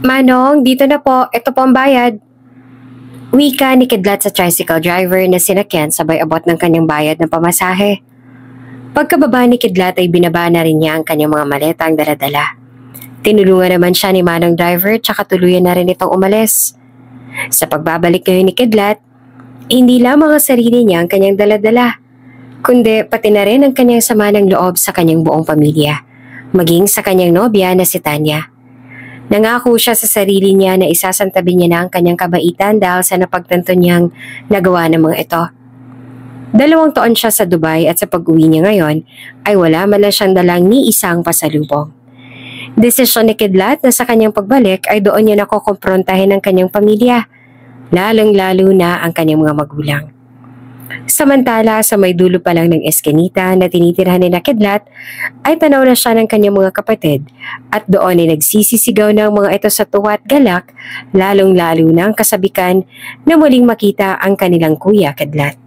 Manong, dito na po. Ito po ang bayad. Wika ni Kidlat sa tricycle driver na sinakyan sabay abot ng kanyang bayad ng pamasahe. Pagkababa ni Kidlat ay binaba na rin niya ang kanyang mga maletang dala-dala. Tinulungan naman siya ni Manong driver tsaka tuluyan na rin itong umalis. Sa pagbabalik ngayon ni Kidlat, hindi lamang ang sarili niya ang kanyang dala-dala, kundi pati na rin ang kanyang sama ng loob sa kanyang buong pamilya, maging sa kanyang nobya na si Tanya. Nangako siya sa sarili niya na isasantabi niya na ang kanyang kabaitan dahil sa napagtanto niyang nagawa ng mga ito. 2 taon siya sa Dubai at sa pag-uwi niya ngayon ay wala man lang siyang dalang ni isang pasalubong. Desisyon ni Kidlat na sa kanyang pagbalik ay doon niya nakokomprontahin ang kanyang pamilya, lalong-lalo na ang kanyang mga magulang. Samantala sa may dulo pa lang ng eskinita na tinitirhan ni Kidlat ay tanaw na siya ng kanyang mga kapatid at doon ay nagsisisigaw ng mga ito sa tuwa at galak, lalong-lalo na ang kasabikan na muling makita ang kanilang kuya Kidlat.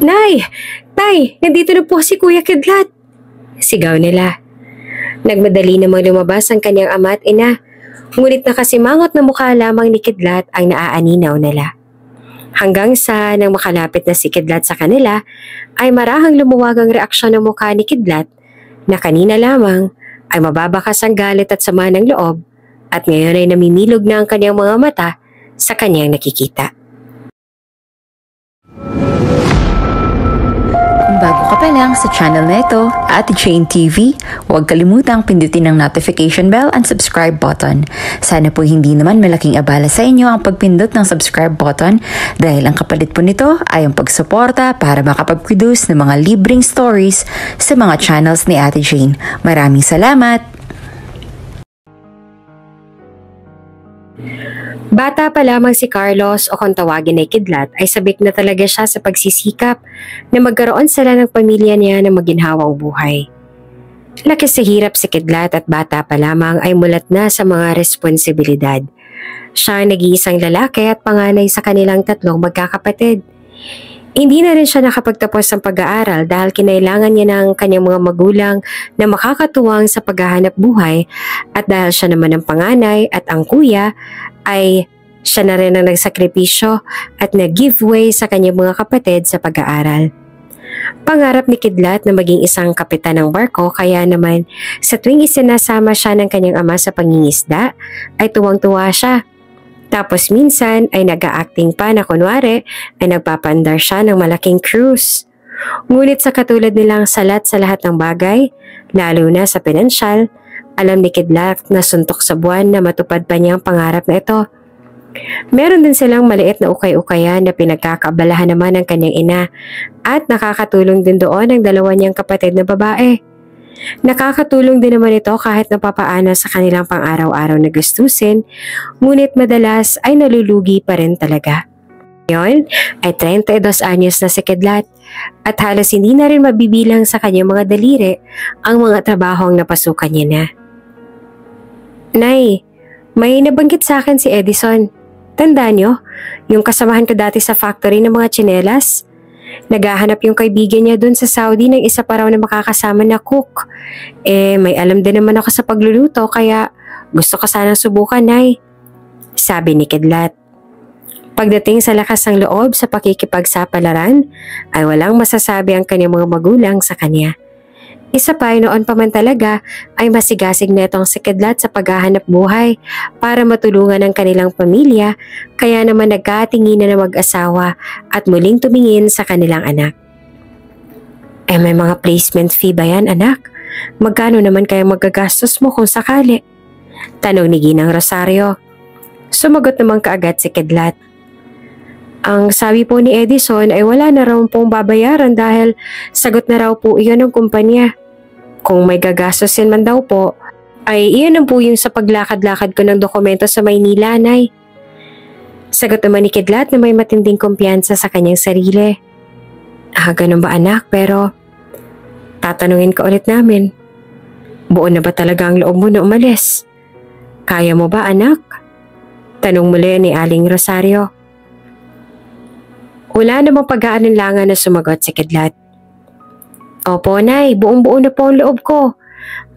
Nay! Tay! Nandito na po si Kuya Kidlat! Sigaw nila. Nagmadali namang lumabas ang kanyang ama at ina, ngunit nakasimangot na mukha lamang ni Kidlat ang naaaninaw nila. Hanggang sa nang makalapit na si Kidlat sa kanila, ay marahang lumuwag ang reaksyon ng mukha ni Kidlat na kanina lamang ay mababakas ang galit at sama ng loob at ngayon ay namimilog na ang kanyang mga mata sa kanyang nakikita. Bago ka pa lang sa channel na ito, Ate Jane TV, huwag kalimutang pindutin ang notification bell and subscribe button. Sana po hindi naman malaking abala sa inyo ang pagpindot ng subscribe button dahil ang kapalit po nito ay ang pagsuporta para makapag-produce ng mga libreng stories sa mga channels ni Ate Jane. Maraming salamat! Bata pa lamang si Carlos o kung tawagin ay Kidlat ay sabik na talaga siya sa pagsisikap na magkaroon sila ng pamilya niya na maginhawang buhay. Laki sa hirap si Kidlat at bata pa lamang ay mulat na sa mga responsibilidad. Siya ang nag-iisang lalaki at panganay sa kanilang 3 magkakapatid. Hindi na rin siya nakapagtapos ng pag-aaral dahil kinailangan niya ng kanyang mga magulang na makakatuwang sa paghahanap buhay at dahil siya naman ang panganay at ang kuya ay siya na rin ang nagsakripisyo at nag-giveaway sa kanyang mga kapatid sa pag-aaral. Pangarap ni Kidlat na maging isang kapitan ng barko kaya naman sa tuwing isinasama siya ng kanyang ama sa pangingisda ay tuwang-tuwa siya. Tapos minsan ay nag-a-acting pa na kunwari ay nagpapandar siya ng malaking cruise. Ngunit sa katulad nilang salat sa lahat ng bagay, lalo na sa pinansyal, alam ni Kidlat na suntok sa buwan na matupad pa niya ang pangarap na ito. Meron din silang maliit na ukay-ukayan na pinagkakaabalahan naman ng kanyang ina at nakakatulong din doon ang 2 niyang kapatid na babae. Nakakatulong din naman ito kahit napapaano sa kanilang pang-araw-araw na gastusin, ngunit madalas ay nalulugi pa rin talaga. Ngayon ay 32 anyos na si Kidlat at halos hindi na rin mabibilang sa kanyang mga daliri ang mga trabahong napasukan niya na. Nay, may nabanggit sa akin si Edison. Tandaan niyo, yung kasamahan ko dati sa factory ng mga tsinelas? Naghahanap yung kaibigan niya dun sa Saudi ng isa pa raw na makakasama na cook. May alam din naman ako sa pagluluto kaya gusto ko sanang subukan, Nay. Sabi ni Kidlat. Pagdating sa lakas ng loob sa pakikipagsapalaran, ay walang masasabi ang kanyang mga magulang sa kanya. Isa pa ay noon pa man talaga ay masigasig na itong si Kidlat sa paghahanap buhay para matulungan ang kanilang pamilya kaya naman nagkatinginan na mag-asawa at muling tumingin sa kanilang anak. May mga placement fee ba yan, anak? Magkano naman kaya magagastos mo kung sakali? Tanong ni Ginang Rosario. Sumagot naman kaagad si Kidlat. Ang sabi po ni Edison ay wala na raw pong babayaran dahil sagot na raw po iyon ng kumpanya. Kung may gagastosin man daw po, ay iyon ang po yung sa paglakad-lakad ko ng dokumento sa Maynila, Nay. Sagot naman ni Kidlat na may matinding kumpiyansa sa kanyang sarili. Ganun ba anak? Pero tatanungin ka ulit namin. Buo na ba talaga ang loob mo na umalis? Kaya mo ba anak? Tanong muli ni Aling Rosario. Wala namang pag-aalinlangan na sumagot si Kidlat. Opo, Nay, buong-buo na po ang loob ko.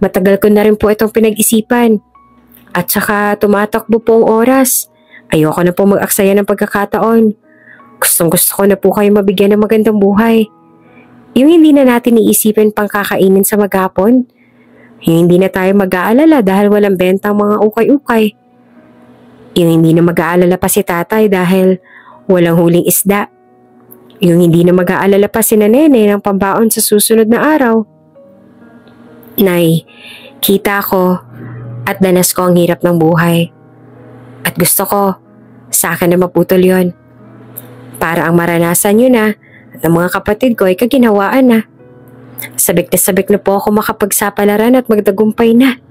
Matagal ko na rin po itong pinag-isipan. At saka tumatakbo po ang oras. Ayoko na po mag-aksaya ng pagkakataon. Gustong-gusto ko na po kayo mabigyan ng magandang buhay. Yung hindi na natin iisipin pang kakainin sa maghapon. Yung hindi na tayo mag-aalala dahil walang benta ang mga ukay-ukay. Yung hindi na mag-aalala pa si tatay dahil walang huling isda. Yung hindi na mag-aalala pa si Nene ng pambaon sa susunod na araw. Nay, kita ko at danas ko ang hirap ng buhay. At gusto ko, sa akin na maputol yon. Para ang maranasan nyo na at ang mga kapatid ko ay kaginhawaan na. Sabik na po ako makapagsapalaran at magtagumpay na.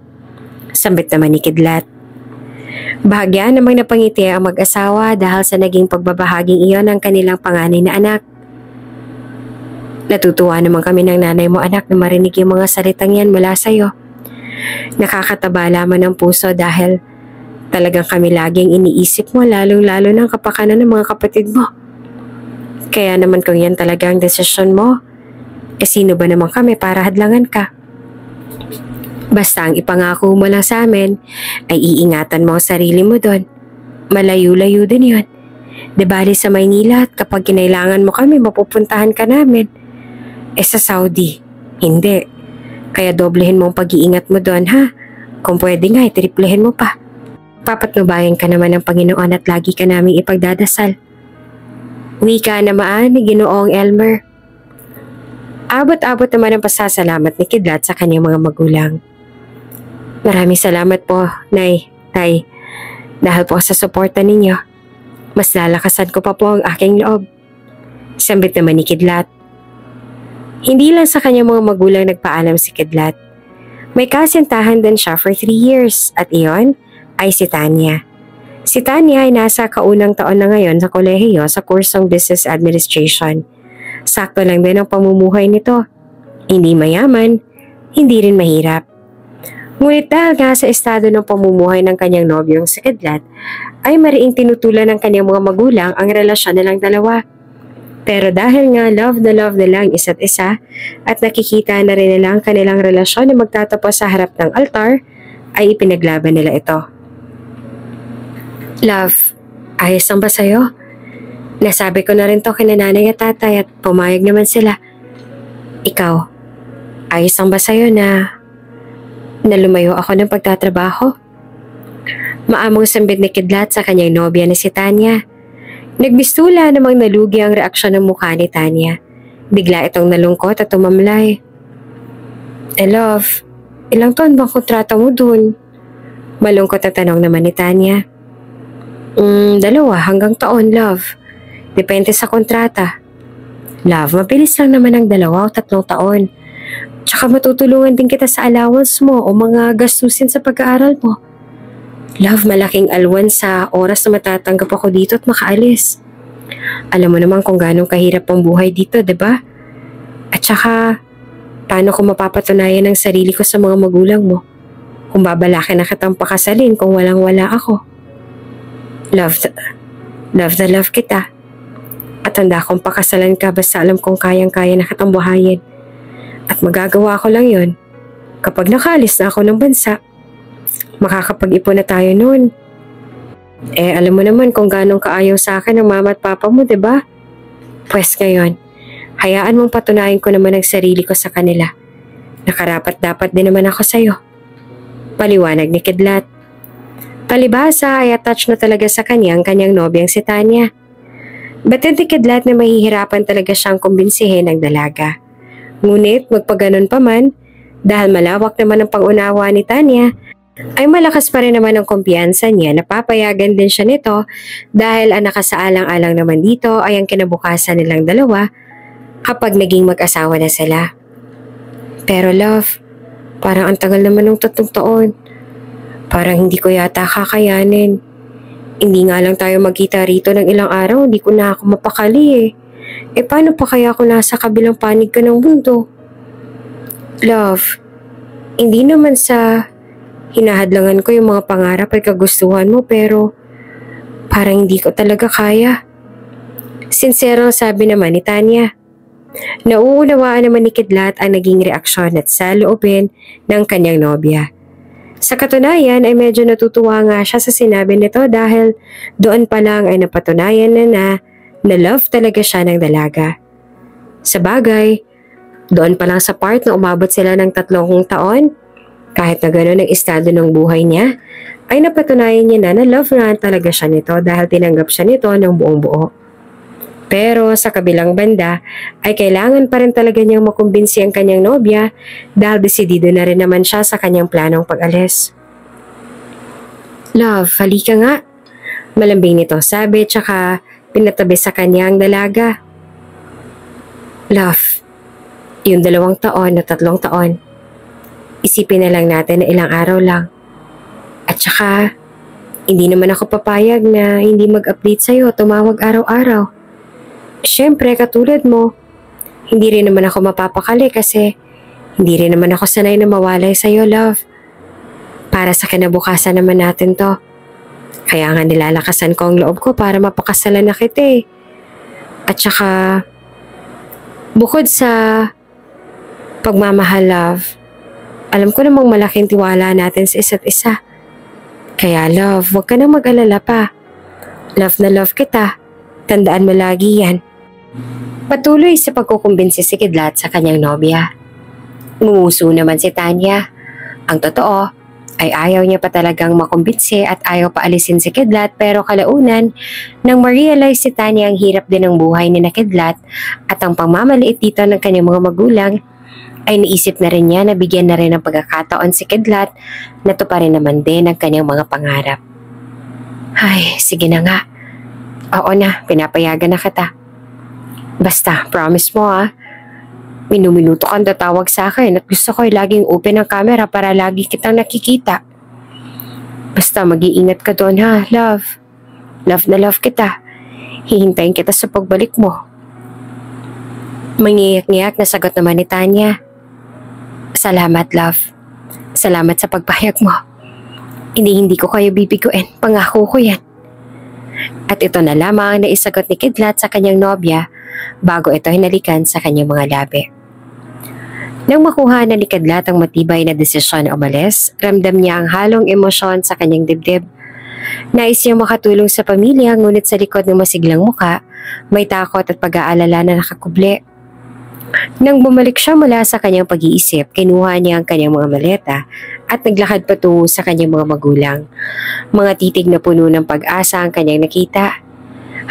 Sambit naman ni Kidlat. Bahagyaan namang napangiti ang mag-asawa dahil sa naging pagbabahaging iyon ng kanilang panganay na anak. Natutuwa naman kami ng nanay mo anak na marinig yung mga salitang yan mula sa'yo. Nakakataba laman ng puso dahil talagang kami laging iniisip mo lalong-lalo ng kapakanan ng mga kapatid mo. Kaya naman kung yan talaga ang desisyon mo, sino ba naman kami para hadlangan ka? Basta ang ipangako mo lang sa amin ay iingatan mo ang sarili mo doon. Malayo-layo din yun. Di bali sa Maynila at kapag kinailangan mo kami, mapupuntahan ka namin. Sa Saudi, hindi. Kaya doblehin mo ang pag-iingat mo doon ha. Kung pwede nga, triplehin mo pa. Papatnubayan ka naman ng Panginoon at lagi ka naming ipagdadasal. Wika naman ni Ginoong Elmer. Abot-abot naman ang pasasalamat ni Kidlat sa kanyang mga magulang. Maraming salamat po, Nay, Tay, dahil po sa suporta ninyo. Mas lalakasan ko pa po ang aking loob. Sambit naman ni Kidlat. Hindi lang sa kanyang mga magulang nagpaalam si Kidlat. May kasintahan din siya for 3 years at iyon ay si Tanya. Si Tanya ay nasa kaunang taon na ngayon sa kolehiyo sa kursong Business Administration. Sakto lang din ang pamumuhay nito. Hindi mayaman, hindi rin mahirap. Ngunit dahil nga sa estado ng pamumuhay ng kanyang nobyong si Kidlat, ay mariing tinutulan ng kanyang mga magulang ang relasyon nilang dalawa. Pero dahil nga love na lang isa't isa at nakikita na rin nila ang kanilang relasyon na magtatapos sa harap ng altar, ay ipinaglaban nila ito. Love, ayos lang ba sa'yo? Nasabi ko na rin to kina nanay at tatay at pumayag naman sila. Ikaw, ayos lang ba sa'yo na lumayo ako ng pagtatrabaho? Maamong sambit ni Kidlat sa kanyang nobya na si Tanya. Nagbistula namang nalugi ang reaksyon ng mukha ni Tanya. Bigla itong nalungkot at tumamlay. Love, ilang taon bang kontrata mo dun? Malungkot na tanong naman ni Tanya. 2 hanggang taon, love. Depende sa kontrata. Love, mabilis lang naman ang 2 o 3 taon. Tsaka matutulungan din kita sa allowance mo o mga gastusin sa pag-aaral mo. Love, malaking alwan sa oras na matatanggap ako dito at makaalis. Alam mo naman kung gano'ng kahirap ang buhay dito, diba? At saka, paano ko mapapatunayan ang sarili ko sa mga magulang mo? Kung babalakin na kitang pakasalin kung walang-wala ako. Love na love kita. At handa akong pakasalan ka basta alam kong kayang-kaya na kitang buhayin. At magagawa ko lang yon kapag nakaalis na ako ng bansa. Makakapag-ipon na tayo noon. Alam mo naman kung gano'ng kaayaw sa akin ng mama at papa mo, diba? Pwes ngayon, hayaan mong patunayan ko naman ang sarili ko sa kanila. Nakarapat-dapat din naman ako sa'yo. Paliwanag ni Kidlat. Palibhasa ay attached na talaga sa kanyang nobyang si Tanya. Batid ni Kidlat na mahihirapan talaga siyang kumbinsihin ang dalaga. Ngunit magpaganon pa man, dahil malawak naman ang pang-unawa ni Tanya, ay malakas pa rin naman ang kumpiyansa niya na papayagan din siya nito dahil ang nakasaalang-alang naman dito ay ang kinabukasan nilang dalawa kapag naging mag-asawa na sila. Pero love, parang ang tagal naman ng 3 taon. Parang hindi ko yata kakayanin. Hindi nga lang tayo magkita rito ng ilang araw, hindi ko na ako mapakali paano pa kaya ako nasa kabilang panig ka ng mundo? Love, hindi naman sa hinahadlangan ko yung mga pangarap at kagustuhan mo pero parang hindi ko talaga kaya. Sincero sabi naman ni Tanya. Nauunawaan naman ni Kidlat ang naging reaksyon at saloobin ng kanyang nobya. Sa katunayan ay medyo natutuwa nga siya sa sinabi nito dahil doon pa lang ay napatunayan na love talaga siya ng dalaga. Sa bagay, doon pa lang sa part na umabot sila ng 3 taon, kahit na gano'n ang estado ng buhay niya, ay napatunayan niya na love na talaga siya nito dahil tinanggap siya nito ng buong buo. Pero sa kabilang banda ay kailangan pa rin talaga niyang makumbinsi ang kanyang nobya dahil desidido na rin naman siya sa kanyang planong pag-alis. Love, halika nga. Malambing nito sabi tsaka pinatabi sa kanyang dalaga. Love, yung 2 taon na 3 taon, isipin na lang natin na ilang araw lang. At saka, hindi naman ako papayag na hindi mag-update sa'yo, tumawag araw-araw. Siyempre, katulad mo, hindi rin naman ako mapapakali kasi hindi rin naman ako sanay na mawalay sa'yo, love. Para sa kinabukasan naman natin to. Kaya nga nilalakasan ko ang loob ko para mapakasalan na kita eh. At saka, bukod sa pagmamahal, love, alam ko namang malaking tiwala natin sa isa't isa. Kaya love, huwag ka nang mag-alala pa. Love na love kita. Tandaan mo lagi yan. Patuloy sa pagkukumbinsi si Kidlat sa kanyang nobya. Ngumuso naman si Tanya. Ang totoo ay ayaw niya pa talagang makumbinsi at ayaw pa alisin si Kidlat pero kalaunan nang ma-realize si Tanya ang hirap din ng buhay ni na Kidlat at ang pangmamaliit dito ng kanyang mga magulang ay naisip na rin niya na bigyan na rin ng pagkakataon si Kidlat na tuparin naman din ang kanyang mga pangarap. Ay, sige na nga. Oo na, pinapayagan na kita. Basta, promise mo minuminuto kang tatawag sa akin at gusto ko ay laging open ang camera para lagi kitang nakikita. Basta mag-iingat ka doon ha, love. Love na love kita. Hihintayin kita sa pagbalik mo. Mangiyak-ngiyak na sagot naman ni Tanya. Salamat, love. Salamat sa pagpahayag mo. Hindi ko kayo bibiguin. Pangako ko yan. At ito na lamang na isagot ni Kidlat sa kanyang nobya bago ito hinalikan sa kanyang mga labi. Nang makuha na ni Kidlat ang matibay na desisyon na umalis, ramdam niya ang halong emosyon sa kanyang dibdib. Nais niya makatulong sa pamilya ngunit sa likod ng masiglang muka, may takot at pag-aalala na nakakubli. Nang bumalik siya mula sa kanyang pag-iisip, kinuha niya ang kanyang mga maleta at naglakad patungo sa kanyang mga magulang. Mga titig na puno ng pag-asa ang kanyang nakita.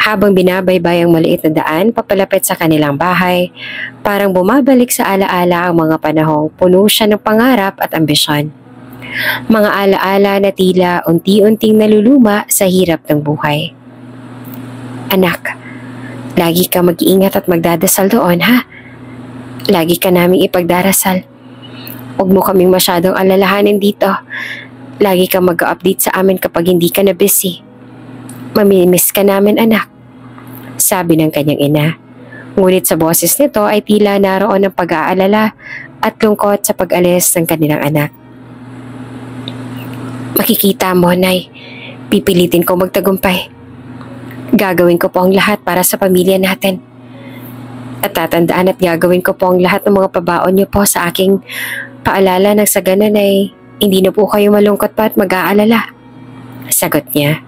Habang binabaybay ang maliit na daan papalapit sa kanilang bahay, parang bumabalik sa alaala ang mga panahong puno siya ng pangarap at ambisyon. Mga alaala na tila unti-unting naluluma sa hirap ng buhay. Anak, lagi ka mag-iingat at magdadasal doon ha? Lagi ka naming ipagdarasal. Huwag mo kaming masyadong alalahanin dito. Lagi ka mag-update sa amin kapag hindi ka na busy. Mamimiss ka namin anak, sabi ng kanyang ina. Ngunit sa boses nito ay tila naroon ang pag-aalala at lungkot sa pag-alis ng kanilang anak. Makikita mo, Nay. Pipilitin ko magtagumpay. Gagawin ko po ang lahat para sa pamilya natin. At tatandaan at gagawin ko po ang lahat ng mga pabaon niyo po sa aking paalala ng sa ganon ay hindi na po kayo malungkot pa at mag-aalala. Sagot niya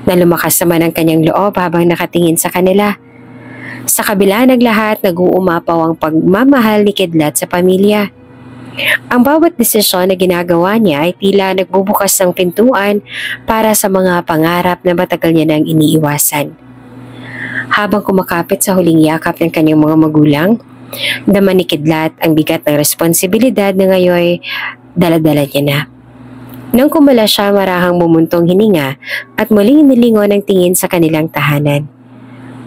na lumakas naman ang kanyang loob habang nakatingin sa kanila. Sa kabila ng lahat, nag-uumapaw ang pagmamahal ni Kidlat sa pamilya. Ang bawat desisyon na ginagawa niya ay tila nagbubukas ng pintuan para sa mga pangarap na matagal niya nang iniiwasan. Habang kumakapit sa huling yakap ng kanyang mga magulang, dama ni Kidlat ang bigat ng responsibilidad na ngayon dala-dala niya na. Nang kumala siya, marahang bumuntong hininga at muling nilingon ang tingin sa kanilang tahanan.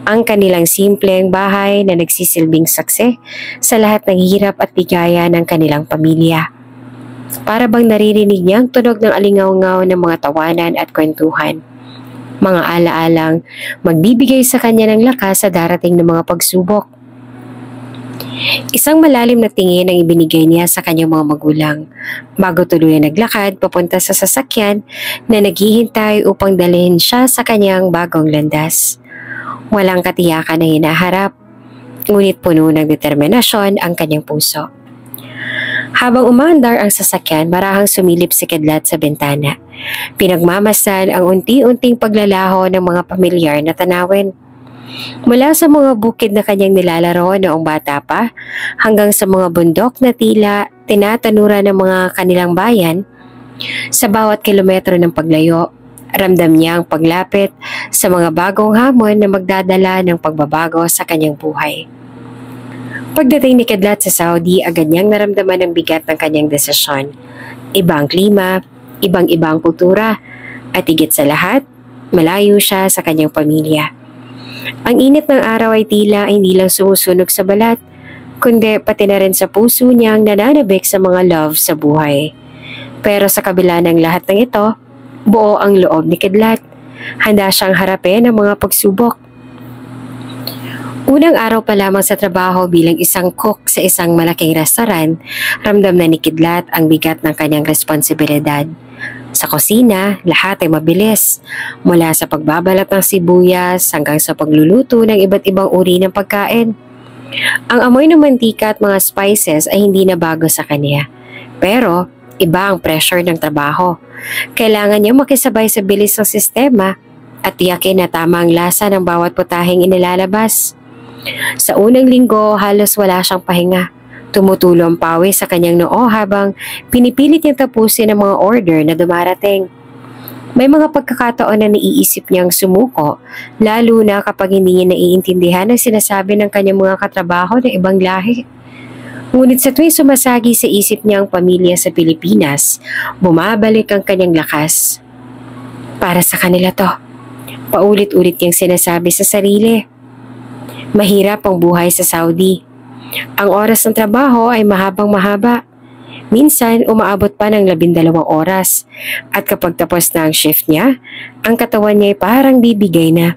Ang kanilang simpleng bahay na nagsisilbing saksi sa lahat ng hirap at bigaya ng kanilang pamilya. Para bang naririnig niya ang tunog ng alingaw-ngaw ng mga tawanan at kwentuhan. Mga alaalang magbibigay sa kanya ng lakas sa darating ng mga pagsubok. Isang malalim na tingin ang ibinigay niya sa kanyang mga magulang bago tuluyan naglakad papunta sa sasakyan na naghihintay upang dalhin siya sa kanyang bagong landas. Walang katiyakan na hinaharap, ngunit puno ng determinasyon ang kanyang puso. Habang umaandar ang sasakyan, marahang sumilip si Kidlat sa bintana. Pinagmamasdan ang unti-unting paglalaho ng mga pamilyar na tanawin. Mula sa mga bukid na kanyang nilalaro noong bata pa, hanggang sa mga bundok na tila tinatanuran ng mga kanilang bayan, sa bawat kilometro ng paglayo, ramdam niya ang paglapit sa mga bagong hamon na magdadala ng pagbabago sa kanyang buhay. Pagdating ni Kidlat sa Saudi, agad niyang naramdaman ang bigat ng kanyang desisyon. Ibang klima, ibang-ibang kultura, at higit sa lahat, malayo siya sa kanyang pamilya. Ang init ng araw ay tila hindi lang sumusunog sa balat, kundi pati na rin sa puso niyang nananabik sa mga love sa buhay. Pero sa kabila ng lahat ng ito, buo ang loob ni Kidlat. Handa siyang harapin ang mga pagsubok. Unang araw pa lamang sa trabaho bilang isang cook sa isang malaking restaurant, ramdam na ni Kidlat ang bigat ng kanyang responsibilidad. Sa kusina, lahat ay mabilis. Mula sa pagbabalat ng sibuyas hanggang sa pagluluto ng iba't ibang uri ng pagkain. Ang amoy ng mantika at mga spices ay hindi na bago sa kanya. Pero iba ang pressure ng trabaho. Kailangan niya makisabay sa bilis ng sistema at tiyakin na tama ang lasa ng bawat putaheng inilalabas. Sa unang linggo, halos wala siyang pahinga. Tumutulo ang pawis sa kanyang noo habang pinipilit niyang tapusin ang mga order na dumarating. May mga pagkakataon na naiisip niyang sumuko, lalo na kapag hindi niya naiintindihan ang sinasabi ng kanyang mga katrabaho ng ibang lahi. Ngunit sa tuwing sumasagi sa isip niya ang pamilya sa Pilipinas, bumabalik ang kanyang lakas. Para sa kanila to, paulit-ulit niyang sinasabi sa sarili. Mahirap ang buhay sa Saudi. Ang oras ng trabaho ay mahabang mahaba. Minsan, umaabot pa ng 12 oras. At kapag tapos na ang shift niya, ang katawan niya ay parang bibigay na.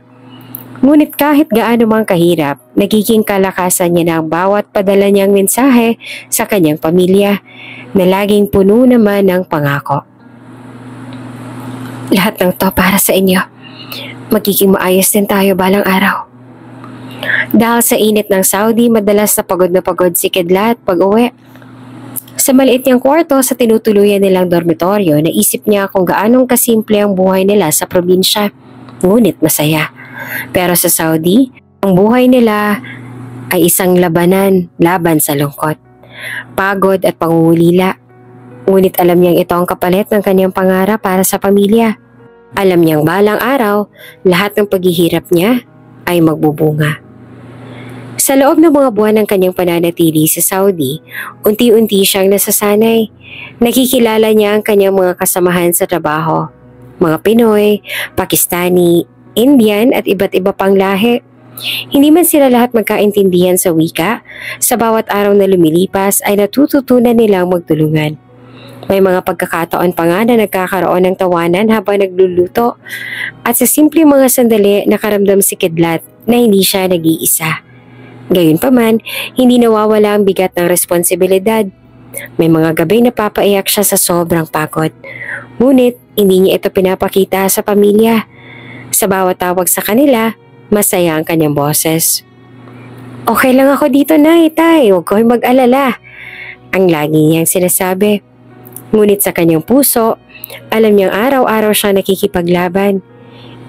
Ngunit kahit gaano mang kahirap, nagiging kalakasan niya na ang bawat padala niyang mensahe sa kanyang pamilya na laging puno naman ng pangako. Lahat ng to para sa inyo. Magiging maayos din tayo balang araw. Dahil sa init ng Saudi, madalas na pagod si Kidlat pag uwi. Sa maliit niyang kwarto sa tinutuluyan nilang dormitoryo, naisip niya kung gaanong kasimple ang buhay nila sa probinsya, ngunit masaya. Pero sa Saudi, ang buhay nila ay isang labanan laban sa lungkot, pagod at pangungulila. Ngunit alam niyang ito ang kapalit ng kanyang pangarap para sa pamilya. Alam niyang balang araw, lahat ng paghihirap niya ay magbubunga. Sa loob ng mga buwan ng kanyang pananatili sa Saudi, unti-unti siyang nasasanay. Nakikilala niya ang kanyang mga kasamahan sa trabaho. Mga Pinoy, Pakistani, Indian at iba't iba pang lahi. Hindi man sila lahat magkaintindihan sa wika, sa bawat araw na lumilipas ay natututunan nilang magtulungan. May mga pagkakataon pa nga na nagkakaroon ng tawanan habang nagluluto at sa simpleng mga sandali nakaramdam si Kidlat na hindi siya nag-iisa. Gayunpaman, hindi nawawala ang bigat ng responsibilidad. May mga gabi na papaiyak siya sa sobrang pagod. Ngunit, hindi niya ito pinapakita sa pamilya. Sa bawat tawag sa kanila, masaya ang kanyang boses. Okay lang ako dito, Nay, Tay. Huwag kayong mag-alala. Ang lagi niyang sinasabi. Ngunit sa kanyang puso, alam niyang araw-araw siya nakikipaglaban.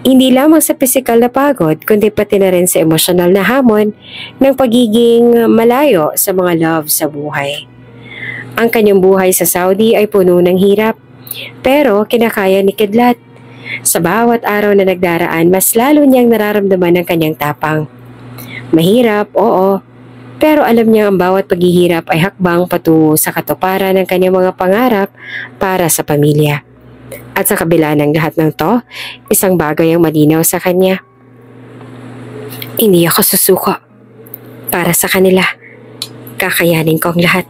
Hindi lamang sa pisikal na pagod, kundi pati na rin sa emosyonal na hamon ng pagiging malayo sa mga love sa buhay. Ang kanyang buhay sa Saudi ay puno ng hirap, pero kinakaya ni Kidlat. Sa bawat araw na nagdaraan, mas lalo niyang nararamdaman ang kanyang tapang. Mahirap, oo, pero alam niya ang bawat paghihirap ay hakbang patungo sa katuparan ng kanyang mga pangarap para sa pamilya. At sa kabila ng lahat ng to, isang bagay ang malinaw sa kanya. Hindi ako susuko. Para sa kanila, kakayanin ko ang lahat.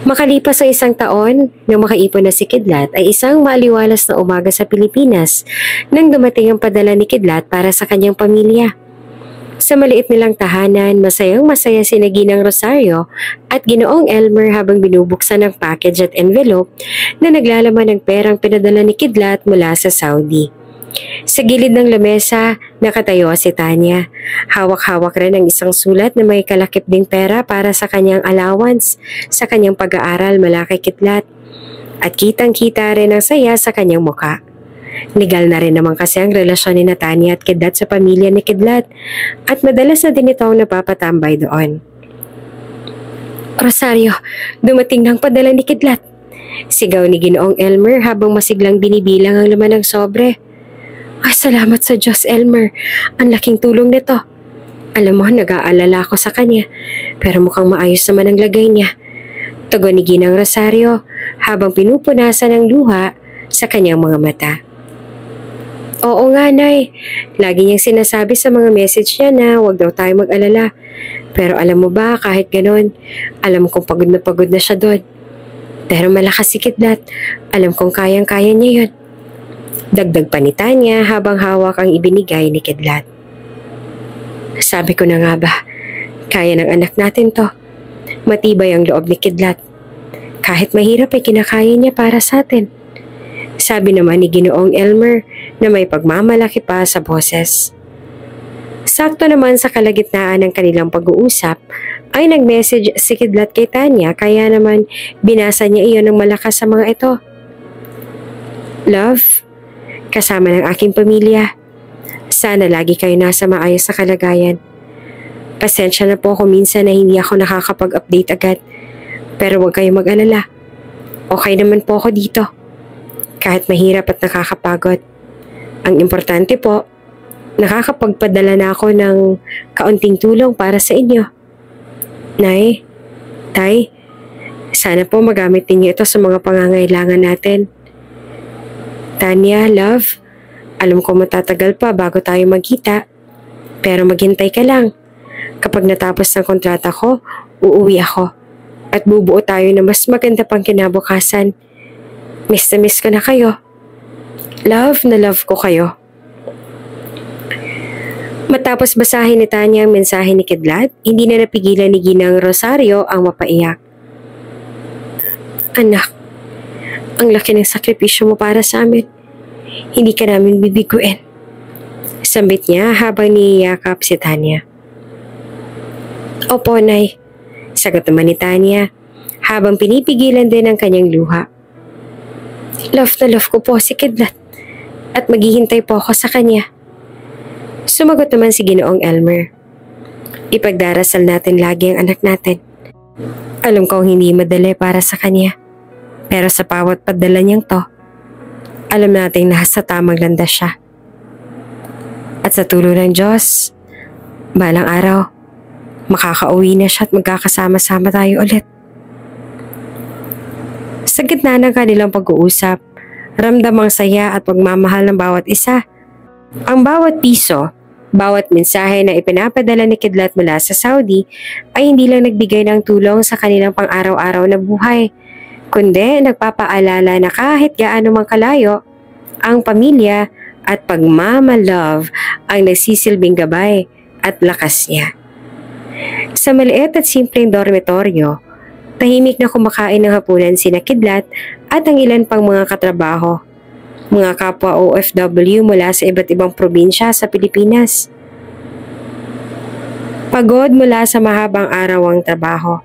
Makalipas ang isang taon, nang makaipon na si Kidlat ay isang maliwalas na umaga sa Pilipinas nang dumating ang padala ni Kidlat para sa kanyang pamilya. Sa maliit nilang tahanan, masayang-masaya si Ginang Rosario at Ginoong Elmer habang binubuksan ang package at envelope na naglalaman ng perang pinadala ni Kidlat mula sa Saudi. Sa gilid ng lamesa, nakatayo si Tanya. Hawak-hawak rin ang isang sulat na may kalakip ding pera para sa kanyang allowance sa kanyang pag-aaral mula kay Kidlat. At kitang-kita rin ang saya sa kanyang muka. Legal na rin naman kasi ang relasyon ni Tanya at Kidlat sa pamilya ni Kidlat at madalas na din itong napapatambay doon. Rosario, dumating ng padala ni Kidlat. Sigaw ni Ginoong Elmer habang masiglang binibilang ang laman ng sobre. Ay, salamat sa Diyos, Elmer. Ang laking tulong nito. Alam mo, nag-aalala ako sa kanya, pero mukhang maayos naman ang lagay niya. Tugon ni Ginang Rosario habang pinupunasan ng luha sa kanyang mga mata. Oo nga, Nay. Lagi niyang sinasabi sa mga message niya na huwag daw tayo mag-alala. Pero alam mo ba, kahit ganon, alam kong pagod na siya doon. Pero malakas si Kidlat. Alam kong kayang-kaya niya yun. Dagdag pa ni Tanya habang hawak ang ibinigay ni Kidlat. Sabi ko na nga ba, kaya ng anak natin to. Matibay ang loob ni Kidlat. Kahit mahirap ay kinakaya niya para sa atin. Sabi naman ni Ginoong Elmer na may pagmamalaki pa sa boses. Sakto naman sa kalagitnaan ng kanilang pag-uusap ay nag-message si Kidlat kay Tanya kaya naman binasa niya iyon ng malakas sa mga ito. Love, kasama ng aking pamilya. Sana lagi kayo nasa maayos na kalagayan. Pasensya na po kung minsan na hindi ako nakakapag-update agad. Pero huwag kayo mag-alala. Okay naman po ako dito. Kahit mahirap at nakakapagod. Ang importante po, nakakapagpadala na ako ng kaunting tulong para sa inyo. Nay, Tay, sana po magamit ninyo ito sa mga pangangailangan natin. Tanya, love, alam ko matatagal pa bago tayo magkita. Pero maghintay ka lang. Kapag natapos ng kontrata ko, uuwi ako. At bubuo tayo na mas maganda pang kinabukasan. Miss na miss ko na kayo. Love na love ko kayo. Matapos basahin ni Tanya ang mensahe ni Kidlat, hindi na napigilan ni Ginang Rosario ang mapaiyak. Anak, ang laki ng sakripisyo mo para sa amin. Hindi ka namin bibiguin. Sambit niya habang niyayakap si Tanya. Opo, Nay. Sagot naman ni Tanya habang pinipigilan din ang kanyang luha. Love na love ko po si Kidlat at maghihintay po ako sa kanya. Sumagot naman si Ginoong Elmer. Ipagdarasal natin lagi ang anak natin. Alam kong hindi madali para sa kanya. Pero sa bawat padala niyang to, alam nating nasa tamang landas siya. At sa tulong ng Diyos, balang araw, makakauwi na siya at magkakasama-sama tayo ulit. Sa gitna ng kanilang pag-uusap, ramdam ang saya at pagmamahal ng bawat isa. Ang bawat piso, bawat mensahe na ipinapadala ni Kidlat mula sa Saudi ay hindi lang nagbigay ng tulong sa kanilang pang-araw-araw na buhay, kundi nagpapaalala na kahit gaano mang kalayo, ang pamilya at pagmamalove ang nagsisilbing gabay at lakas niya. Sa maliit at simpleng dormitoryo, tahimik na kumakain ng hapunan sina Kidlat at ang ilan pang mga katrabaho, mga kapwa OFW mula sa iba't ibang probinsya sa Pilipinas. Pagod mula sa mahabang araw ang trabaho,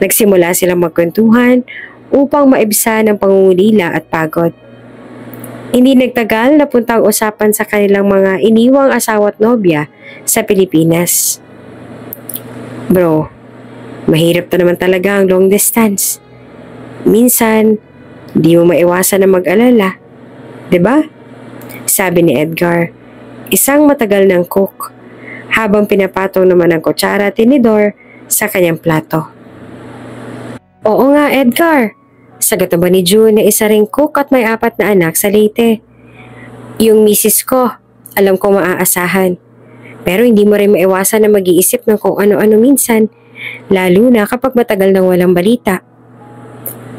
nagsimula silang magkwentuhan upang maibsan ang pangungulila at pagod. Hindi nagtagal napunta ang usapan sa kanilang mga iniwang asawa at nobya sa Pilipinas. Bro, mahirap na naman talaga ang long distance. Minsan, di mo maiwasan na mag-alala. Diba? Sabi ni Edgar, isang matagal ng cook, habang pinapatong naman ang kutsara at tinidor sa kanyang plato. Oo nga, Edgar. Sagot naman ni June na isa ring cook at may 4 na anak sa Leyte. Yung misis ko, alam ko maaasahan. Pero hindi mo rin maiwasan na mag-iisip ng kung ano-ano minsan, lalo na kapag matagal nang walang balita.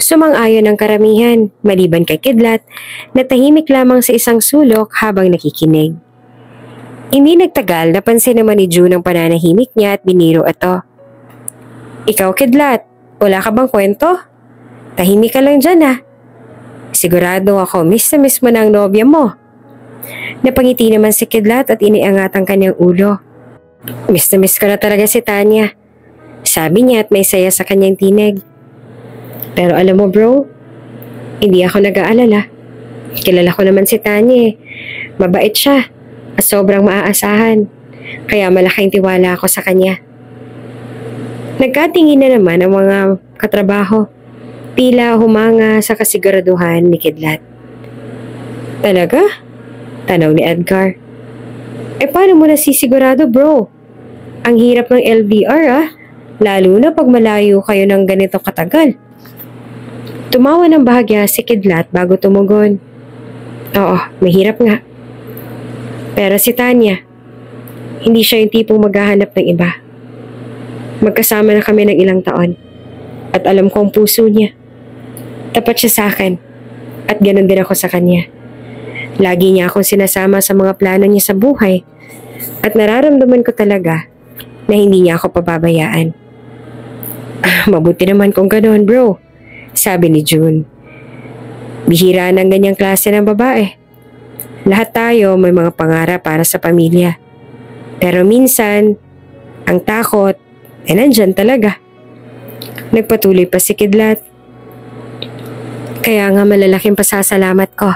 Sumang-ayon ang karamihan, maliban kay Kidlat, na tahimik lamang sa isang sulok habang nakikinig. Hindi nagtagal, napansin naman ni June ang pananahimik niya at biniro ito. Ikaw, Kidlat, wala ka bang kwento? Tahimik ka lang dyan ah. Sigurado ako, miss na miss mo na ang nobya mo. Napangiti naman si Kidlat at iniangat ang kanyang ulo. Miss na miss ko na talaga si Tanya. Sabi niya at may saya sa kanyang tinig. Pero alam mo bro, hindi ako nag-aalala. Kilala ko naman si Tanya eh. Mabait siya at sobrang maaasahan. Kaya malaking tiwala ako sa kanya. Nagkatingin na naman ang mga katrabaho. Tila humanga sa kasiguraduhan ni Kidlat. Talaga? Tanong ni Edgar. Paano mo nasisigurado bro? Ang hirap ng LDR ah. Lalo na pag malayo kayo ng ganito katagal. Tumawa ng bahagya si Kidlat bago tumugon. Oo, mahirap nga. Pero si Tanya, hindi siya yung tipong maghahanap ng iba. Magkasama na kami ng ilang taon. At alam ko ang puso niya. Tapat siya sa akin. At ganun din ako sa kanya. Lagi niya akong sinasama sa mga plano niya sa buhay. At nararamdaman ko talaga na hindi niya ako pababayaan. Mabuti naman kung ganoon bro, sabi ni June. Bihira ng ganyang klase ng babae. Lahat tayo may mga pangarap para sa pamilya. Pero minsan, ang takot ay nandyan talaga. Nagpatuloy pa si Kidlat. Kaya nga malalaking pasasalamat ko.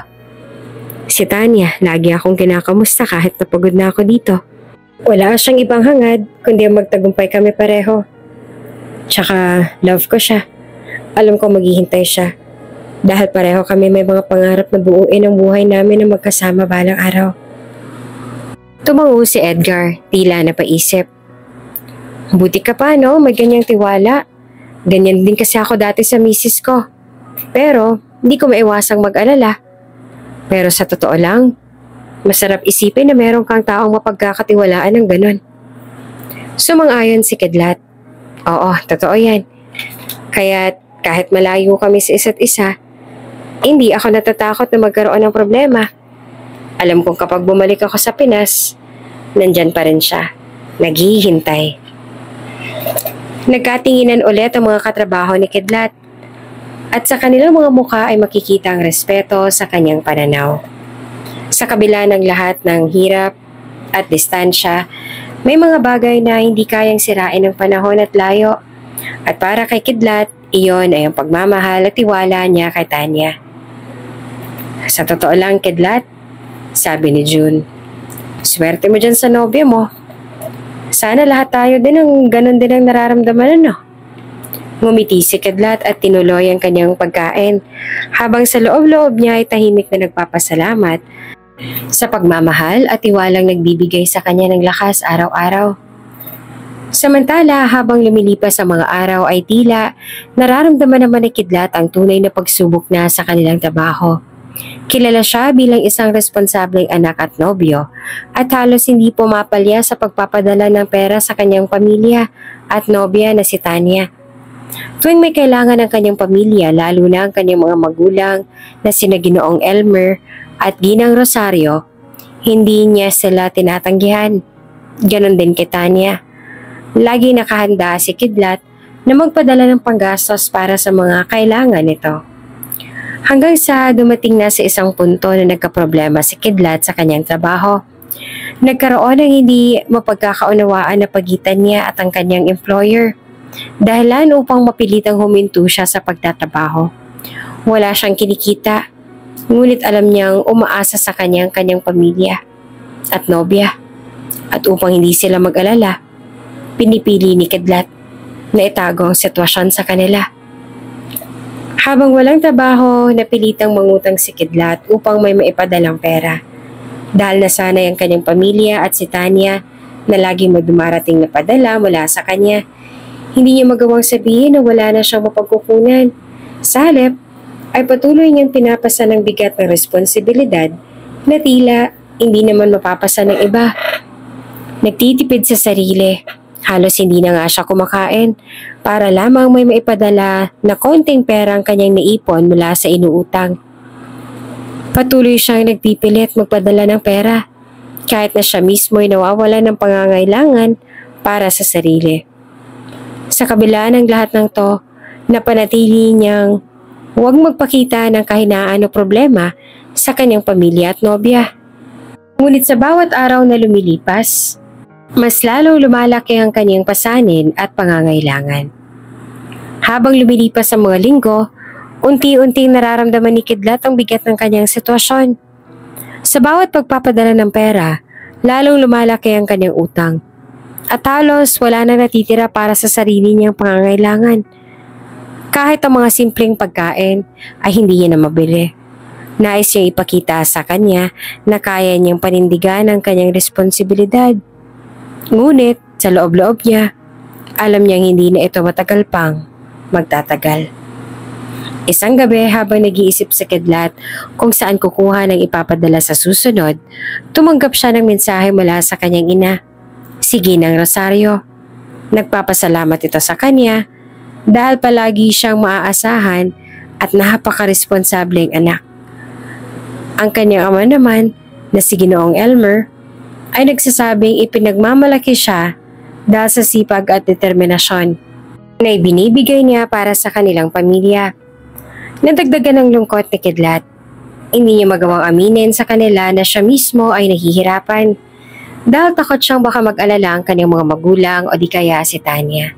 Si Tanya, lagi akong kinakamusta kahit napagod na ako dito. Wala siyang ibang hangad kundi magtagumpay kami pareho. Tsaka love ko siya. Alam ko maghihintay siya. Dahil pareho kami may mga pangarap na buuin ang buhay namin na magkasama balang araw. Tumango si Edgar, tila napaisip. Buti ka pa no, may ganyang tiwala. Ganyan din kasi ako dati sa misis ko. Pero hindi ko maiwasang mag-alala. Pero sa totoo lang, masarap isipin na meron kang taong mapagkakatiwalaan ng ganon. Sumang-ayon si Kidlat. Oo, totoo yan. Kaya kahit malayo kami sa isa't isa, hindi ako natatakot na magkaroon ng problema. Alam kong kapag bumalik ako sa Pinas, nandyan pa rin siya. Naghihintay. Nagkatinginan ulit ang mga katrabaho ni Kidlat. At sa kanilang mga mukha ay makikita ang respeto sa kanyang pananaw. Sa kabila ng lahat ng hirap at distansya, may mga bagay na hindi kayang sirain ng panahon at layo. At para kay Kidlat, iyon ay ang pagmamahal at tiwala niya kay Tanya. Sa totoo lang, Kidlat, sabi ni June, swerte mo dyan sa nobya mo. Sana lahat tayo din ang ganun din ang nararamdaman ano. Ngumiti si Kidlat at tinuloy ang kanyang pagkain habang sa loob-loob niya ay tahimik na nagpapasalamat sa pagmamahal at tiwalang nagbibigay sa kanya ng lakas araw-araw. Samantala, habang lumilipas ang mga araw ay tila nararamdaman naman ni Kidlat ang tunay na pagsubok na sa kanilang trabaho. Kilala siya bilang isang responsableng anak at nobyo at halos hindi pumapalya sa pagpapadala ng pera sa kanyang pamilya at nobya na si Tanya. Tuwing may kailangan ng kanyang pamilya, lalo na ang kanyang mga magulang na sina Ginoong Elmer at Ginang Rosario, hindi niya sila tinatanggihan. Ganon din kay Tanya. Lagi nakahanda si Kidlat na magpadala ng panggastos para sa mga kailangan nito. Hanggang sa dumating na sa isang punto na nagkaproblema si Kidlat sa kanyang trabaho. Nagkaroon ng hindi mapagkakaunawaan na pagitan niya at ang kanyang employer. Dahilan upang mapilitang huminto siya sa pagtatrabaho. Wala siyang kinikita, ngunit alam niyang umaasa sa kanyang pamilya at nobya. At upang hindi sila mag-alala, pinipili ni Kidlat na itago ang sitwasyon sa kanila. Habang walang trabaho, napilitang mangutang si Kidlat upang may maipadalang pera. Dahil nasanay ang kanyang pamilya at si Tanya na laging may dumarating na padala mula sa kanya, hindi niya magawang sabihin na wala na siyang mapagkukunan. Sa halip, ay patuloy niyang pinapasa ng bigat ng responsibilidad na tila hindi naman mapapasa ng iba. Nagtitipid sa sarili. Halos hindi na nga siya kumakain para lamang may maipadala na konting pera ang kanyang naipon mula sa inuutang. Patuloy siyang nagpipilit magpadala ng pera kahit na siya mismo ay nawawala ng pangangailangan para sa sarili. Sa kabila ng lahat ng to, napanatili niyang huwag magpakita ng kahinaan o problema sa kanyang pamilya at nobya. Ngunit sa bawat araw na lumilipas, mas lalong lumalaki ang kanyang pasanin at pangangailangan. Habang lumilipas ang mga linggo, unti-unting nararamdaman ni Kidlat ang bigat ng kanyang sitwasyon. Sa bawat pagpapadala ng pera, lalong lumalaki ang kanyang utang. At halos wala na natitira para sa sarili niyang pangangailangan. Kahit ang mga simpleng pagkain ay hindi niya na mabili. Nais niyang ipakita sa kanya na kaya niyang panindigan ang kanyang responsibilidad. Ngunit sa loob-loob niya, alam niyang hindi na ito matagal pang magtatagal. Isang gabi habang nag-iisip si Kidlat kung saan kukuha ng ipapadala sa susunod, tumanggap siya ng mensahe mula sa kanyang ina, si Ginang Rosario. Nagpapasalamat ito sa kanya dahil palagi siyang maaasahan at napaka-responsableng anak. Ang kanyang ama naman na si Ginoong Elmer ay nagsasabing ipinagmamalaki siya dahil sa sipag at determinasyon na ibinibigay niya para sa kanilang pamilya. Nadagdagan ng lungkot ni Kidlat. Hindi niya magawang aminin sa kanila na siya mismo ay nahihirapan dahil takot siyang baka mag-alala ang kanyang mga magulang o di kaya si Tanya.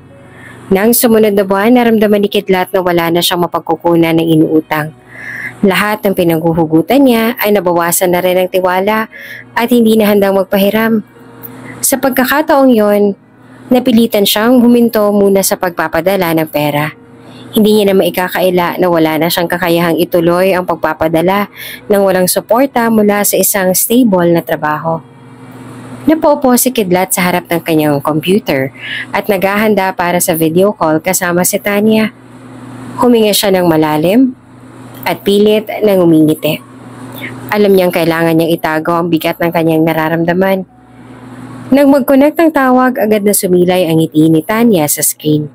Nang sumunod na buwan, naramdaman ni Kidlat na wala na siyang mapagkukunan ng inuutang. Lahat ng pinanghuhugutan niya ay nabawasan na rin ng tiwala at hindi na handang magpahiram. Sa pagkakataong yon, napilitan siyang huminto muna sa pagpapadala ng pera. Hindi niya na maikakaila na wala na siyang kakayahang ituloy ang pagpapadala nang walang suporta mula sa isang stable na trabaho. Napaupo si Kidlat sa harap ng kanyang computer at naghahanda para sa video call kasama si Tanya. Huminga siya ng malalim at pilit nang umingiti. Alam niyang kailangan niyang itago ang bigat ng kanyang nararamdaman. Nang mag-connect ang tawag, agad na sumilay ang ngiti ni Tanya sa screen.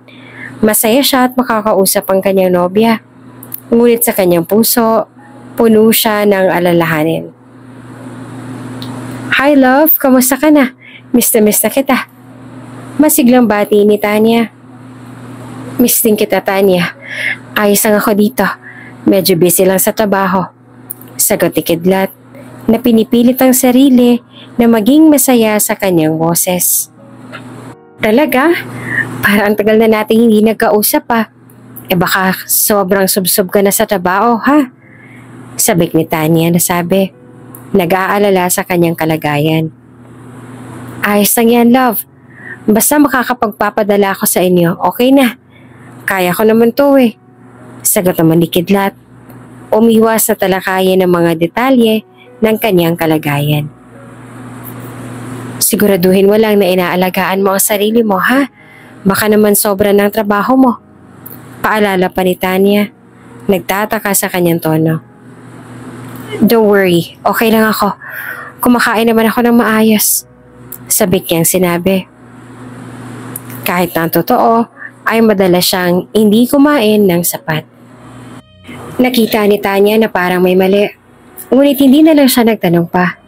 Masaya siya at makakausap ang kanyang nobya. Ngunit sa kanyang puso, puno siya ng alalahanin. "Hi love, kamusta ka na? Miss na kita." Masiglang bati ni Tanya. "Miss din kita, Tanya. Ayos lang ako dito. Medyo busy lang sa trabaho." Sagot ni Kidlat na pinipilit ang sarili na maging masaya sa kanyang boses. "Talaga? Parang ang tagal na natin hindi nagkausap pa. Baka sobrang subsob ka na sa trabaho, ha?" Sabik ni Tanya na sabi, nag-aalala sa kanyang kalagayan. "Ayos lang yan, love. Basta makakapagpapadala ako sa inyo, okay na. Kaya ko naman to eh." Sagot naman ni Kidlat. Umiwas na talakayin ng mga detalye ng kanyang kalagayan. "Siguraduhin mo lang na inaalagaan mo ang sarili mo, ha? Baka naman sobra ng trabaho mo." Paalala pa ni Tanya. Nagtataka sa kanyang tono. "Don't worry, okay lang ako. Kumakain naman ako ng maayos." Sabik niyang sinabi. Kahit na ang totoo, ay madalas siyang hindi kumain ng sapat. Nakita ni Tanya na parang may mali. Ngunit hindi na lang siya nagtanong pa.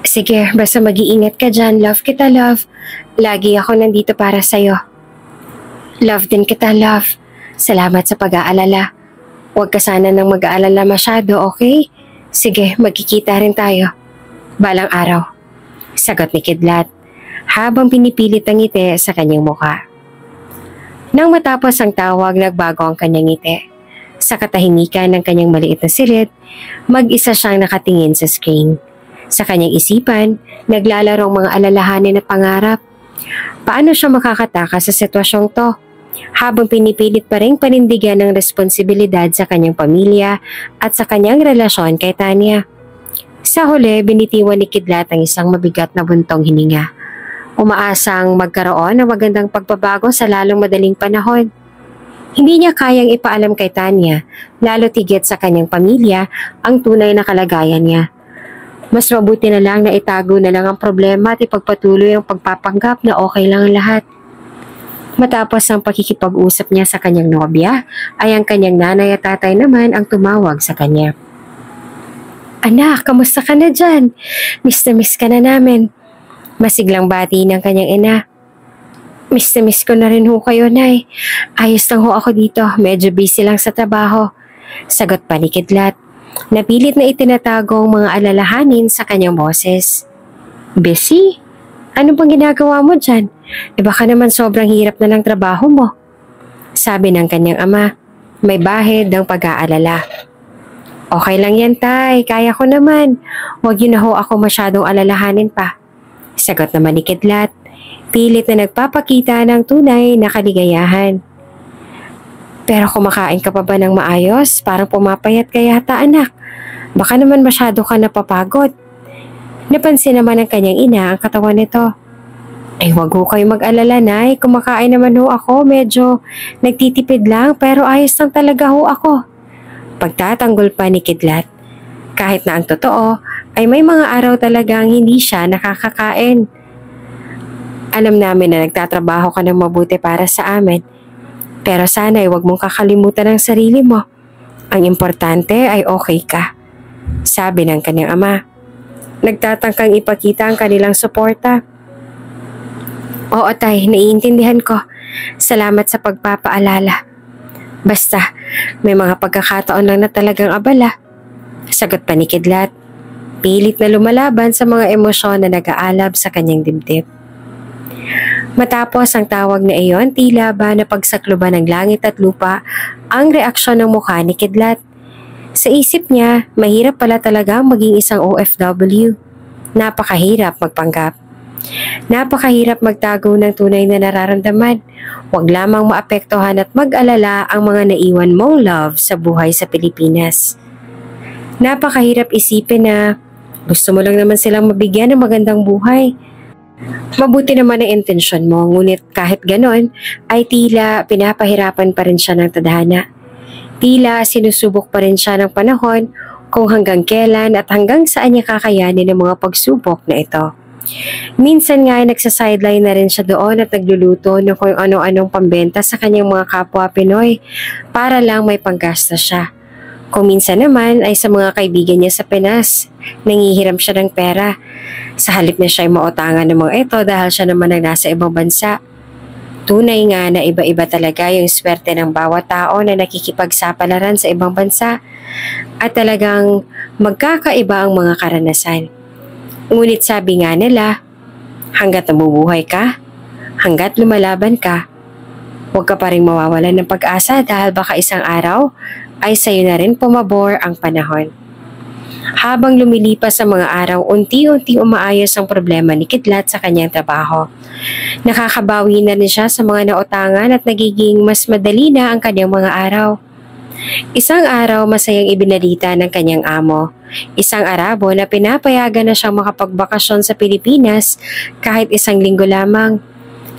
"Sige, basta mag-iingat ka dyan. Love kita, love. Lagi ako nandito para sa'yo." "Love din kita, love. Salamat sa pag-aalala. Huwag ka sana nang mag-aalala masyado, okay? Sige, magkikita rin tayo balang araw." Sagot ni Kidlat habang pinipilit ang ngiti sa kanyang mukha. Nang matapos ang tawag, nagbago ang kanyang ngiti. Sa katahimikan ng kanyang maliit na silid, mag-isa siyang nakatingin sa screen. Sa kanyang isipan, naglalarong mga alalahanin na pangarap. Paano siya makakatakas sa sitwasyong to? Habang pinipilit pa rin panindigan ng responsibilidad sa kanyang pamilya at sa kanyang relasyon kay Tanya. Sa huli, binitiwan ni Kidlat ang isang mabigat na buntong hininga. Umaasang magkaroon ng magandang pagbabago sa lalong madaling panahon. Hindi niya kayang ipaalam kay Tanya, lalo tigit sa kanyang pamilya, ang tunay na kalagayan niya. Mas mabuti na lang na itago na lang ang problema at ipagpatuloy ang pagpapanggap na okay lang ang lahat. Matapos ang pakikipag-usap niya sa kanyang nobya, ay ang kanyang nanay at tatay naman ang tumawag sa kanya. "Anak, kamusta ka na dyan? Miss na miss ka na namin." Masiglang bati ng kanyang ina. "Miss na miss ko na rin ho kayo, Nay. Ayos lang ho ako dito, medyo busy lang sa trabaho." Sagot pa ni Kidlat. Napilit na itinatago ang mga alalahanin sa kanyang boses. Bessie, ano bang ginagawa mo dyan? Baka naman sobrang hirap na ng trabaho mo. Sabi ng kanyang ama, may bahid ng pag-aalala. Okay lang yan, Tay. Kaya ko naman. Huwag yun na ho ako masyadong alalahanin pa. Sagot naman ni Kidlat, pilit na nagpapakita ng tunay na kaligayahan. Pero kumakain ka pa ba ng maayos? Parang pumapayat ka yata, anak. Baka naman masyado ka napapagod. Napansin naman ng kanyang ina ang katawan nito. Ay, wag ho kayo mag-alala, Nay. Kumakain naman ho ako. Medyo nagtitipid lang pero ayos lang talaga ho ako. Pagtatanggol pa ni Kidlat. Kahit na ang totoo ay may mga araw talagang hindi siya nakakakain. Alam namin na nagtatrabaho ka ng mabuti para sa amin. Pero sana ay wag mong kakalimutan ang sarili mo. Ang importante ay okay ka. Sabi ng kanyang ama. Nagtatangkang ipakita ang kanilang suporta. Oo, Tay, naiintindihan ko. Salamat sa pagpapaalala. Basta, may mga pagkakataon lang na talagang abala. Sagot pa ni Kidlat. Pilit na lumalaban sa mga emosyon na nag-aalab sa kanyang dibdib. Matapos ang tawag na iyon, tila ba na pagsakluban ng langit at lupa ang reaksyon ng mukha ni Kidlat. Sa isip niya, mahirap pala talaga maging isang OFW. Napakahirap magpanggap. Napakahirap magtago ng tunay na nararamdaman. Huwag lamang maapektuhan at mag-alala ang mga naiwan mong love sa buhay sa Pilipinas. Napakahirap isipin na gusto mo lang naman silang mabigyan ng magandang buhay. Mabuti naman ang intensyon mo, ngunit kahit ganon ay tila pinapahirapan pa rin siya ng tadhana. Tila sinusubok pa rin siya ng panahon kung hanggang kailan at hanggang saan niya kakayanin ang mga pagsubok na ito. Minsan nga ay nagsasideline na rin siya doon at nagluluto ng kung ano-anong pambenta sa kanyang mga kapwa Pinoy para lang may panggastos siya. Kung minsan naman ay sa mga kaibigan niya sa Pinas, nangihiram siya ng pera. Sa halip na siya ay mautangan ng mga ito dahil siya naman ang nasa ibang bansa. Tunay nga na iba-iba talaga yung swerte ng bawat tao na nakikipagsapalaran sa ibang bansa at talagang magkakaiba ang mga karanasan. Ngunit sabi nga nila, hanggat nabubuhay ka, hanggat lumalaban ka, huwag ka pa rin mawawalan ng pag-asa dahil baka isang araw ay sayo na rin pumabor ang panahon. Habang lumilipas ang mga araw, unti-unti umaayos ang problema ni Kidlat sa kanyang trabaho. Nakakabawi na rin siya sa mga nautangan at nagiging mas madali na ang kanyang mga araw. Isang araw masayang ibinalita ng kanyang amo. Isang Arabo na pinapayagan na siyang makapagbakasyon sa Pilipinas kahit isang linggo lamang.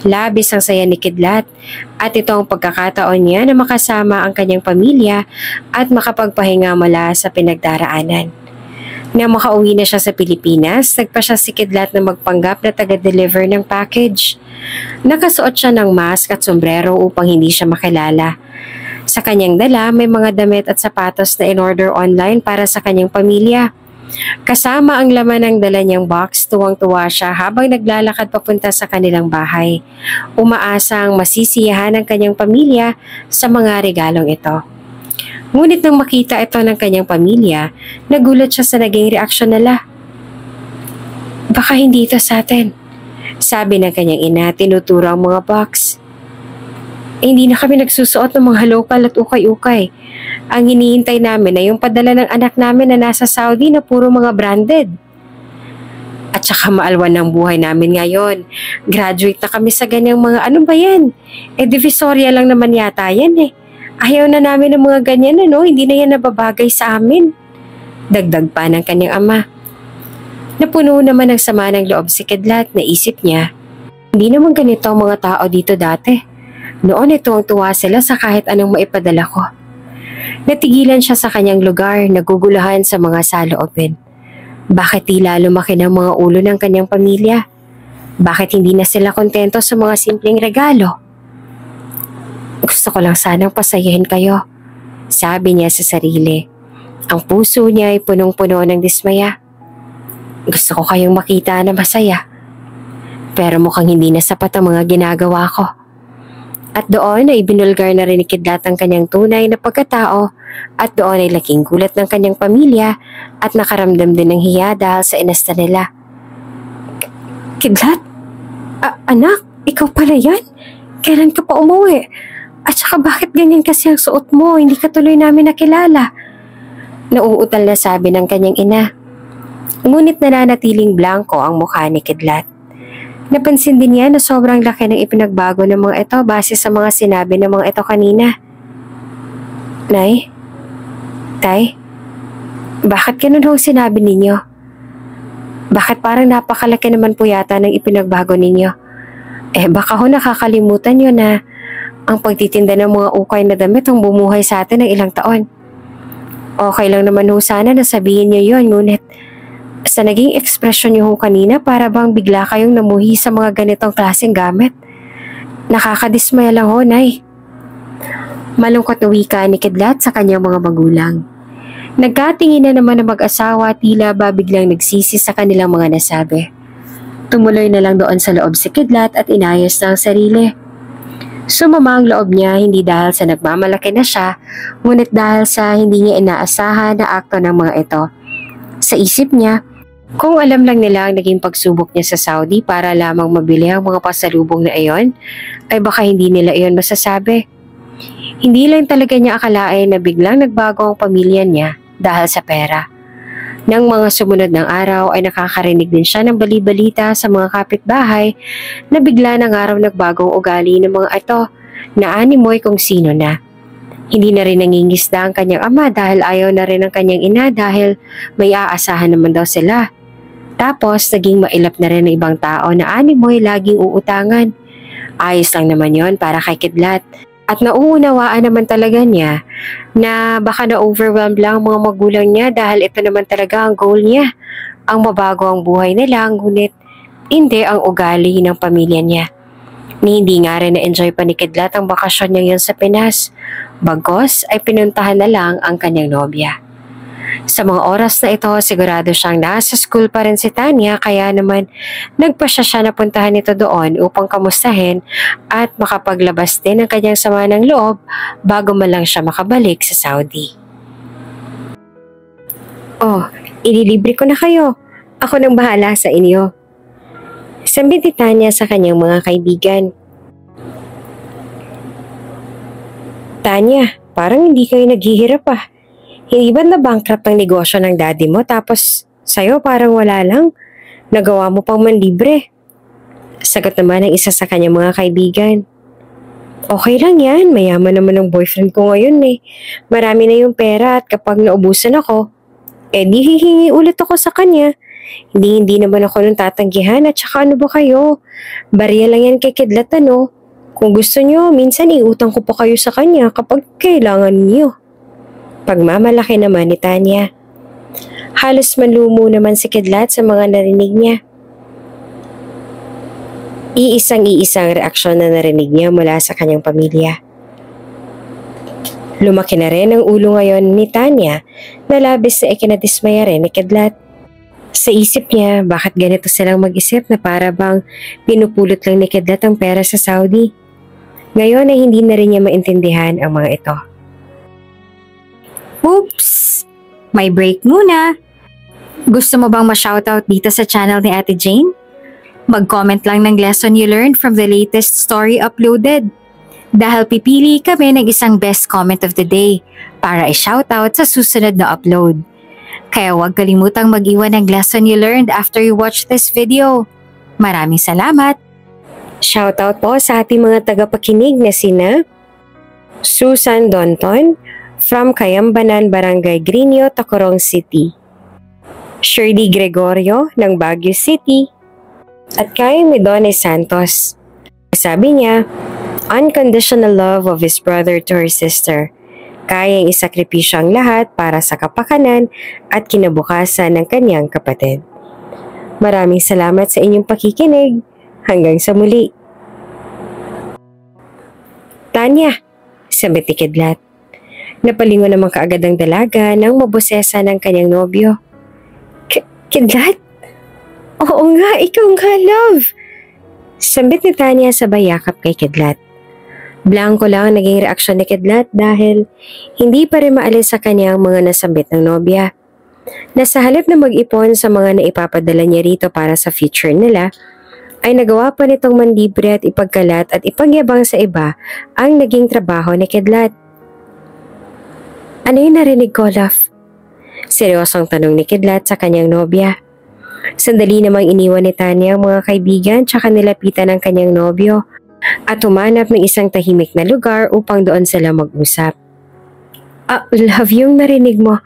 Labis ang saya ni Kidlat at ito ang pagkakataon niya na makasama ang kanyang pamilya at makapagpahinga mula sa pinagdaraanan. Na makauwi na siya sa Pilipinas, nagpa siya si Kidlat na magpanggap na taga-deliver ng package. Nakasuot siya ng mask at sombrero upang hindi siya makilala. Sa kanyang dala, may mga damit at sapatos na in-order online para sa kanyang pamilya. Kasama ang laman ng dala niyang box, tuwang-tuwa siya habang naglalakad papunta sa kanilang bahay. Umaasang masisiyahan ang kanyang pamilya sa mga regalong ito. Ngunit nang makita ito ng kanyang pamilya, nagulat siya sa naging reaksyon nila. Baka hindi ito sa atin, sabi ng kanyang ina, tinuturo ang mga box. Hindi na kami nagsusuot ng mga local at ukay-ukay. Ang hinihintay namin ay yung padala ng anak namin na nasa Saudi na puro mga branded. At saka maalwan ng buhay namin ngayon. Graduate na kami sa ganyang mga ano ba yan? Divisoria lang naman yata yan eh. Ayaw na namin ng mga ganyan hindi na yan nababagay sa amin. Dagdag pa ng kanyang ama. Napuno naman ng sama ng loob si Kidlat, naisip niya. Hindi naman ganito ang mga tao dito dati. Noon tuwang-tuwa sila sa kahit anong maipadala ko. Natigilan siya sa kanyang lugar, naguguluhan sa mga saloobin. Bakit tila lumaki ng mga ulo ng kanyang pamilya? Bakit hindi na sila kontento sa mga simpleng regalo? Gusto ko lang sanang pasayahin kayo, sabi niya sa sarili. Ang puso niya ay punong-puno ng dismaya. Gusto ko kayong makita na masaya. Pero mukhang hindi na sapat ang mga ginagawa ko. At doon ay binulgar na rin ni Kidlat ang kanyang tunay na pagkatao at doon ay laking gulat ng kanyang pamilya at nakaramdam din ng hiya dahil sa inasta nila. Kidlat? Anak, ikaw pala yan? Kailan ka pa umuwi? At saka bakit ganyan kasi ang suot mo? Hindi ka tuloy namin nakilala. Nauutal na sabi ng kanyang ina. Ngunit nananatiling blanko ang mukha ni Kidlat. Napansin din niya na sobrang laki ng ipinagbago ng mga ito base sa mga sinabi ng mga ito kanina. Nay? Tay? Bakit ganun ho sinabi ninyo? Bakit parang napakalaki naman po yata ng ipinagbago ninyo? Baka ho nakakalimutan nyo na ang pagtitinda ng mga ukay na damit ang bumuhay sa atin ng ilang taon. Okay lang naman ho sana na sabihin nyo yun, ngunit sa naging ekspresyon niyo ho kanina para bang bigla kayong namuhi sa mga ganitong klaseng gamit. Nakakadismaya lang ho, Nay. Malungkot na wika ni Kidlat sa kanyang mga magulang. Nagkatingin na naman ang mag-asawa tila ba biglang nagsisi sa kanilang mga nasabi. Tumuloy na lang doon sa loob si Kidlat at inayos na ang sarili. Sumama ang loob niya hindi dahil sa nagmamalaki na siya, ngunit dahil sa hindi niya inaasahan na akto ng mga ito. Sa isip niya, kung alam lang nila ang naging pagsubok niya sa Saudi para lamang mabili ang mga pasalubong na iyon, ay baka hindi nila iyon masasabi. Hindi lang talaga niya akalain na biglang nagbago ang pamilya niya dahil sa pera. Nang mga sumunod ng araw ay nakakarinig din siya ng bali-balita sa mga kapitbahay na bigla ng araw nagbagong ugali ng mga ito na animoy kung sino na. Hindi na rin nangingisda ang kanyang ama dahil ayaw na rin ang kanyang ina dahil may aasahan naman daw sila. Tapos naging mailap na rin ng ibang tao na animoy laging uutangan. Ayos lang naman yon para kay Kidlat. At nauunawaan naman talaga niya na baka na-overwhelmed lang ang mga magulang niya dahil ito naman talaga ang goal niya. Ang mabago ang buhay nila, ngunit hindi ang ugali ng pamilya niya. Ni hindi nga rin na-enjoy pa ni Kidlat ang bakasyon niya yun sa Pinas. Bagos ay pinuntahan na lang ang kanyang nobya. Sa mga oras na ito, sigurado siyang nasa school pa rin si Tanya kaya naman nagpasya siya na puntahan ito doon upang kamustahin at makapaglabas din ng kanyang sama ng loob bago man lang siya makabalik sa Saudi. Ililibre ko na kayo. Ako nang bahala sa inyo. Sabi ni Tanya sa kanyang mga kaibigan. Tanya, parang hindi kayo naghihirap ah. Hindi ba na-bankrupt ang negosyo ng daddy mo tapos sa'yo parang wala lang? Nagawa mo pang manlibre. Sagot naman ng isa sa kanyang mga kaibigan. Okay lang yan, mayaman naman ang boyfriend ko ngayon eh. Marami na yung pera at kapag naubusan ako, di hihingi ulit ako sa kanya. Hindi naman ako nung tatanggihan at saka ano ba kayo? Barya lang yan kay Kidlat ano. Kung gusto nyo, minsan iutang ko pa kayo sa kanya kapag kailangan niyo. Pagmamalaki naman ni Tanya. Halos manlumo naman si Kidlat sa mga narinig niya. Iisang reaksyon na narinig niya mula sa kanyang pamilya. Lumaki na rin ang ulo ngayon ni Tanya na labis na ikinadismaya rin ni Kidlat. Sa isip niya, bakit ganito silang mag-isip na para bang pinupulot lang ni Kidlat ang pera sa Saudi. Ngayon ay hindi na rin niya maintindihan ang mga ito. Oops! May break muna. Gusto mo bang ma-shoutout dito sa channel ni Ate Jane? Mag-comment lang ng lesson you learned from the latest story uploaded. Dahil pipili kami ng isang best comment of the day para i-shoutout sa susunod na upload. Kaya huwag kalimutang mag-iwan ng lesson you learned after you watch this video. Maraming salamat! Shoutout po sa ating mga tagapakinig na sina Susan Donton from Kayambanan, Barangay Greenio, Tacorong City, Shirley Gregorio ng Baguio City, at kay Midone Santos. Sabi niya, unconditional love of his brother to her sister. Kayang isakripisyo ang lahat para sa kapakanan at kinabukasan ng kanyang kapatid. Maraming salamat sa inyong pakikinig. Hanggang sa muli. Tanya, sabi ni Kidlat. Napalingon naman kaagad ang dalaga nang mabosesa ng kanyang nobyo. Kidlat? Oo nga, ikaw nga, love. Sambit ni Tanya sabay yakap kay Kidlat. Blanko lang ang naging reaksyon ni Kidlat dahil hindi pa rin maalis sa kanyang mga nasambit ng nobya. Na sa halip na mag-ipon sa mga naipapadala niya rito para sa future nila, ay nagawa pa nitong manlibre at ipagkalat at ipagyabang sa iba ang naging trabaho ni Kidlat. Ano yung narinig ko, love? Seryosong tanong ni Kidlat sa kanyang nobya. Sandali namang iniwan ni Tanya ang mga kaibigan tsaka nilapitan ng kanyang nobyo at humanap ng isang tahimik na lugar upang doon sila mag-usap. Love, yung narinig mo.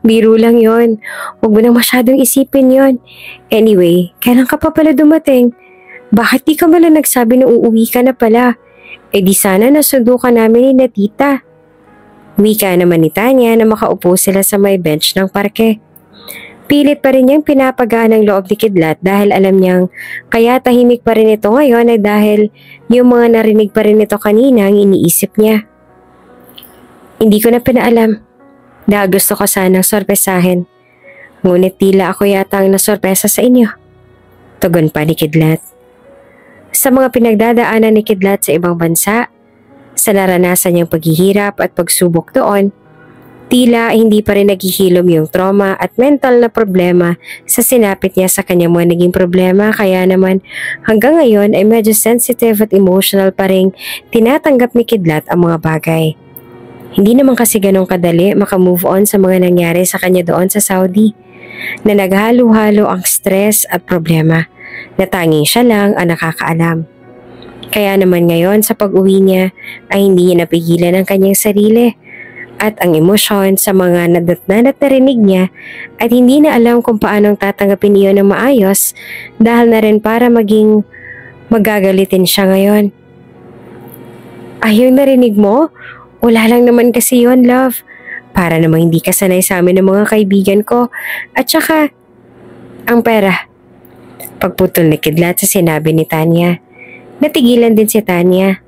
Biro lang yon. Huwag mo nang masyadong isipin yon. Anyway, kailan ka pa pala dumating? Bakit di ka malang nagsabi na uuwi ka na pala? Di sana nasundo ka namin ni na tita. Wika naman ni Tanya na makaupo sila sa may bench ng parke. Pilit pa rin niyang pinapagaan ang loob ni Kidlat dahil alam niyang kaya tahimik pa rin ito ngayon ay dahil yung mga narinig pa rin ito kanina ang iniisip niya. Hindi ko na pinaalam. Dahil gusto ko sanang sorpresahin. Ngunit tila ako yata ang nasorpresa sa inyo. Tugon pa ni Kidlat. Sa mga pinagdadaanan ni Kidlat sa ibang bansa, sa naranasan niyang paghihirap at pagsubok doon, tila hindi pa rin naghihilom yung trauma at mental na problema sa sinapit niya sa kanyang mga naging problema kaya naman hanggang ngayon ay medyo sensitive at emotional pa rin tinatanggap ni Kidlat ang mga bagay. Hindi naman kasi ganong kadali makamove on sa mga nangyari sa kanya doon sa Saudi na naghalo-halo ang stress at problema na tanging siya lang ang nakakaalam. Kaya naman ngayon sa pag-uwi niya ay hindi niya napigilan ang kanyang sarili at ang emosyon sa mga nadatnan at narinig niya at hindi na alam kung paanong tatanggapin iyon ng maayos dahil na rin para maging magagalitin siya ngayon. Yung narinig mo? Wala lang naman kasi yon, love. Para namang hindi ka sanay sa amin ng mga kaibigan ko. At saka, ang pera. Pagputol ni Kidlat sa sinabi ni Tanya. Natigilan din si Tanya.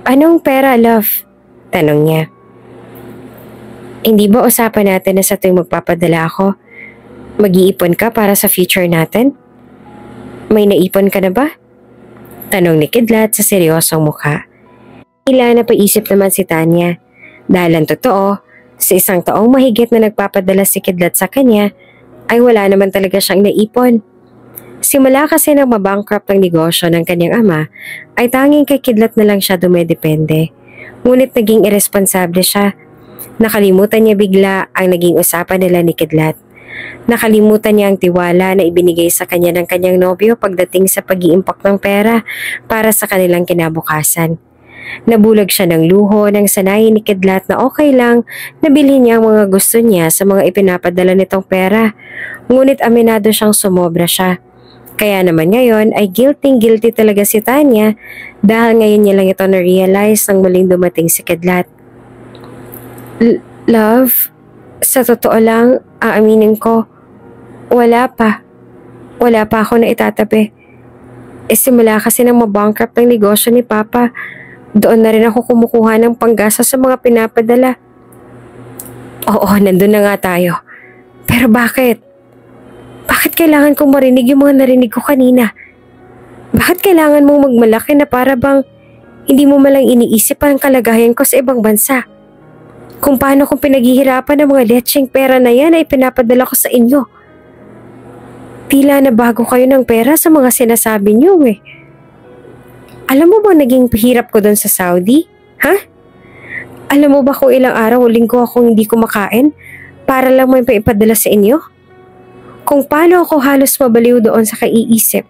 Anong pera, love? Tanong niya. Hindi ba usapan natin na sa tuwing magpapadala ako, mag-iipon ka para sa future natin? May naipon ka na ba? Tanong ni Kidlat sa seryosong mukha. Tila napaisip naman si Tanya. Dahil ang totoo, sa isang taong mahigit na nagpapadala si Kidlat sa kanya, ay wala naman talaga siyang naipon. Simula kasi nang mabankrupt ang negosyo ng kanyang ama, ay tanging kay Kidlat na lang siya dumedepende. Ngunit naging irresponsable siya. Nakalimutan niya bigla ang naging usapan nila ni Kidlat. Nakalimutan niya ang tiwala na ibinigay sa kanya ng kanyang nobyo pagdating sa pag-iimpak ng pera para sa kanilang kinabukasan. Nabulag siya ng luho nang sanayin ni Kidlat na okay lang na bilhin niya ang mga gusto niya sa mga ipinapadala nitong pera. Ngunit aminado siyang sumobra siya. Kaya naman ngayon ay guilty talaga si Tanya dahil ngayon niya lang ito na-realize nang muling dumating si Kidlat. Love, sa totoo lang, aaminin ko, wala pa ako na itatabi. Simula kasi nang mabankrupt ng negosyo ni Papa, doon na rin ako kumukuha ng panggasa sa mga pinapadala. Oo, nandun na nga tayo. Pero bakit? Bakit kailangan kong marinig yung mga narinig ko kanina? Bakit kailangan mong magmalaki na para bang hindi mo malang iniisip ang kalagayan ko sa ibang bansa? Kung paano kung pinaghihirapan ng mga lecheng pera na yan ay pinapadala ko sa inyo. Tila na bago kayo ng pera sa mga sinasabi niyo eh. Alam mo ba naging hirap ko doon sa Saudi? Ha? Alam mo ba kung ilang araw o linggo akong hindi kumakain para lang may paipadala sa inyo? Kung paano ako halos mabaliw doon sa kaiisip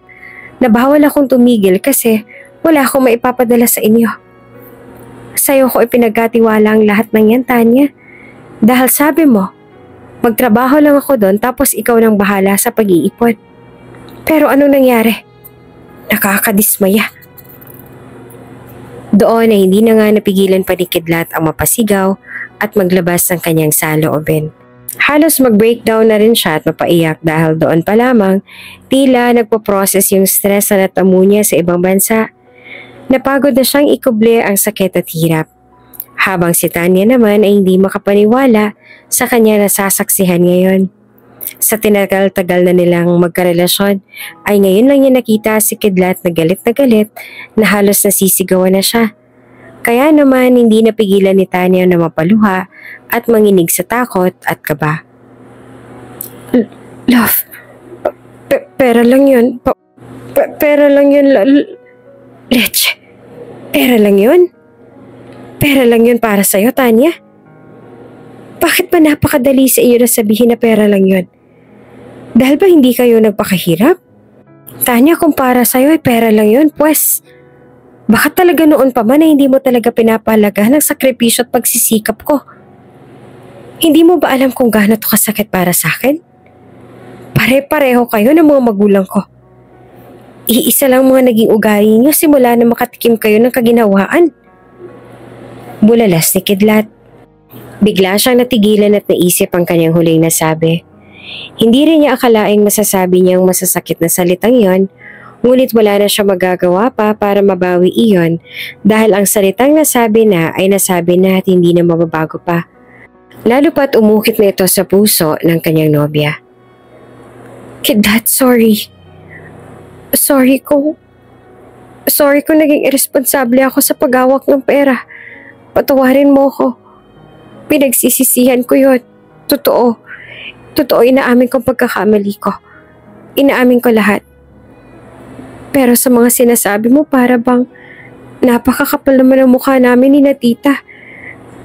na bawal akong tumigil kasi wala akong maipapadala sa inyo. Sa'yo ko ipinagkatiwala ang lahat ng yan, Tanya. Dahil sabi mo, magtrabaho lang ako doon tapos ikaw nang bahala sa pag-iipon. Pero anong nangyari? Nakakadismaya. Doon ay hindi na nga napigilan pa ni Kidlat ang mapasigaw at maglabas ng kanyang saloobin. Halos mag-breakdown na rin siya at mapaiyak dahil doon pa lamang tila nagpo-process yung stress na natamu niya sa ibang bansa. Napagod na siyang ikuble ang sakit at hirap. Habang si Tanya naman ay hindi makapaniwala sa kanya nasasaksihan ngayon. Sa tinagal-tagal na nilang magkarelasyon ay ngayon lang niya nakita si Kidlat na galit na halos nasisigawan na siya. Kaya naman hindi napigilan ni Tanya na mapaluha at manginig sa takot at kaba. Love, pera lang yun. Pera lang yun, Leche. Pera lang yun? Pera lang yun para sa'yo, Tanya? Bakit ba napakadali sa iyo na sabihin na pera lang yun? Dahil ba hindi kayo nagpakahirap? Tanya, kung para sa'yo ay pera lang yun, pues, baka talaga noon pa man na hindi mo talaga pinapalagahan ng sakripisyo at pagsisikap ko. Hindi mo ba alam kung gaano to kasakit para sa akin? Pare-pareho kayo ng mga magulang ko. Iisa lang mga naging ugali niyo simula na makatikim kayo ng kaginawaan. Bulalas ni Kidlat. Bigla siyang natigilan at naisip ang kanyang huling nasabi. Hindi rin niya akalaing masasabi niyang masasakit na salitang iyon, ngunit wala na siya magagawa pa para mabawi iyon dahil ang salitang nasabi na ay nasabi na at hindi na mababago pa. Lalo pa't umukit na ito sa puso ng kanyang nobya. Kidlat, sorry. Sorry kung naging irresponsable ako sa paghawak ng pera. Patawarin mo ko. Pinagsisisihan ko yun. Totoo, inaamin ko pagkakamali ko. Inaamin ko lahat. Pero sa mga sinasabi mo para bang napakakapal naman ang mukha namin ni na tita.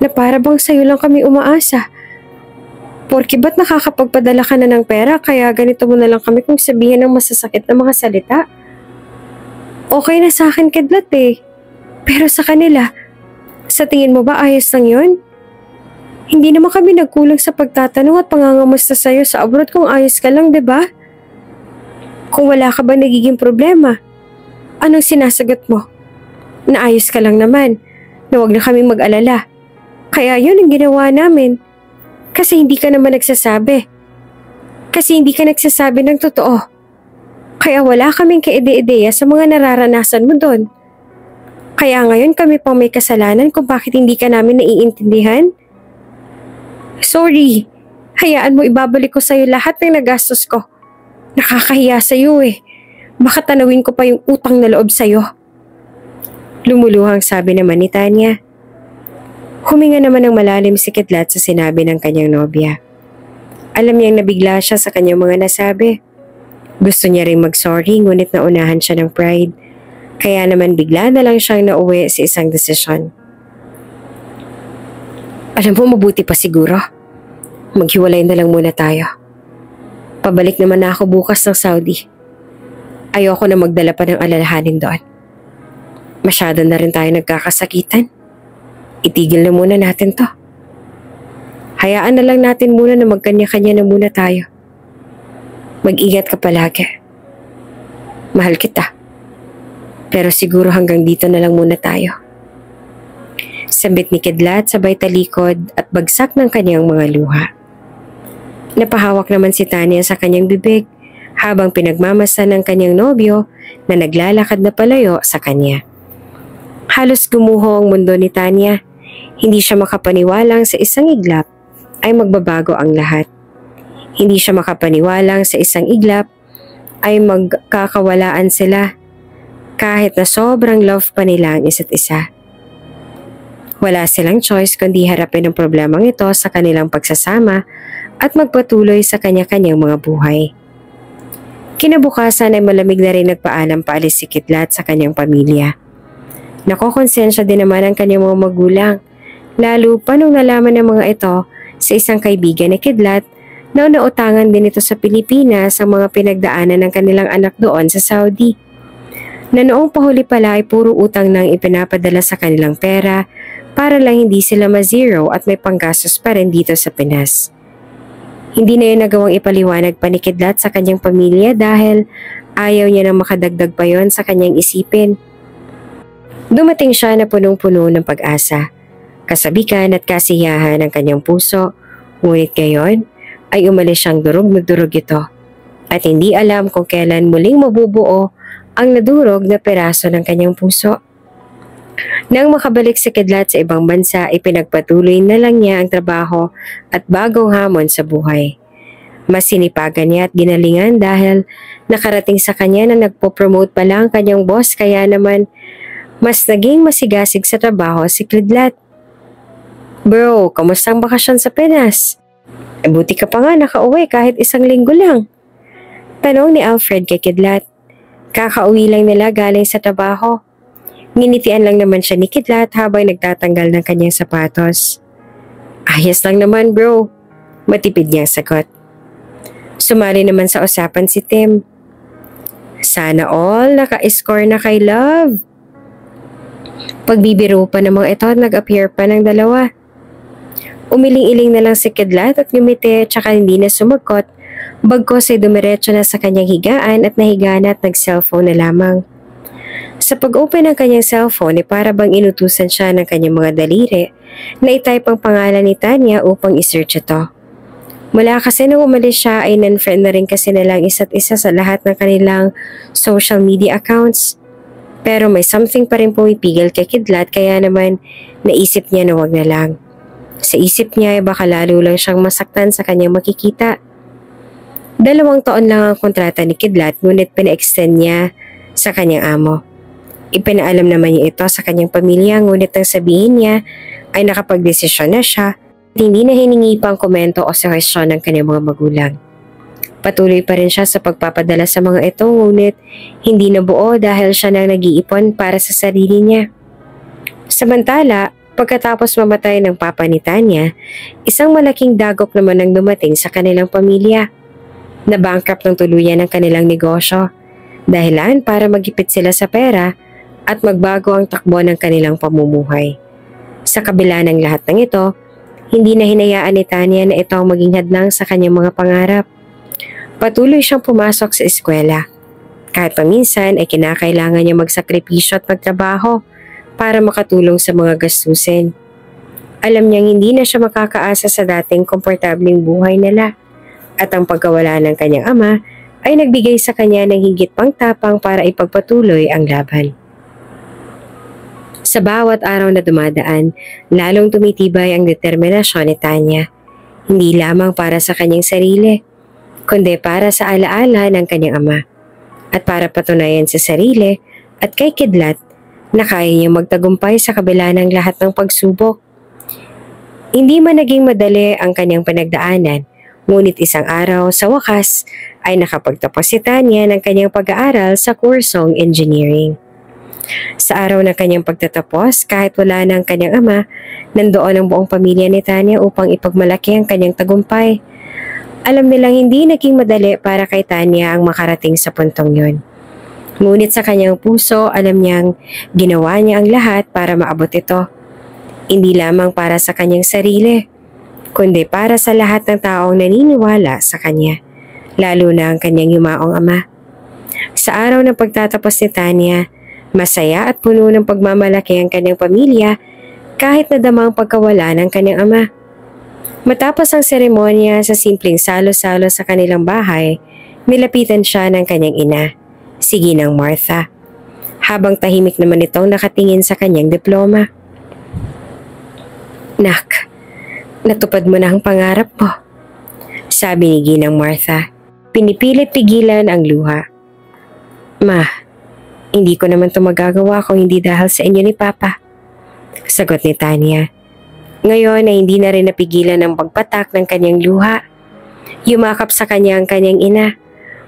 Na para bang sa'yo lang kami umaasa. Porke ba't nakakapagpadala ka na ng pera kaya ganito mo na lang kami kung sabihin ng masasakit na mga salita? Okay na sa akin, Kidlat eh. Pero sa kanila, sa tingin mo ba ayos lang yun? Hindi naman kami nagkulang sa pagtatanong at pangangamusta sa'yo sa abroad kung ayos ka lang, diba? Kung wala ka ba nagiging problema, anong sinasagot mo? Na ayos ka lang naman, na wag na kami mag-alala. Kaya yun ang ginawa namin. Kasi hindi ka naman nagsasabi. Kasi hindi ka nagsasabi ng totoo. Kaya wala kaming kaide-ideya sa mga nararanasan mo doon. Kaya ngayon kami pang may kasalanan kung bakit hindi ka namin naiintindihan? Sorry. Hayaan mo ibabalik ko sa'yo lahat ng nagastos ko. Nakakahiya sa'yo eh. Baka tanawin ko pa yung utang na loob sa'yo. Lumuluhang sabi naman ni Tanya. Huminga naman ng malalim si Kidlat sa sinabi ng kanyang nobya. Alam niyang nabigla siya sa kanyang mga nasabi. Gusto niya ring mag-sorry ngunit naunahan siya ng pride. Kaya naman bigla na lang siyang nauwi sa isang desisyon. Alam mo, mabuti pa siguro. Maghiwalay na lang muna tayo. Pabalik naman na ako bukas ng Saudi. Ayoko na magdala pa ng alalahanin doon. Masyado na rin tayo nagkakasakitan. Itigil na muna natin to. Hayaan na lang natin muna na magkanya-kanya na muna tayo. Mag-ingat ka palagi. Mahal kita. Pero siguro hanggang dito na lang muna tayo. Sambit ni Kidlat sabay talikod at bagsak ng kanyang mga luha. Napahawak naman si Tanya sa kanyang bibig habang pinagmamasan ng kanyang nobyo na naglalakad na palayo sa kanya. Halos gumuho ang mundo ni Tanya. Hindi siya makapaniwalang sa isang iglap ay magbabago ang lahat. Hindi siya makapaniwalang sa isang iglap ay magkakawalaan sila kahit na sobrang love pa nila ang isa't isa. Wala silang choice kundi harapin ang problemang ito sa kanilang pagsasama at magpatuloy sa kanya-kanyang mga buhay. Kinabukasan ay malamig na rin nagpaalam paalis si Kidlat sa kanyang pamilya. Nakokonsensya din naman ang kanyang mga magulang, lalo pa nung nalaman ng mga ito sa isang kaibigan ni Kidlat na nautangan din ito sa Pilipinas ang mga pinagdaanan ng kanilang anak doon sa Saudi. Na noong pahuli pala ay puro utang nang ipinapadala sa kanilang pera para lang hindi sila ma-zero at may panggastos pa rin dito sa Pinas. Hindi na yun nagawang ipaliwanag pa ni Kidlat sa kanyang pamilya dahil ayaw niya nang makadagdag pa yon sa kanyang isipin. Dumating siya na punong-puno ng pag-asa, kasabikan at kasiyahan ng kanyang puso, ngunit ngayon ay umalis siyang durog na durog ito at hindi alam kung kailan muling mabubuo ang nadurog na peraso ng kanyang puso. Nang makabalik si Kidlat sa ibang bansa, ipinagpatuloy na lang niya ang trabaho at bagong hamon sa buhay. Mas sinipagan niya at ginalingan dahil nakarating sa kanya na nagpo-promote pa lang kanyang boss kaya naman Mas naging masigasig sa trabaho si Kidlat. Bro, kamusta ang bakasyon sa Pinas? Buti ka pa nga nakauwi kahit 1 linggo lang. Tanong ni Alfred kay Kidlat. Kakauwi lang nila galing sa trabaho. Nginitian lang naman siya ni Kidlat habang nagtatanggal ng kanyang sapatos. Ayos lang naman bro, matipid niyang sagot. Sumali naman sa usapan si Tim. Sana all naka-score na kay Love. Pagbibiro pa ng mga ito, nag-appear pa ng dalawa. Umiling-iling na lang si Kidlat at ngumiti tsaka hindi na sumagot, bagkos ay dumiretso na sa kanyang higaan at nahiga na at nag-cellphone na lamang. Sa pag-open ng kanyang cellphone ay para bang inutusan siya ng kanyang mga daliri na itype ang pangalan ni Tanya upang isearch ito. Mula kasi nung umalis siya ay non-friend na rin kasi nilang isa't isa sa lahat ng kanilang social media accounts. Pero may something pa rin pumipigil kay Kidlat kaya naman naisip niya na wag na lang. Sa isip niya ay baka lalo lang siyang masaktan sa kanyang makikita. 2 taon lang ang kontrata ni Kidlat ngunit pina-extend niya sa kanyang amo. Ipinaalam naman niya ito sa kanyang pamilya ngunit ang sabihin niya ay nakapagdesisyon na siya at hindi na hiningi pa ang komento o suhestyon ng kanyang mga magulang. Patuloy pa rin siya sa pagpapadala sa mga ito ngunit hindi nabuo dahil siya nang nag-iipon para sa sarili niya. Samantala, pagkatapos mamatay ng papa ni Tanya, isang malaking dagok naman ang dumating sa kanilang pamilya. Nabankrupt ng tuluyan ang kanilang negosyo, dahilan para magipit sila sa pera at magbago ang takbo ng kanilang pamumuhay. Sa kabila ng lahat ng ito, hindi na hinayaan ni Tanya na ito ang maging hadlang sa kanyang mga pangarap. Patuloy siyang pumasok sa eskwela. Kahit paminsan ay kinakailangan niya magsakripisyo at magtrabaho para makatulong sa mga gastusin. Alam niyang hindi na siya makakaasa sa dating komportabling buhay nila at ang pagkawala ng kanyang ama ay nagbigay sa kanya ng higit pang tapang para ipagpatuloy ang laban. Sa bawat araw na dumadaan, lalong tumitibay ang determinasyon ni Tanya. Hindi lamang para sa kanyang sarili, kundi para sa alaala ng kanyang ama. At para patunayan sa sarili at kay Kidlat na kaya niyang magtagumpay sa kabila ng lahat ng pagsubok. Hindi man naging madali ang kanyang pinagdaanan, ngunit isang araw sa wakas ay nakapagtapos si Tanya ng kanyang pag-aaral sa kursong engineering. Sa araw ng kanyang pagtatapos, kahit wala na ang kanyang ama, nandoon ang buong pamilya ni Tanya upang ipagmalaki ang kanyang tagumpay. Alam nilang hindi naging madali para kay Tanya ang makarating sa puntong yun. Ngunit sa kanyang puso, alam niyang ginawa niya ang lahat para maabot ito. Hindi lamang para sa kanyang sarili, kundi para sa lahat ng taong naniniwala sa kanya, lalo na ang kanyang yumaong ama. Sa araw ng pagtatapos ni Tanya, masaya at puno ng pagmamalaki ang kanyang pamilya kahit nadama ang pagkawala ng kanyang ama. Matapos ang seremonya sa simpleng salo-salo sa kanilang bahay, nilapitan siya ng kanyang ina, si Ginang Martha, habang tahimik naman itong nakatingin sa kanyang diploma. Nak, natupad mo na ang pangarap mo, sabi ni Ginang Martha. Pinipilit pigilan ang luha. Ma, hindi ko naman ito magagawa kung hindi dahil sa inyo ni Papa, sagot ni Tanya. Ngayon ay hindi na rin napigilan ang pagpatak ng kanyang luha. Yumakap sa kanya ang kanyang ina,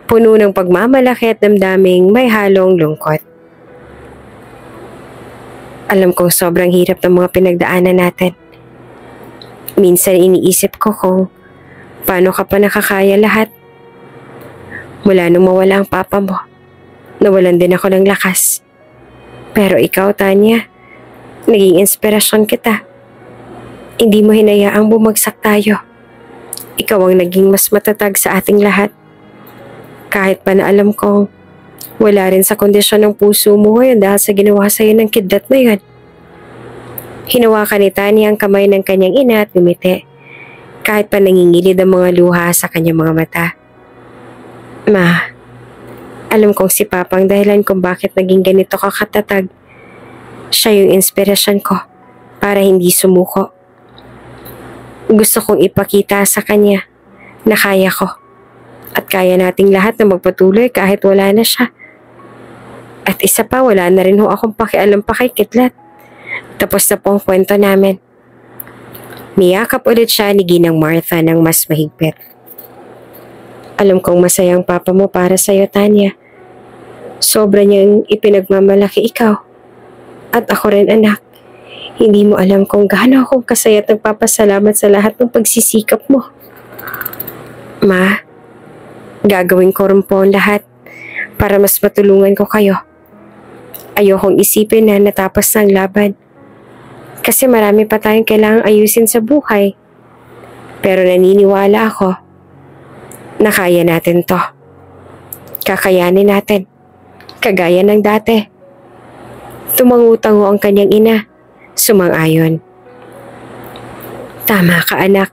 puno ng pagmamalaki at damdaming may halong lungkot. Alam kong sobrang hirap ng mga pinagdaanan natin. Minsan iniisip ko kung paano ka pa nakakaya lahat. Mula nung mawala ang papa mo, nawalan din ako ng lakas. Pero ikaw, Tanya, naging inspirasyon kita. Hindi mo hinayaang bumagsak tayo. Ikaw ang naging mas matatag sa ating lahat. Kahit pa na alam kong wala rin sa kondisyon ng puso mo ngayon dahil sa ginawa sa'yo ng Kidlat na yun. Hinawakan ni Tanya ang kamay ng kanyang ina at ngumiti. Kahit pa nangingilid ang mga luha sa kanyang mga mata. Ma, alam kong si Papa ang dahilan kung bakit naging ganito ka katatag. Siya yung inspirasyon ko para hindi sumuko. Gusto kong ipakita sa kanya na kaya ko at kaya nating lahat na magpatuloy kahit wala na siya. At isa pa, wala na rin ho akong pakialam pa kay Kidlat. Tapos na po ang kwento namin. Niyakap ulit siya ni Ginang Martha ng mas mahigpit. Alam kong masayang papa mo para sa'yo, Tanya. Sobra niyang ipinagmamalaki ikaw. At ako rin, anak. Hindi mo alam kung gaano akong kasaya at nagpapasalamat sa lahat ng pagsisikap mo. Ma, gagawin ko rin po ang lahat para mas matulungan ko kayo. Ayokong isipin na natapos na ang laban. Kasi marami pa tayong kailangang ayusin sa buhay. Pero naniniwala ako na kaya natin to. Kakayanin natin. Kagaya ng dati. Tumangutango ang kanyang ina. Sumang-ayon. Tama ka, anak.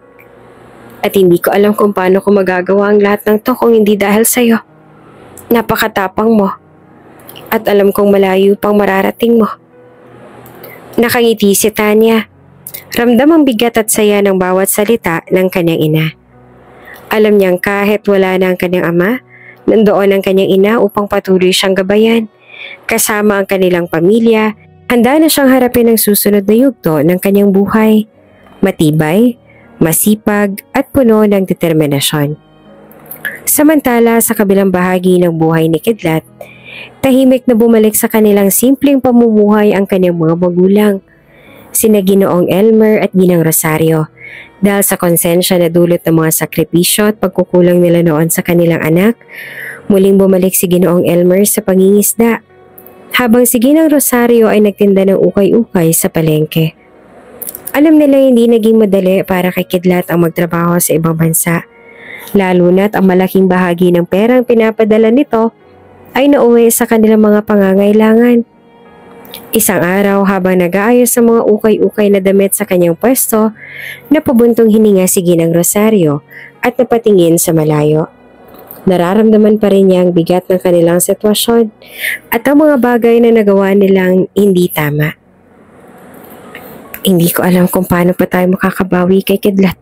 At hindi ko alam kung paano ko magagawa ang lahat ng to kung hindi dahil sa'yo. Napakatapang mo. At alam kong malayo pang mararating mo. Nakangiti si Tanya. Ramdam ang bigat at saya ng bawat salita ng kanyang ina. Alam niyang kahit wala na ang kanyang ama, nandoon ang kanyang ina upang patuloy siyang gabayan. Kasama ang kanilang pamilya, handa na siyang harapin ang susunod na yugto ng kanyang buhay. Matibay, masipag at puno ng determinasyon. Samantala sa kabilang bahagi ng buhay ni Kidlat, tahimik na bumalik sa kanilang simpleng pamumuhay ang kanyang mga magulang, sina Ginoong Elmer at Ginang Rosario, dahil sa konsensya na dulot ng mga sakripisyo at pagkukulang nila noon sa kanilang anak. Muling bumalik si Ginoong Elmer sa pangingisda, habang si Ginang Rosario ay nagtinda ng ukay-ukay sa palengke. Alam nila hindi naging madali para kay Kidlat ang magtrabaho sa ibang bansa, lalo na't ang malaking bahagi ng perang pinapadala nito ay nauwi sa kanilang mga pangangailangan. Isang araw habang nag-aayos sa mga ukay-ukay na damit sa kanyang pwesto, napabuntong hininga si Ginang Rosario at napatingin sa malayo. Nararamdaman pa rin niya ang bigat ng kanilang sitwasyon at ang mga bagay na nagawa nilang hindi tama. Hindi ko alam kung paano pa tayo makakabawi kay Kidlat,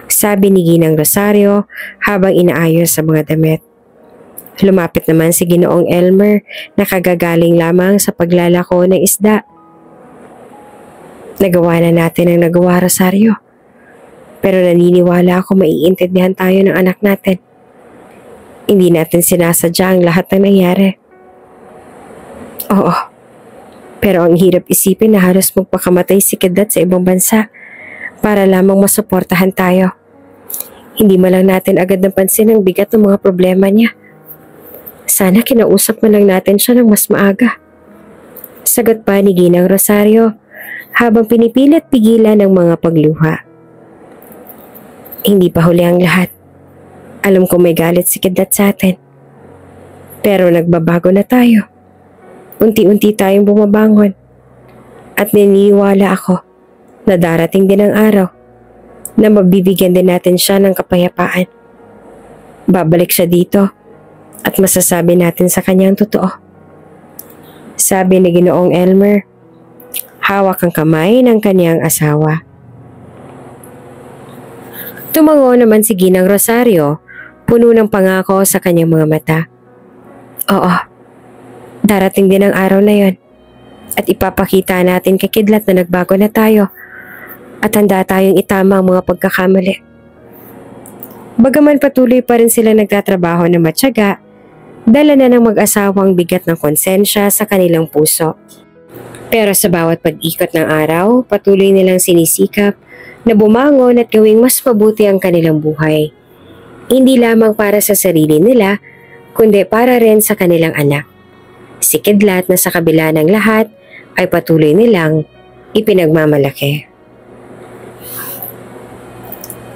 sabi ni Ginang Rosario habang inaayos sa mga damit. Lumapit naman si Ginoong Elmer na kagagaling lamang sa paglalako ng isda. Nagawa na natin ang nagawa, Rosario. Pero naniniwala ako maiintindihan tayo ng anak natin. Hindi natin sinasadya ang lahat ng nangyari. Oo, pero ang hirap isipin na halos magpakamatay si Kidlat sa ibang bansa para lamang masuportahan tayo. Hindi man lang natin agad napansin ang bigat ng mga problema niya. Sana kinausap man lang natin siya ng mas maaga. Sagot pa ni Ginang Rosario habang pinipilit pigilan ng mga pagluha. Hindi pa huli ang lahat. Alam ko may galit si Kidlat sa atin. Pero nagbabago na tayo. Unti-unti tayong bumabangon. At naniniwala ako na darating din ang araw na mabibigyan din natin siya ng kapayapaan. Babalik siya dito at masasabi natin sa kanya ang totoo. Sabi ni Ginoong Elmer, hawak ang kamay ng kanyang asawa. Tumango naman si Ginang Rosario, puno ng pangako sa kanyang mga mata. Oo, darating din ang araw na yon at ipapakita natin kay Kidlat na nagbago na tayo at handa tayong itama ang mga pagkakamali. Bagaman patuloy pa rin sila nagtatrabaho na matyaga, dala na ng mag-asawang bigat ng konsensya sa kanilang puso. Pero sa bawat pag-ikot ng araw, patuloy nilang sinisikap na bumangon at gawing mas mabuti ang kanilang buhay. Hindi lamang para sa sarili nila, kundi para rin sa kanilang anak. Si Kidlat na sa kabila ng lahat ay patuloy nilang ipinagmamalaki.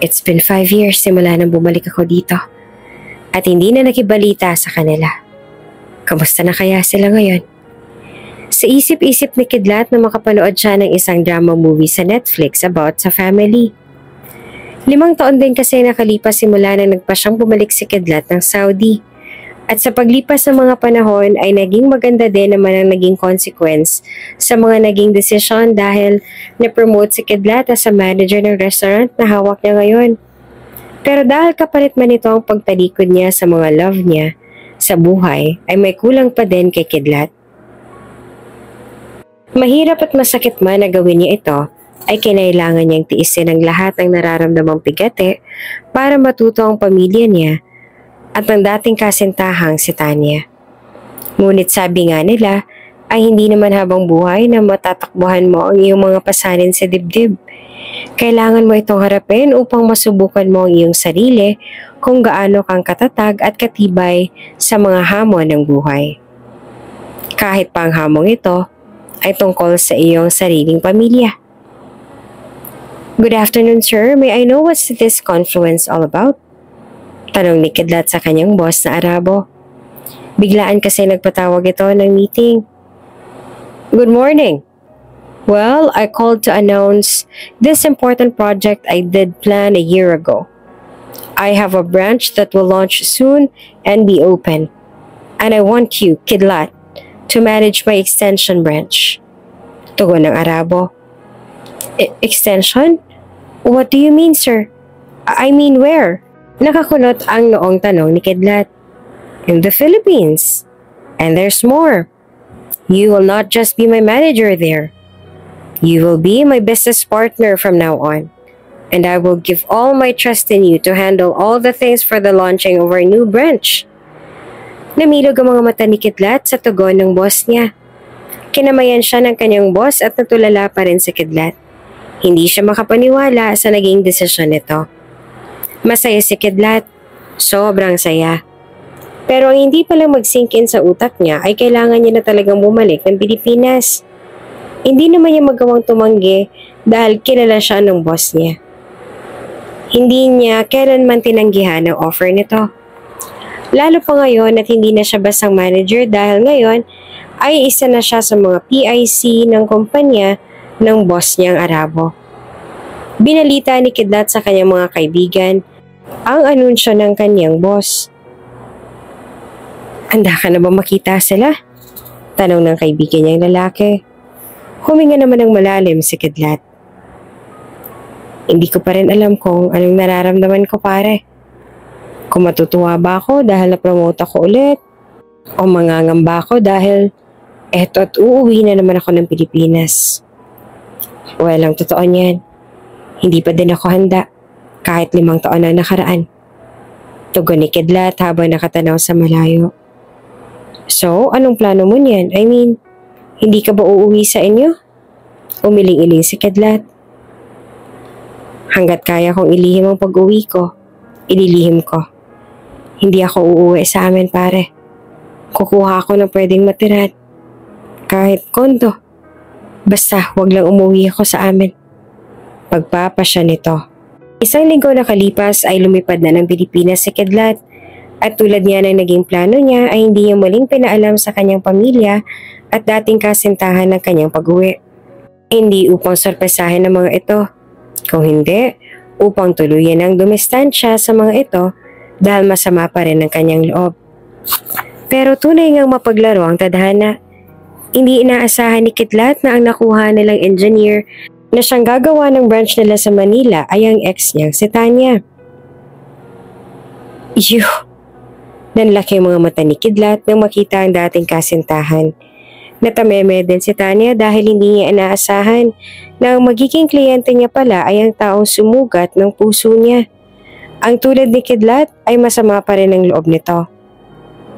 It's been 5 years simula nang bumalik ako dito. At hindi na nakibalita sa kanila. Kamusta na kaya sila ngayon? Sa isip-isip ni Kidlat na makapanood siya ng isang drama movie sa Netflix about sa family. 5 taon din kasi nakalipas simula na nagpa siyang bumalik si Kidlat ng Saudi. At sa paglipas ng mga panahon ay naging maganda din naman ang naging consequence sa mga naging desisyon dahil na-promote si Kidlat as a manager ng restaurant na hawak niya ngayon. Pero dahil kapalit man ito ang pagtalikod niya sa mga love niya, sa buhay ay may kulang pa din kay Kidlat. Mahirap at masakit man na gawin niya ito, ay kinailangan niyang tiisin ang lahat ng nararamdamang bigate para matuto ang pamilya niya at ang dating kasintahang si Tanya. Ngunit sabi nga nila ay hindi naman habang buhay na matatakbuhan mo ang iyong mga pasanin sa dibdib. Kailangan mo itong harapin upang masubukan mo ang iyong sarili kung gaano kang katatag at katibay sa mga hamon ng buhay. Kahit pa ang hamong ito ay tungkol sa iyong sariling pamilya. Good afternoon, sir. May I know what's this confluence all about? Tanong ni Kidlat sa kanyang boss na Arabo. Biglaan kasi nagpatawag ito ng meeting. Good morning. Well, I called to announce this important project I did plan a year ago. I have a branch that will launch soon and be open. And I want you, Kidlat, to manage my extension branch. Tugon ng Arabo. Extension? What do you mean, sir? I mean where? Nakakunot ang noong tanong ni Kidlat. In the Philippines. And there's more. You will not just be my manager there. You will be my business partner from now on. And I will give all my trust in you to handle all the things for the launching of our new branch. Namilog ang mga mata ni Kidlat sa tugon ng boss niya. Kinamayan siya ng kanyang boss at natulala pa rin si Kidlat. Hindi siya makapaniwala sa naging desisyon nito. Masaya si Kidlat. Sobrang saya. Pero ang hindi palang mag-sink in sa utak niya ay kailangan niya na talagang bumalik ng Pilipinas. Hindi naman niya magawang tumanggi dahil kilala siya ng boss niya. Hindi niya kailanman tinanggihan ang offer nito. Lalo pa ngayon at hindi na siya basang manager dahil ngayon ay isa na siya sa mga PIC ng kumpanya ng boss niyang Arabo. Binalita ni Kidlat sa kanyang mga kaibigan ang anunsyo ng kanyang boss. Handa ka na ba makita sila? Tanong ng kaibigan niyang lalaki. Huminga naman ng malalim si Kidlat. Hindi ko pa rin alam kung anong nararamdaman ko, pare. Kung matutuwa ba ako dahil na-promote ako ulit o mangangamba ako dahil eto at uuwi na naman ako ng Pilipinas. Well, ang totoo niyan, hindi pa din ako handa kahit 5 taon na nakaraan. Tugon ni Kidlat habang nakatanaw sa malayo. So, anong plano mo niyan? I mean, hindi ka ba uuwi sa inyo? Umiling-iling si Kidlat. Hanggat kaya kong ilihim ang pag-uwi ko, ililihim ko. Hindi ako uuwi sa amin, pare. Kukuha ako ng pwedeng matiran. Kahit kondo. Basta, wag lang umuwi ako sa amin. Pagpapasya nito. 1 linggo nakalipas ay lumipad na ng Pilipinas si Kidlat. At tulad niya ng naging plano niya ay hindi niya muling pinaalam sa kanyang pamilya at dating kasintahan ng kanyang pag-uwi. Hindi upang sorpresahin ng mga ito. Kung hindi, upang tuluyan ang dumistansya sa mga ito dahil masama pa rin ang kanyang loob. Pero tunay ngang mapaglaro ang tadhana. Hindi inaasahan ni Kidlat na ang nakuha nilang engineer na siyang gagawa ng branch nila sa Manila ay ang ex niyang si Tanya. Nanlaki ang mga mata ni Kidlat nang makita ang dating kasintahan. Natameme din si Tanya dahil hindi niya inaasahan na ang magiging kliyente niya pala ay ang taong sumugat ng puso niya. Ang tulad ni Kidlat ay masama pa rin ang loob nito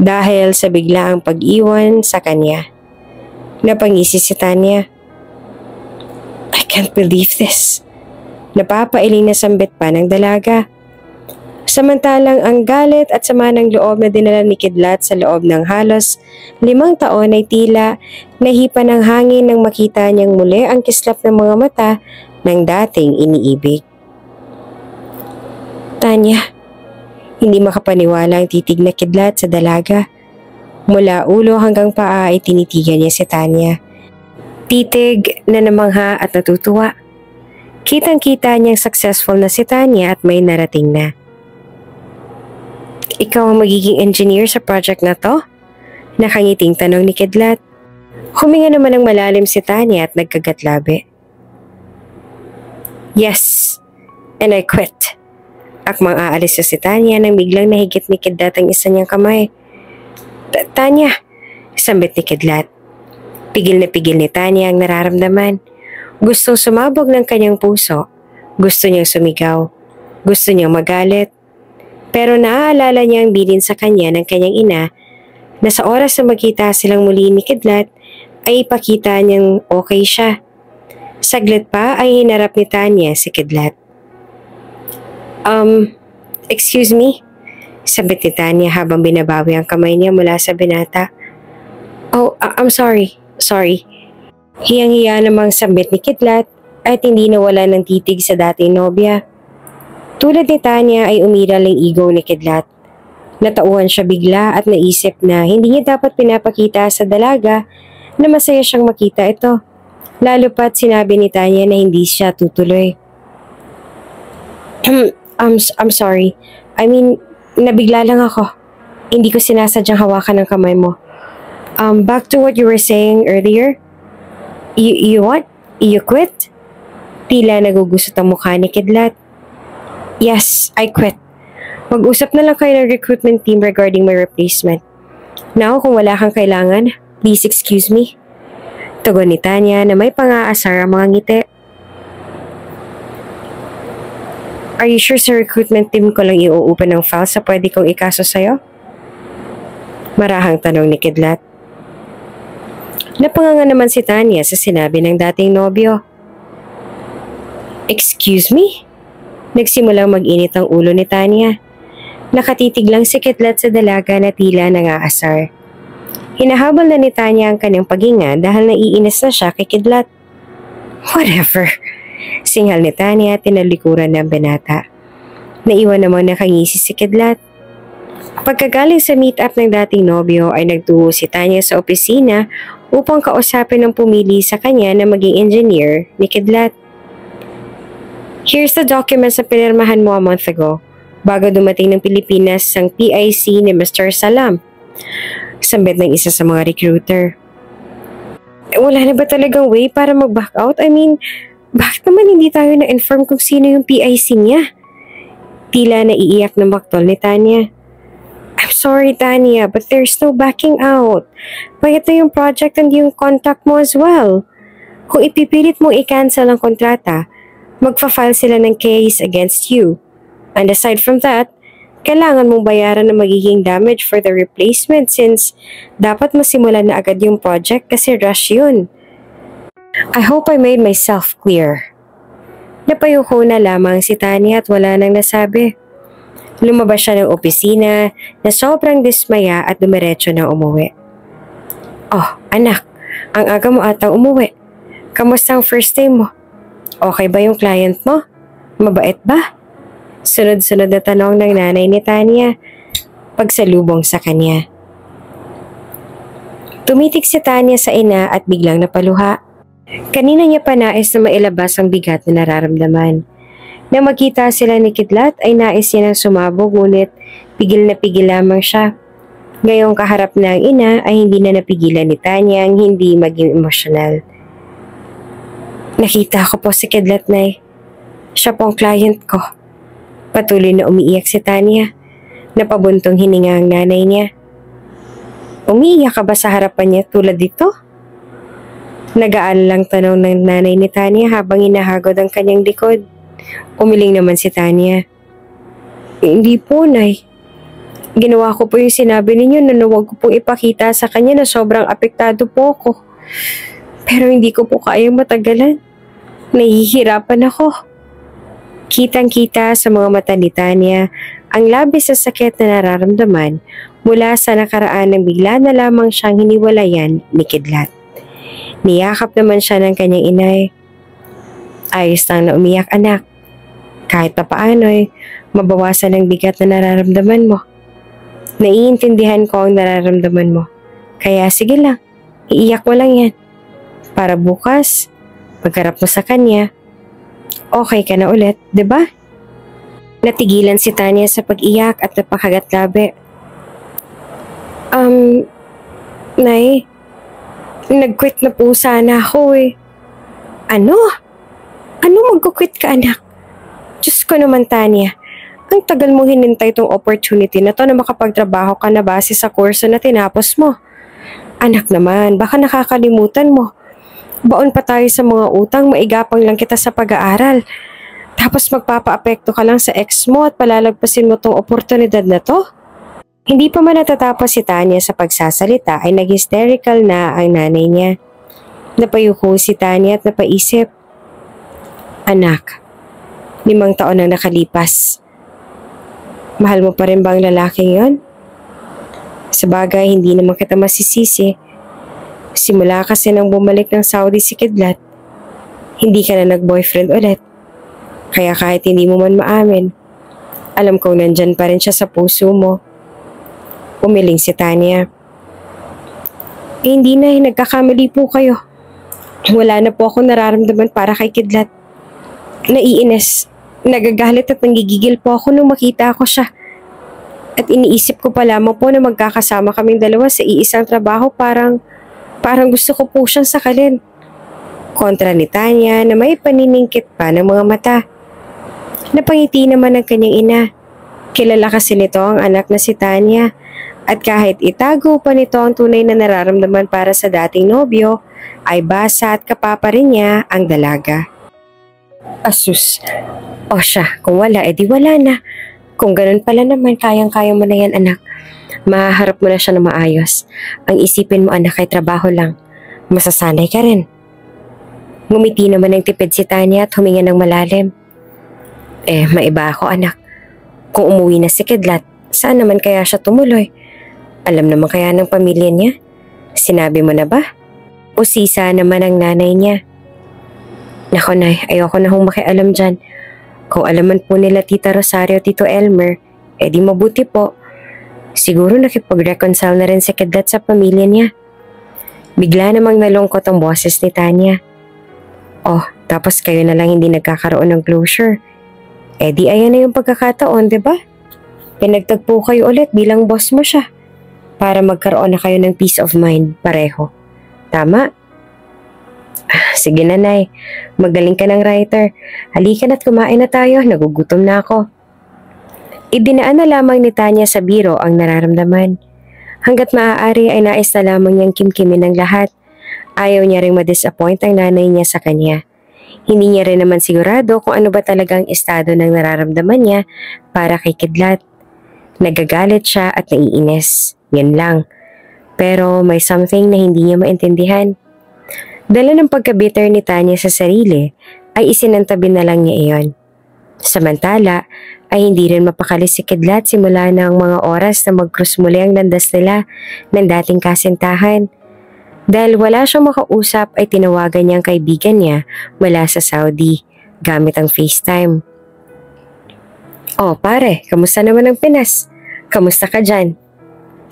dahil sa biglaang pag-iwan sa kanya. Napangisi si Tanya. I can't believe this. Napapailing na sambit pa ng dalaga. Samantalang ang galit at sama ng loob na dinala ni Kidlat sa loob ng halos 5 taon ay tila nahipa ng hangin nang makita niyang muli ang kislap ng mga mata ng dating iniibig. Tanya, hindi makapaniwala ang titig na Kidlat sa dalaga. Mula ulo hanggang paa ay tinitigan niya si Tanya. Titig na namangha at natutuwa. Kitang-kita niyang successful na si Tanya at may narating na. Ikaw ang magiging engineer sa project na to? Nakangiting tanong ni Kidlat. Huminga naman ng malalim si Tanya at nagkagatlabi. Yes, and I quit. Akmang aalis si Tanya nang biglang nahigit ni Kidlat ang isa niyang kamay. Tanya, sambit ni Kidlat. Pigil na pigil ni Tanya ang nararamdaman. Gustong sumabog ng kanyang puso. Gusto niyang sumigaw. Gusto niyang magalit. Pero naaalala niya ang bilin sa kanya ng kanyang ina na sa oras na magkita silang muli ni Kidlat ay ipakita niyang okay siya. Saglit pa ay hinarap ni Tanya si Kidlat. Excuse me? Sabit ni Tanya habang binabawi ang kamay niya mula sa binata. Oh, I'm sorry. Sorry. Hiyang-hiya namang sabit ni Kidlat at hindi nawala ng titig sa dating nobya. Tulad ni Tanya ay umiral ang ego ni Kidlat. Natauhan siya bigla at naisip na hindi niya dapat pinapakita sa dalaga na masaya siyang makita ito. Lalo pa't sinabi ni Tanya na hindi siya tutuloy. I'm sorry. I mean, nabigla lang ako. Hindi ko sinasadyang hawakan ng kamay mo. Back to what you were saying earlier. You what? You quit? Tila nagugusot ang mukha ni Kidlat. Yes, I quit. Mag-usap na lang kayo ng recruitment team regarding my replacement. Now, kung wala kang kailangan, please excuse me. Tugon ni Tanya na may pang-aasar ang mga ngiti. Are you sure sa recruitment team ko lang i-open ng file sa pwede kong ikaso sa'yo? Marahang tanong ni Kidlat. Napanganga naman si Tanya sa sinabi ng dating nobyo. Excuse me? Nagsimulang mag-init ang ulo ni Tanya. Nakatitig lang si Kidlat sa dalaga na tila nangaasar. Hinahabol na ni Tanya ang kanyang paghinga dahil naiinis na siya kay Kidlat. Whatever. Singhal ni Tanya at tinalikuran ng binata. Naiwan naman nakangisi si Kidlat. Pagkagaling sa meet-up ng dating nobyo ay nagtungo si Tanya sa opisina upang kausapin ang pumili sa kanya na maging engineer ni Kidlat. Here's the documents na pinirmahan mo a month ago bago dumating ng Pilipinas ang PIC ni Mr. Salam. Sambit ng isa sa mga recruiter. Wala na ba talagang way para mag-back out? I mean, bakit naman hindi tayo na-inform kung sino yung PIC niya? Tila naiiyak ng baktol ni Tanya. I'm sorry, Tanya, but there's no backing out. Pagkat na yung project and yung contact mo as well. Kung ipipilit mong i-cancel ang kontrata, magfa-file sila ng case against you. And aside from that, kailangan mong bayaran na magiging damage for the replacement since dapat masimulan na agad yung project kasi rush yun. I hope I made myself clear. Napayuko na lamang si Tanya at wala nang nasabi. Lumabas siya ng opisina na sobrang dismaya at dumiretso na umuwi. Oh, anak, ang aga mo atang umuwi. Kamusta ang first day mo? Okay ba yung client mo? Mabait ba? Sunod-sunod na tanong ng nanay ni Tanya pagsalubong sa kanya. Tumitig si Tanya sa ina at biglang napaluha. Kanina niya pa nais na mailabas ang bigat na nararamdaman. Nang magkita sila ni Kidlat ay nais niya ng sumabog ngunit pigil na pigil lamang siya. Ngayong kaharap na ang ina ay hindi na napigilan ni Tanya ang hindi maging emosyonal. Nakita ko po si Kidlat, Nay. Siya po ang client ko. Patuloy na umiiyak si Tanya. Napabuntong hininga ang nanay niya. Umiiyak ka ba sa harapan niya tulad dito? Nag-aalalang tanong ng nanay ni Tanya habang hinahagod ang kanyang likod. Umiling naman si Tanya. Hindi po, Nay. Ginawa ko po yung sinabi ninyo na huwag ko pong ipakita sa kanya na sobrang apektado po ako. Pero hindi ko po kayang matagalan. Nahihirapan ako. Kitang-kita sa mga mata ni Tanya ang labis sa sakit na nararamdaman mula sa nakaraan ng bigla na lamang siyang hiniwalayan ni Kidlat. Niyakap naman siya ng kanyang inay. Ayos lang na umiyak, anak. Kahit pa paano'y mabawasan ang bigat na nararamdaman mo. Naiintindihan ko ang nararamdaman mo. Kaya sige lang, iiyak mo lang yan. Para bukas, pagharap mo sa kanya, okay ka na ulit, diba? Natigilan si Tanya sa pag-iyak at napakagat labi. Nay, nag-quit na po sana ako eh. Ano? Ano mag-quit ka, anak? Diyos ko naman, Tanya. Ang tagal mong hinintay tong opportunity na to na makapagtrabaho ka na base sa kurso na tinapos mo. Anak naman, baka nakakalimutan mo. Baon pa tayo sa mga utang, maigapang lang kita sa pag-aaral. Tapos magpapaapekto ka lang sa ex mo at palalagpasin mo tong oportunidad na to? Hindi pa man natatapos si Tanya sa pagsasalita ay nag-hysterical na ang nanay niya. Napayuko si Tanya at napaisip, Anak, 5 taon na nakalipas. Mahal mo pa rin ba ang lalaking yon? Sabagay, hindi naman kita masisisi. Simula kasi nang bumalik ng Saudi si Kidlat, hindi ka na nag-boyfriend ulit. Kaya kahit hindi mo man maamin, alam kong nandyan pa rin siya sa puso mo. Umiling si Tanya. Hindi na, nagkakamali po kayo. Wala na po akong nararamdaman para kay Kidlat. Naiinis, nagagalit at nanggigigil po ako nung makita ako siya. At iniisip ko pa lamang po na magkakasama kaming dalawa sa iisang trabaho, parang gusto ko po siyang sakalin. Kontra ni Tanya na may paniningkit pa ng mga mata. Napangiti naman ang kanyang ina. Kilala kasi nito ang anak na si Tanya. At kahit itago pa nito ang tunay na nararamdaman para sa dating nobyo, ay basa at kapapa rin niya ang dalaga. Asus. O siya, kung wala, edi wala na. Kung ganun pala naman, kayang-kaya mo na yan, anak. Mahaharap mo na siya na maayos. Ang isipin mo, anak, ay trabaho lang. Masasanay ka rin. Ngumiti naman ng tipid si Tanya at huminga ng malalim. Maiba ako, anak. Kung umuwi na si Kidlat, saan naman kaya siya tumuloy? Alam naman kaya ng pamilya niya? Sinabi mo na ba? O sisa naman ang nanay niya? Nako, Nay, ayoko na hong makialam dyan. Kung alaman po nila Tita Rosario, Tito Elmer, edi mabuti po. Siguro nakipag-reconcile na rin si Kidlat sa pamilya niya. Bigla namang nalungkot ang boses ni Tanya. Oh, tapos kayo na lang hindi nagkakaroon ng closure. Edi ayan na yung pagkakataon, diba? Pinagtagpo kayo ulit bilang boss mo siya. Para magkaroon na kayo ng peace of mind pareho. Tama? Sige na, Nay. Magaling ka ng writer. Halika na't kumain na tayo. Nagugutom na ako. Idinaan na lamang ni Tanya sa biro ang nararamdaman. Hanggat maaari ay nais na lamang niyang kimkimin ng lahat. Ayaw niya ring ma-disappoint ang nanay niya sa kanya. Hindi niya rin naman sigurado kung ano ba talagang estado ng nararamdaman niya para kay Kidlat. Nagagalit siya at naiinis. Yan lang. Pero may something na hindi niya maintindihan. Dala ng pagka-bitter ni Tanya sa sarili, ay isinantabi na lang niya iyon. Samantala, ay hindi rin mapakali si Kidlat simula ng mga oras na mag-cross muli ang landas nila ng dating kasintahan. Dahil wala siyang makausap ay tinawagan niya ang kaibigan niya mula sa Saudi gamit ang FaceTime. Oh pare, kamusta naman ang Pinas? Kamusta ka dyan?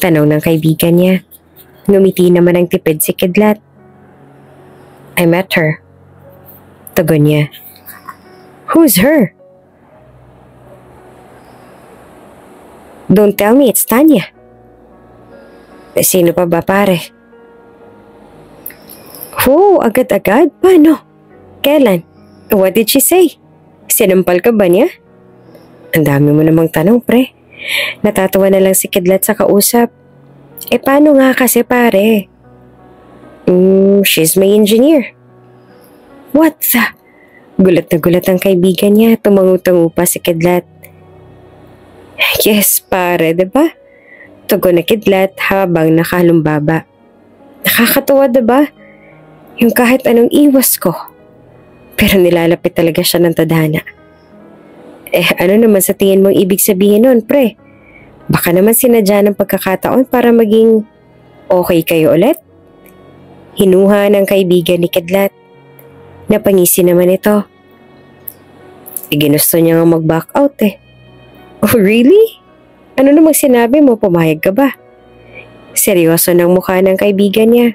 Tanong ng kaibigan niya. Ngumiti naman ang tipid si Kidlat. I met her. Tugon niya. Who's her? Don't tell me it's Tanya. Sino pa ba pare? Oh, agad-agad? Paano? Kailan? What did she say? Sinampal ka ba niya? Ang dami mo namang tanong, pre. Natatawa na lang si Kidlat sa kausap. Paano nga kasi pare? She's my engineer. What the? Gulat na gulat ang kaibigan niya. Tumangu-tangu pa si Kidlat. Yes, pare, diba? Tugon na Kidlat habang nakalumbaba. Nakakatuwa, diba? Yung kahit anong iwas ko. Pero nilalapit talaga siya ng tadhana. Ano naman sa tingin mong ibig sabihin nun, pre? Baka naman sinadya ng pagkakataon para maging okay kayo ulit? Hinuha ng kaibigan ni Kidlat. Napangisi naman ito. Ginusto niya nga mag-back out Oh really? Ano namang sinabi mo, pumayag ka ba? Seryoso ng mukha ng kaibigan niya.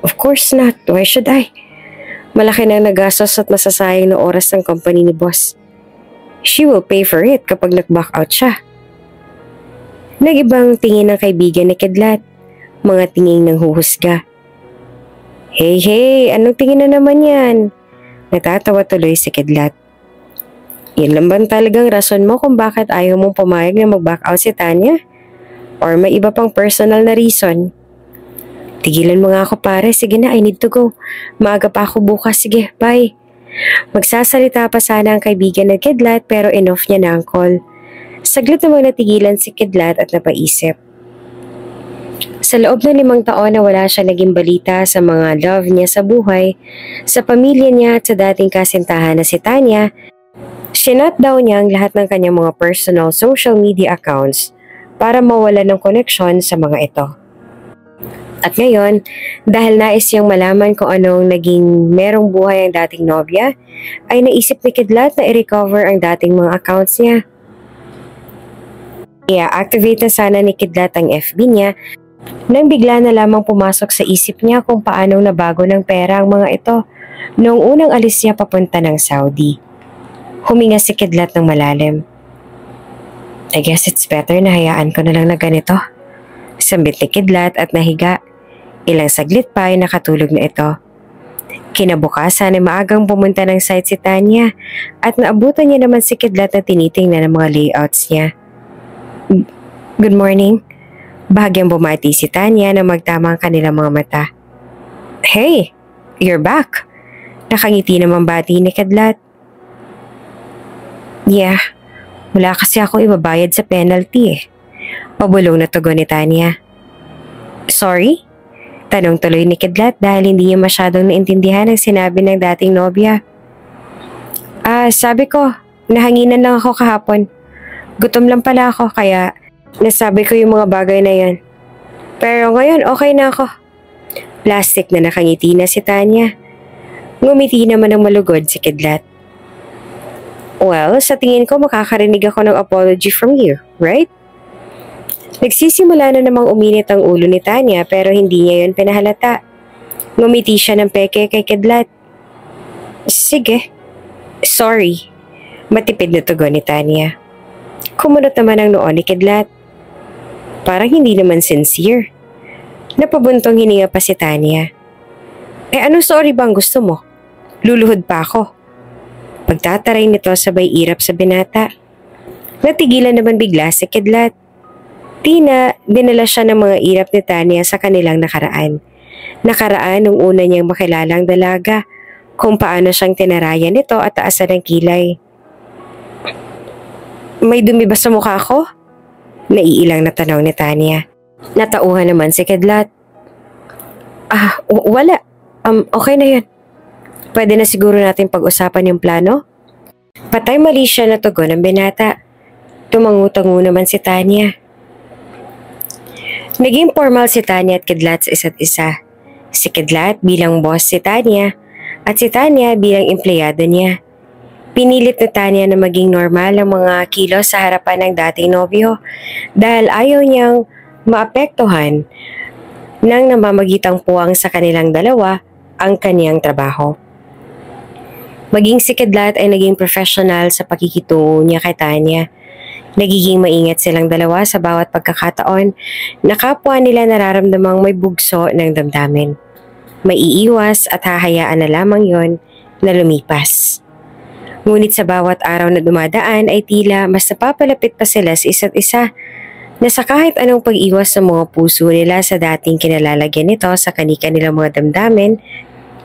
Of course not, why should I? Malaki nang nagastos at masasayang na oras ng company ni boss. She will pay for it kapag nag-back out siya. Nag-ibang tingin ng kaibigan ni Kidlat. Mga tingin ng huhusga. Hey, anong tingin na naman yan? Natatawa tuloy si Kidlat. Yan lang ba talagang rason mo kung bakit ayaw mong pumayag na mag-back out si Tanya? Or may iba pang personal na reason? Tigilan mo nga ako pare, sige na, I need to go. Maaga pa ako bukas, sige, bye. Magsasalita pa sana ang kaibigan ng Kidlat pero enough niya na ang call. Saglit namang natigilan si Kidlat at napaisip. Sa loob ng 5 taon na wala siya naging balita sa mga love niya sa buhay, sa pamilya niya at sa dating kasintahan na si Tanya, sinut down niya ang lahat ng kanyang mga personal social media accounts para mawala ng koneksyon sa mga ito. At ngayon, dahil nais niyang malaman kung anong naging merong buhay ang dating nobya, ay naisip ni Kidlat na i-recover ang dating mga accounts niya. I-activate na sana ni Kidlat ang FB niya nang bigla na lamang pumasok sa isip niya kung paanong nabago ng pera ang mga ito noong unang alis niya papunta ng Saudi. Huminga si Kidlat ng malalim. I guess it's better na hayaan ko na lang na ganito. Sambit ni Kidlat at nahiga. Ilang saglit pa ay nakatulog na ito. Kinabukasan ay maagang pumunta ng site si Tanya at naabutan niya naman si Kidlat na tinitingnan ng mga layouts niya. Good morning. Bahagyang bumati si Tanya na magtama ang kanilang mga mata. Hey, you're back. Nakangiti naman bati ni Kidlat. Yeah, wala kasi akong ibabayad sa penalty eh. Pabulong na tugon ni Tanya. Sorry? Tanong tuloy ni Kidlat dahil hindi niya masyadong naintindihan ang sinabi ng dating nobya. Sabi ko, nahanginan lang ako kahapon. Gutom lang pala ako kaya nasabi ko yung mga bagay na yan. Pero ngayon okay na ako. Plastic na nakangiti na si Tanya. Ngumiti naman ng malugod si Kidlat. Well, sa tingin ko makakarinig ako ng apology from you, right? Nagsisimula na namang uminit ang ulo ni Tanya pero hindi niya yun pinahalata. Ngumiti siya ng peke kay Kidlat. Sige. Sorry. Matipid na tugon ni Tanya. Kumunot naman ang noo ni Kidlat. Parang hindi naman sincere. Napabuntong hininga pa si Tanya. Anong sorry bang gusto mo? Luluhod pa ako. Pagtataray nito sabay irap sa binata. Natigilan naman bigla si Kidlat. Dinala siya ng mga irap ni Tanya sa kanilang nakaraan. Nakaraan nung una niyang makilalang dalaga, kung paano siyang tinarayan nito at taasan ng kilay. May dumi ba sa mukha ko? Naiilang na tanong ni Tanya. Natauhan naman si Kidlat. Wala. Okay na yun. Pwede na siguro natin pag-usapan yung plano? Patay mali siya na tugon ng binata. Tumangutango naman si Tanya. Naging formal si Tanya at Kidlat sa isa't isa. Si Kidlat bilang boss si Tanya at si Tanya bilang empleyado niya. Pinilit na Tanya na maging normal ang mga kilos sa harapan ng dating nobyo dahil ayaw niyang maapektuhan ng namamagitang puwang sa kanilang dalawa ang kaniyang trabaho. Maging si Kidlat ay naging professional sa pakikitungo niya kay Tanya. Nagiging maingat silang dalawa sa bawat pagkakataon na kapwa nila nararamdamang may bugso ng damdamin. May iiwas at hahayaan na lamang yon na lumipas. Ngunit sa bawat araw na dumadaan ay tila mas napapalapit pa sila sa isa't isa na sa kahit anong pag-iwas sa mga puso nila sa dating kinalalagyan nito sa kani-kanilang mga damdamin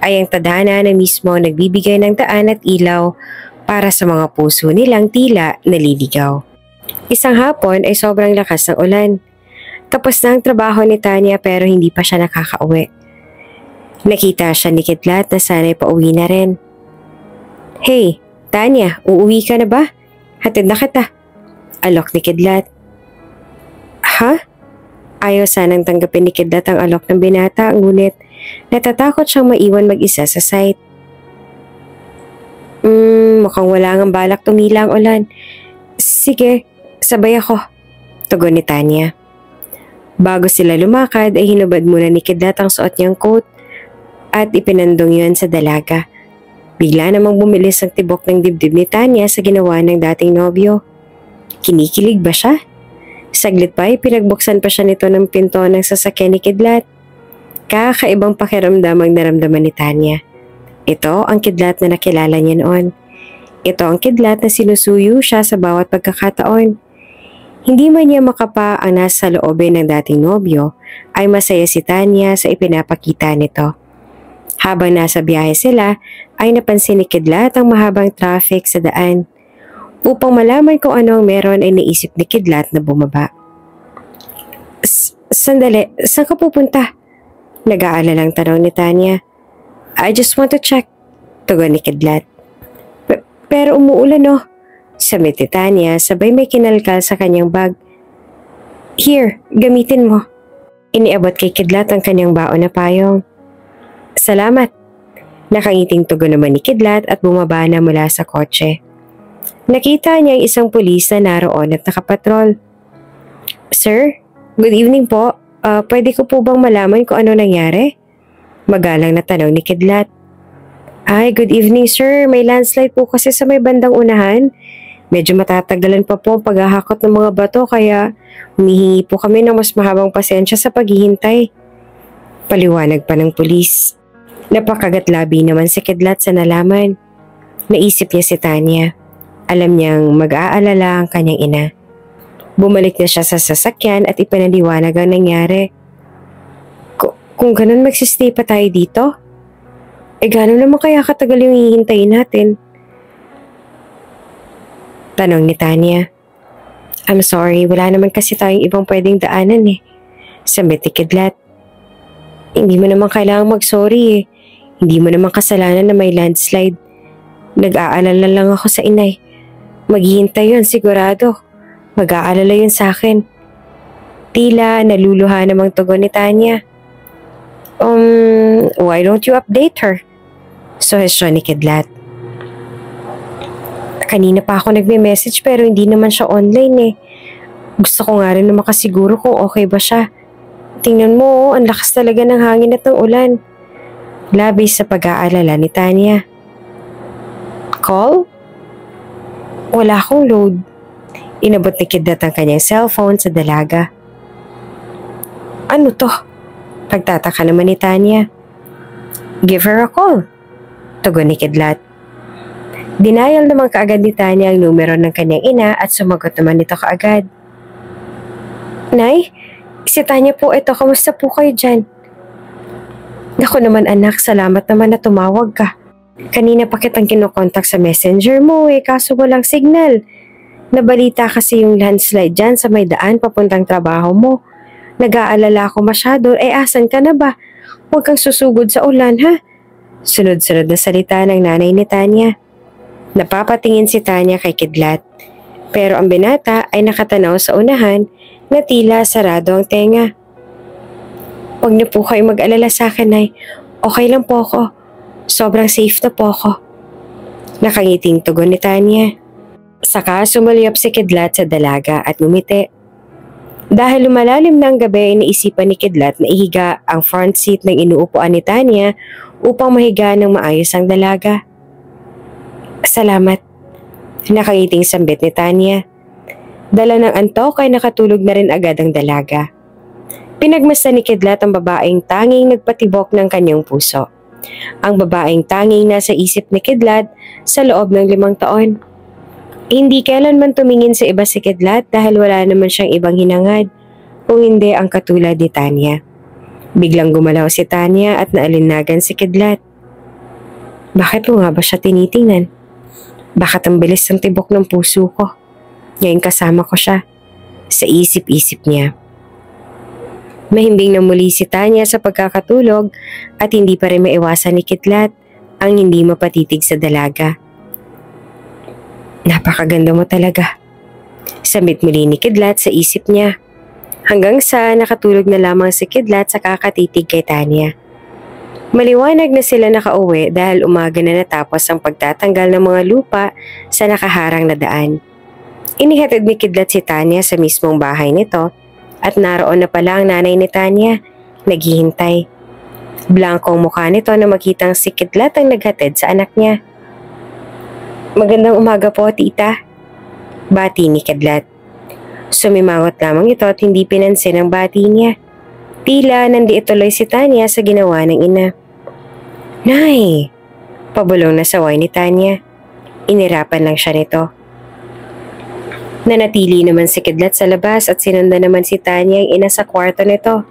ay ang tadhana na mismo nagbibigay ng daan at ilaw para sa mga puso nilang tila naliligaw. Isang hapon ay sobrang lakas ng ulan. Tapos na ang trabaho ni Tanya pero hindi pa siya nakakauwi. Nakita siya ni Kidlat na sana'y pauwi na rin. Hey, Tanya, uuwi ka na ba? Hatid na kita. Alok ni Kidlat. Ha? Ayaw sanang tanggapin ni Kidlat ang alok ng binata, ngunit natatakot siyang maiwan mag-isa sa site. Mukhang wala ngang balak tumila ang ulan. Sige, sabay ako, tugon ni Tanya. Bago sila lumakad ay hinubad muna ni Kidlat ang suot niyang coat at ipinandong yun sa dalaga. Bigla namang bumilis ang tibok ng dibdib ni Tanya sa ginawa ng dating nobyo. Kinikilig ba siya? Saglit pa ay pinagbuksan pa siya nito ng pinto ng sasakyan ni Kidlat. Kakaibang pakiramdam ang naramdaman ni Tanya. Ito ang Kidlat na nakilala niya noon. Ito ang kidlat na sinusuyo siya sa bawat pagkakataon. Hindi man niya makapa ang nasa loobin ng dating nobyo, ay masaya si Tanya sa ipinapakita nito. Habang nasa biyahe sila, ay napansin ni Kidlat ang mahabang traffic sa daan. Upang malaman kung ano ang meron ay naisip ni Kidlat na bumaba. Sandali, saan ka pupunta? Nag-aalalang tanong ni Tanya. I just want to check, tugon ni Kidlat. Pero umuulan no, sabi ni Tanya sabay may kinalkal sa kanyang bag. Here, gamitin mo. Iniabot kay Kidlat ang kanyang baon na payong. Salamat. Nakangiting tugon naman ni Kidlat at bumaba na mula sa kotse. Nakita niya ang isang pulis na naroon at nakapatrol. Sir, good evening po. Pwede ko po bang malaman kung ano nangyari? Magalang na tanong ni Kidlat. Ay, good evening sir. May landslide po kasi sa may bandang unahan. Medyo matatagalan pa po ang paghahakot ng mga bato kaya humihingi po kami ng mas mahabang pasensya sa paghihintay. Paliwanag pa ng pulis. Napakagatlabi naman si Kidlat sa nalaman. Naisip niya si Tanya. Alam niyang mag-aalala ang kanyang ina. Bumalik na siya sa sasakyan at ipinaliwanag ang nangyari. Kung ganun magsistay pa tayo dito? Gano'n naman kaya katagal yung hihintayin natin? Tanong ni Tanya. I'm sorry, wala naman kasi tayong ibang pwedeng daanan eh. Sambit ni Kidlat. Hindi mo naman kailangang mag-sorry eh. Hindi mo naman kasalanan na may landslide. Nag-aalala lang ako sa inay. Maghihintay yun sigurado. Mag-aalala yun sa akin. Tila naluluha namang tugon ni Tanya. Why don't you update her? Suhestyon ni Kidlat. Kanina pa ako nagme-message pero hindi naman siya online eh. Gusto ko nga rin na makasiguro kung okay ba siya. Tingnan mo, ang lakas talaga ng hangin at ng ulan. Labis sa pag-aalala ni Tanya. Call? Wala akong load. Inabot ni Kidlat ang kanyang cellphone sa dalaga. Ano to? Pagtataka naman ni Tanya. Give her a call. Tugon ni Kidlat. Denial naman kaagad ni Tanya ang numero ng kanyang ina at sumagot naman ito kaagad. Nay, si Tanya po ito. Kamusta po kayo dyan? Naku naman anak, salamat naman na tumawag ka. Kanina pa kitang kinokontak sa messenger mo kaso walang signal. Nabalita kasi yung landslide dyan sa may daan papuntang trabaho mo. Nag-aalala ako masyado, asan ka na ba? Huwag kang susugod sa ulan ha? Sunod-sunod na salita ng nanay ni Tanya. Napapatingin si Tanya kay Kidlat. Pero ang binata ay nakatanaw sa unahan na tila sarado ang tenga. Huwag niyo po kayo mag-alala sa akin ay okay lang po ako. Sobrang safe na po ako. Nakangiting tugon ni Tanya. Saka sumalyap si Kidlat sa dalaga at ngumiti. Dahil lumalalim na ang gabi ay naisipan ni Kidlat na ihiga ang front seat ng inuupuan ni Tanya upang mahiga ng maayos ang dalaga. Salamat. Nakangiting sambit ni Tanya. Dala ng antok ay nakatulog na rin agad ang dalaga. Pinagmasdan ni Kidlat ang babaeng tanging nagpatibok ng kanyang puso. Ang babaeng tanging nasa isip ni Kidlat sa loob ng 5 taon. Hindi kailanman tumingin sa iba si Kidlat dahil wala naman siyang ibang hinangad kung hindi ang katulad ni Tanya. Biglang gumalaw si Tanya at naalinagan si Kidlat. Bakit mo nga ba siya tinitingnan? Bakit ang bilis ng tibok ng puso ko? Ngayon kasama ko siya. Sa isip-isip niya. Mahimbing na muli si Tanya sa pagkakatulog at hindi pa rin maiwasan ni Kidlat ang hindi mapatitig sa dalaga. Napakaganda mo talaga. Sambit muli ni Kidlat sa isip niya. Hanggang sa nakatulog na lamang si Kidlat sa kakatitig kay Tanya. Maliwanag na sila nakauwi dahil umaga na natapos ang pagtatanggal ng mga lupa sa nakaharang na daan. Inihatid ni Kidlat si Tanya sa mismong bahay nito at naroon na pala ang nanay ni Tanya, naghihintay. Blankong mukha nito na makitang si Kidlat ang naghatid sa anak niya. Magandang umaga po, tita. Bati ni Kidlat. Sumimangot lamang ito at hindi pinansin ang bati niya. Tila nandiit tuloy si Tanya sa ginawa ng ina. Nay! Pabulong na saway ni Tanya. Inirapan lang siya nito. Nanatili naman si Kidlat sa labas at sinundan naman si Tanya ang ina sa kwarto nito.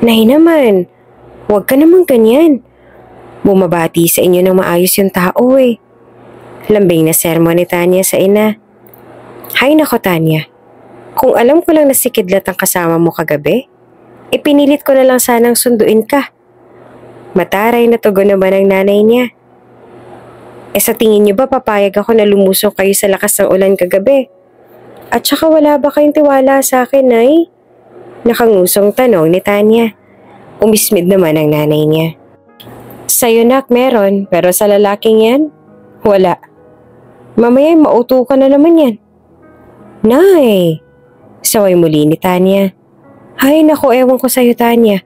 Nay naman, huwag ka naman ganyan. Bumabati sa inyo ng maayos yung tao eh. Lambing na sermon ni Tanya sa ina. Hay nako Tanya, kung alam ko lang na si Kidlat ang kasama mo kagabi, ipinilit ko na lang sanang sunduin ka. Mataray na tugon naman ang nanay niya. Sa tingin niyo ba papayag ako na lumusok kayo sa lakas ng ulan kagabi? At saka wala ba kayong tiwala sa akin, Nay? Nakangusong tanong ni Tanya. Umismid naman ang nanay niya. Sa'yo nak meron, pero sa lalaking yan, wala. Mamaya mauto ka na naman yan. Nay! Saway muli ni Tanya. Ay naku, ewan ko sa'yo Tanya.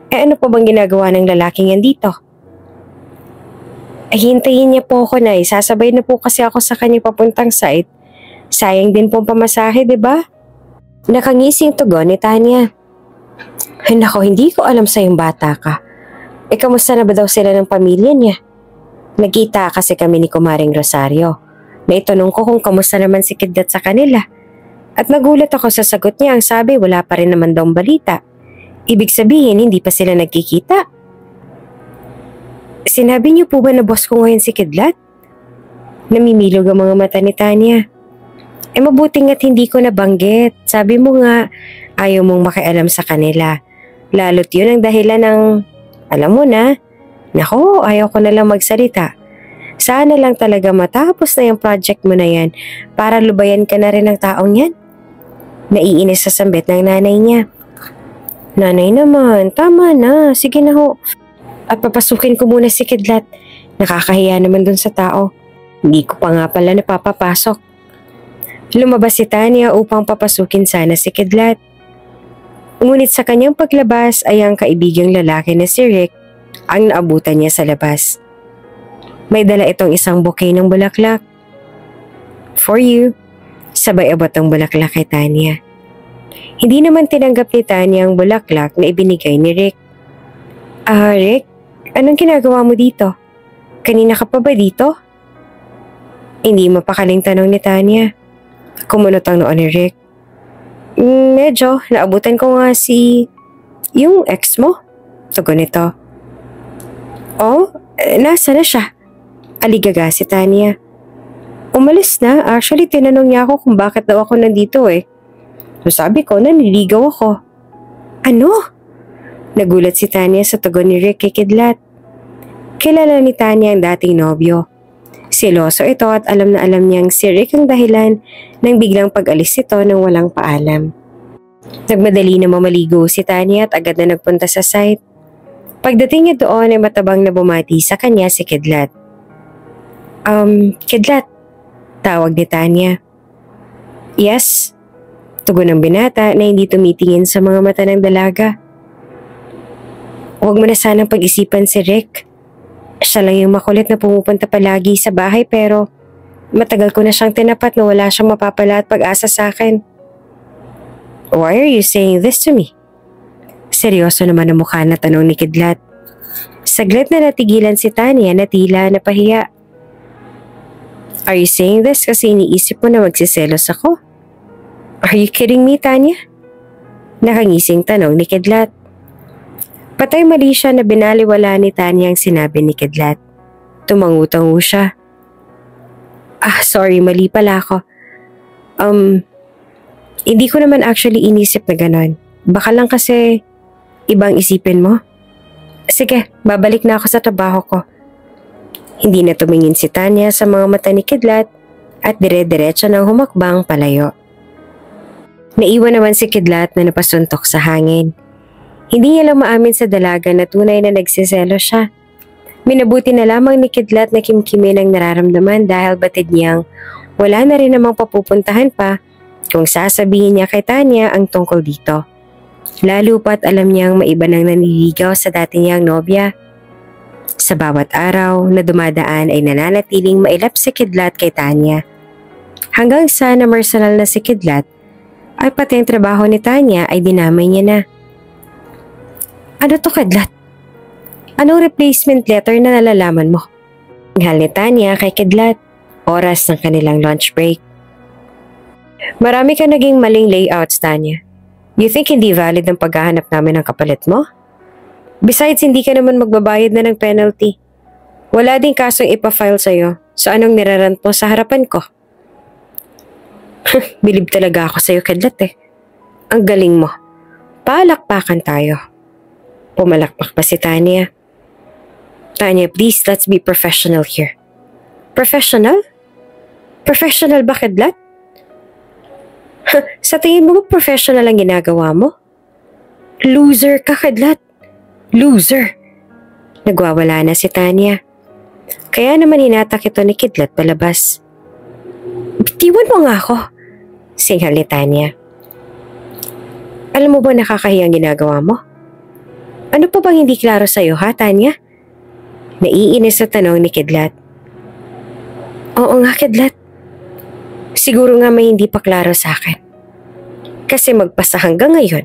Ano pa bang ginagawa ng lalaking yan dito? Ay hintayin niya po ako Nay. Sasabay na po kasi ako sa kanya papuntang site. Sayang din pong pamasahe, diba? Nakangising tugon ni Tanya. Ay nako, hindi ko alam sa yung bata ka. Kamusta na ba daw sila ng pamilya niya? Nagkita kasi kami ni Kumaring Rosario. Naitanong ko kung kamusta naman si Kidlat sa kanila. At nagulat ako sa sagot niya, ang sabi wala pa rin naman daw balita. Ibig sabihin hindi pa sila nagkikita. Sinabi niyo po ba na boss ko ngayon si Kidlat? Namimilog ang mga mata ni Tanya. Mabuti nga't hindi ko nabanggit. Sabi mo nga, ayaw mong makialam sa kanila. Lalo't yun ang dahilan ng, alam mo na, nako, ayaw ko na lang magsalita. Sana lang talaga matapos na yung project mo na yan para lubayan ka na rin ng taong yan. Naiinis sa sambit ng nanay niya. Nanay naman, tama na, sige na ho. At papasukin ko muna si Kidlat. Nakakahiya naman dun sa tao. Hindi ko pa nga pala napapapasok. Lumabas si Tanya upang papasukin sana si Kidlat. Ngunit sa kanyang paglabas ay ang kaibigang lalaki na si Rick ang naabutan niya sa labas. May dala itong isang bouquet ng bulaklak. For you, sabay abot ang bulaklak kay Tanya. Hindi naman tinanggap ni Tanya ang bulaklak na ibinigay ni Rick. Rick, anong ginagawa mo dito? Kanina ka pa ba dito? Hindi mapakaling tanong ni Tanya. Kumunot ang noo ni Rick. Medyo, naabutan ko nga yung ex mo. Tugon nito. Oh, nasa na siya? Aligaga si Tanya. Umalis na, actually tinanong niya ako kung bakit daw ako nandito eh. So sabi ko, naniligaw ako. Ano? Nagulat si Tanya sa tugon ni Rick kay Kidlat. Kilala ni Tanya ang dating nobyo. Seloso ito at alam na alam niyang si Rick ang dahilan ng biglang pag-alis ito nang walang paalam. Nagmadali na mamaligo si Tanya at agad na nagpunta sa site. Pagdating niya doon ay matabang na bumati sa kanya si Kidlat. Kidlat, tawag ni Tanya. Yes, tugon ng binata na hindi tumitingin sa mga mata ng dalaga. Huwag mo na sanang pag-isipan si Rick. Siya lang yung makulit na pumupunta palagi sa bahay pero matagal ko na siyang tinapat na wala siyang mapapala at pag-asa sa akin. Why are you saying this to me? Seryoso naman ang mukha na tanong ni Kidlat. Saglit na natigilan si Tanya na tila napahiya. Are you saying this kasi iniisip mo na magsiselos ako? Are you kidding me, Tanya? Nakangising tanong ni Kidlat. Patay mali siya na binaliwala ni Tanya ang sinabi ni Kidlat. Tumangutango siya. Sorry, mali pala ako. Hindi ko naman actually inisip na ganon. Baka lang kasi ibang isipin mo. Sige, babalik na ako sa trabaho ko. Hindi na tumingin si Tanya sa mga mata ni Kidlat at dire-diretso nang humakbang palayo. Naiwan naman si Kidlat na napasuntok sa hangin. Hindi niya lang maamin sa dalaga na tunay na nagsiselo siya. Minabuti na lamang ni Kidlat na kimkimin ang nararamdaman dahil batid niyang wala na rin namang papupuntahan pa kung sasabihin niya kay Tanya ang tungkol dito. Lalo pat alam niyang maiba nang naniligaw sa dati niyang nobya. Sa bawat araw na dumadaan ay nananatiling mailap si Kidlat kay Tanya. Hanggang sa namarsanal na si Kidlat ay pati ang trabaho ni Tanya ay dinamay niya na. Ano to, Kidlat? Anong replacement letter na nalalaman mo? Hal ni Tanya kay Kidlat. oras ng kanilang lunch break. Marami ka naging maling layouts, Tanya. You think hindi valid ang paghahanap namin ng kapalit mo? Besides, hindi ka naman magbabayad na ng penalty. Wala din kasong ipafile sa'yo, so anong nirarant mo sa harapan ko? Bilib talaga ako sa'yo, Kidlat eh. Ang galing mo. Palakpakan tayo. Pumalakpak pa si Tanya. Tanya, please, let's be professional here. Professional? Professional ba, Kidlat? Sa tingin mo ba professional ang ginagawa mo? Loser ka, Kidlat. Loser. Nagwawala na si Tanya. Kaya naman hinatak ito ni Kidlat palabas. Bitiwan mo nga ako, singhal ni Tanya. Alam mo ba nakakahiyang ginagawa mo? Ano pa bang hindi klaro sa'yo ha, Tanya? Naiinis na tanong ni Kidlat. Oo nga, Kidlat. Siguro nga may hindi pa klaro sa akin. Kasi magpasa hanggang ngayon,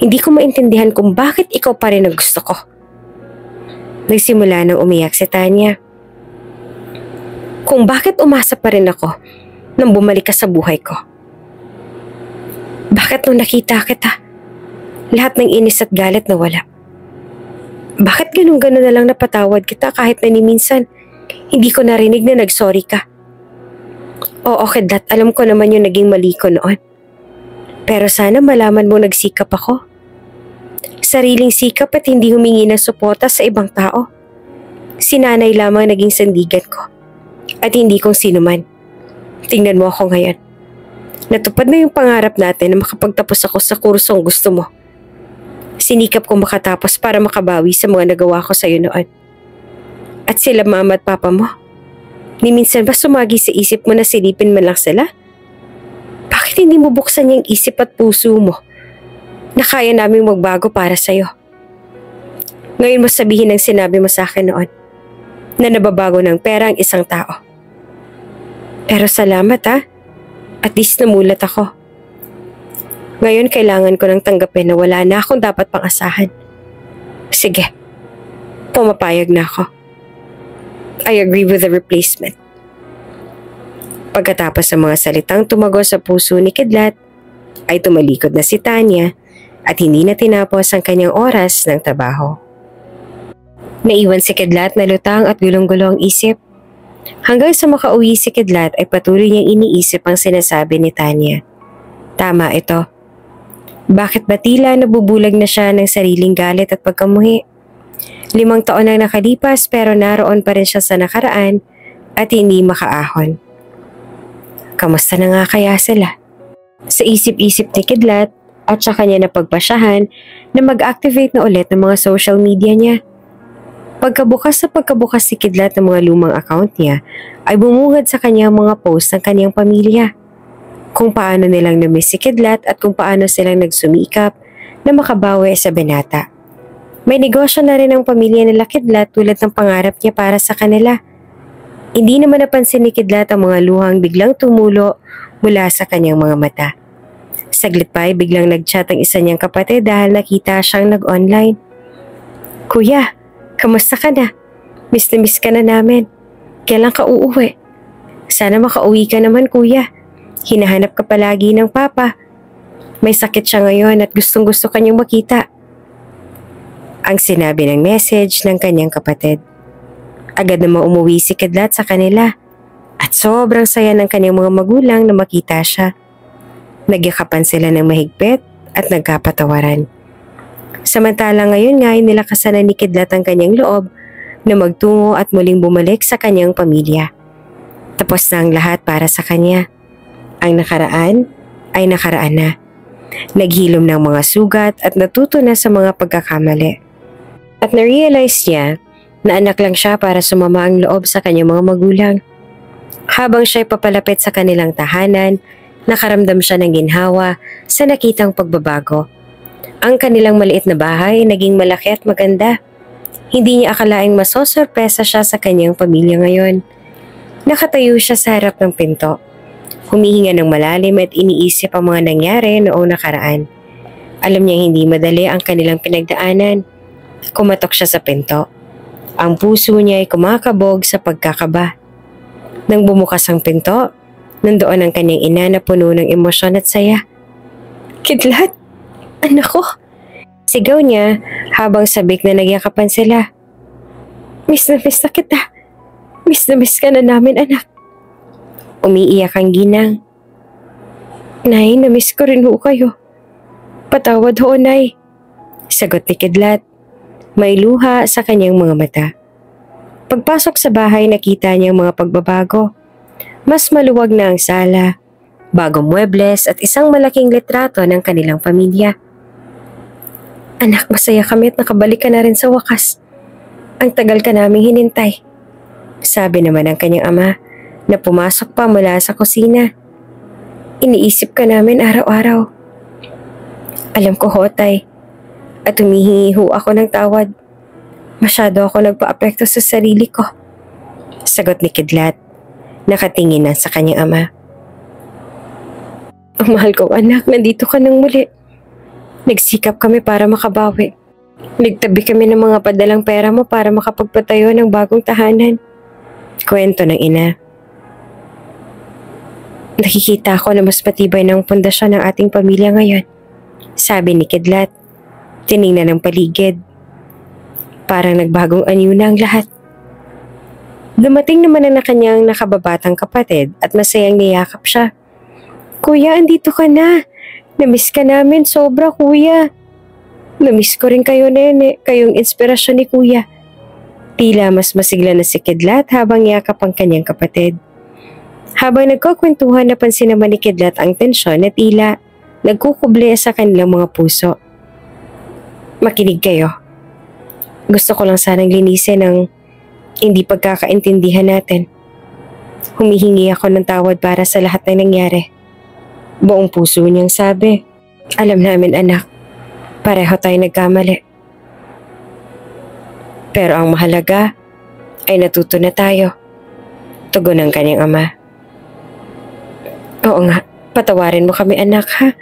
hindi ko maintindihan kung bakit ikaw pa rin ang gusto ko. Nagsimula nang umiyak si Tanya. Kung bakit umasa pa rin ako nang bumalik ka sa buhay ko. Bakit nung nakita kita, lahat ng inis at galit nawala? Bakit ganun-ganun na lang napatawad kita kahit na ni minsan hindi ko narinig na nag-sorry ka? Oo, Kidlat, alam ko naman yung naging mali ko noon. Pero sana malaman mo nagsikap ako. Sariling sikap at hindi humingi ng suporta sa ibang tao. Si nanay lamang naging sandigan ko. At hindi kung sino man. Tingnan mo ako ngayon. Natupad na yung pangarap natin na makapagtapos ako sa kursong gusto mo. Sinikap kong makatapos para makabawi sa mga nagawa ko sa'yo noon. At sila mama at papa mo. Ni minsan ba sumagi sa isip mo na silipin man lang sila? Bakit hindi mo buksan yung isip at puso mo na kaya naming magbago para sa'yo? Ngayon mo sabihin ang sinabi mo sa akin noon na nababago ng pera ang isang tao. Pero salamat ha, at least namulat ako. Ngayon kailangan ko nang tanggapin na wala na akong dapat pang asahan. Sige, pumapayag na ako. I agree with the replacement. Pagkatapos ng mga salitang tumago sa puso ni Kidlat, ay tumalikod na si Tanya at hindi na tinapos ang kanyang oras ng trabaho. Naiwan si Kidlat na lutang at gulong-gulo ang isip. Hanggang sa makauwi si Kidlat ay patuloy niyang iniisip ang sinasabi ni Tanya. Tama ito. Bakit ba tila nabubulag na siya ng sariling galit at pagkamuhi? 5 taon ang nakalipas pero naroon pa rin siya sa nakaraan at hindi makaahon. Kamusta na nga kaya sila? Sa isip-isip ni Kidlat at saka niya napagpasyahan na mag-activate na ulit ng mga social media niya. Pagkabukas si Kidlat ng mga lumang account niya ay bumungad sa kanyang mga post ng kanyang pamilya. Kung paano nilang na-miss si Kidlat at kung paano silang nagsumikap na makabawi sa binata. May negosyo na rin ang pamilya nila Kidlat tulad ng pangarap niya para sa kanila. Hindi naman napansin ni Kidlat ang mga luhang biglang tumulo mula sa kanyang mga mata. Saglit pa ay biglang nag-chat ang isa niyang kapatid dahil nakita siyang nag-online. Kuya, kamusta ka na? Miss na miss ka na namin. Kailan ka uuwi? Sana makauwi ka naman kuya. Hinahanap ka palagi ng papa. May sakit siya ngayon at gustong gusto kanyang makita. Ang sinabi ng message ng kanyang kapatid. Agad namang umuwi si Kidlat sa kanila at sobrang saya ng kanyang mga magulang na makita siya. Nagyakapan sila ng mahigpit at nagkapatawaran. Samantala ngayon nga ay nilakasan na ni Kidlat ang kanyang loob na magtungo at muling bumalik sa kanyang pamilya. Tapos na ang lahat para sa kanya. Ang nakaraan ay nakaraan na. Naghilom ng mga sugat at natuto na sa mga pagkakamali. At na-realize niya na anak lang siya para sumama ang loob sa kanyang mga magulang. Habang siya'y papalapit sa kanilang tahanan, nakaramdam siya ng ginhawa sa nakitang pagbabago. Ang kanilang maliit na bahay naging malaki at maganda. Hindi niya akalaing masosorpresa siya sa kanyang pamilya ngayon. Nakatayo siya sa harap ng pinto. Humihinga ng malalim at iniisip ang mga nangyari noong nakaraan. Alam niya hindi madali ang kanilang pinagdaanan. Kumatok siya sa pinto. Ang puso niya ay kumakabog sa pagkakaba. Nang bumukas ang pinto, nandoon ang kanyang ina na puno ng emosyon at saya. "Kidlat! Anak ko!" Sigaw niya habang sabik na nagyakapan sila. "Miss na kita. Miss na miss ka na namin, anak." Umiiyak ang ginang. "Nay, na-miss ko rin ho kayo. Patawad ho, Nay." Sagot ni Kidlat. May luha sa kanyang mga mata. Pagpasok sa bahay, nakita niya ang mga pagbabago. Mas maluwag na ang sala, bagong muebles at isang malaking litrato ng kanilang pamilya. "Anak, masaya kami at nakabalik ka na rin sa wakas. Ang tagal ka naming hinintay," sabi naman ng kanyang ama na pumasok pa mula sa kusina. "Iniisip ka namin araw-araw." "Alam ko ho, Tay, at humihingi ho ako ng tawad. Masyado ako nagpa-apekto sa sarili ko," sagot ni Kidlat. Nakatingin na sa kanyang ama. "Ang mahal kong anak, nandito ka nang muli. Nagsikap kami para makabawi. Nagtabi kami ng mga padalang pera mo para makapagpatayo ng bagong tahanan," kwento ng ina. "Nakikita ko na mas matibay ng pundasyon ng ating pamilya ngayon," sabi ni Kidlat. Tiningnan ng paligid. Parang nagbagong anyo na ang lahat. Dumating naman ang kanyang nakababatang kapatid at masayang niyakap siya. "Kuya, andito ka na. Namiss ka namin sobra, kuya. Namiss ko rin kayo, nene. Kayong inspirasyon ni kuya." Tila mas masigla na si Kidlat habang yakap ang kanyang kapatid. Habang nagkukwentuhan, napansin naman ni Kidlat ang tensyon na tila nagkukuble sa kanilang mga puso. "Makinig kayo. Gusto ko lang sanang linisin ang hindi pagkakaintindihan natin. Humihingi ako ng tawad para sa lahat ng nangyari." Buong puso niyang sabi. "Alam namin, anak. Pareho tayo nagkamali. Pero ang mahalaga ay natuto na tayo," tugon ng kanyang ama. "Oo nga, patawarin mo kami, anak, ha?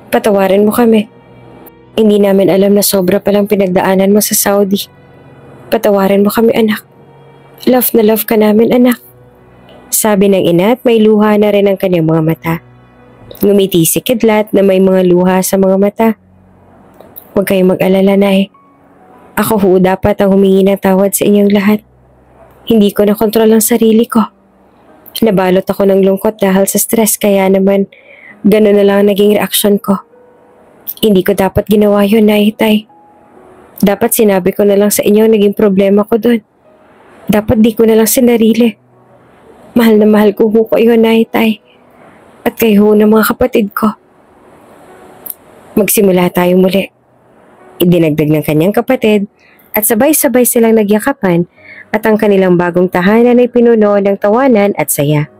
Patawarin mo kami. Hindi namin alam na sobra palang pinagdaanan mo sa Saudi. Patawarin mo kami, anak. Love na love ka namin, anak," sabi ng ina at may luha na rin ang kanyang mga mata. Ngumiti si Kidlat na may mga luha sa mga mata. "Huwag kayong mag-alala, Nay. Ako ho dapat ang humingi ng tawad sa inyong lahat. Hindi ko nakontrol ang sarili ko. Nabalot ako ng lungkot dahil sa stress, kaya naman gano'n na lang ang naging reaksyon ko. Hindi ko dapat ginawa yun, Nay, Tay. Dapat sinabi ko na lang sa inyo ang naging problema ko doon. Dapat di ko na lang sinarili. Mahal na mahal ko kayo, Nay, Tay. At kayo ng mga kapatid ko. Magsimula tayong muli." Idinagdag ng kanyang kapatid at sabay-sabay silang nagyakapan at ang kanilang bagong tahanan ay pinuno ng tawanan at saya.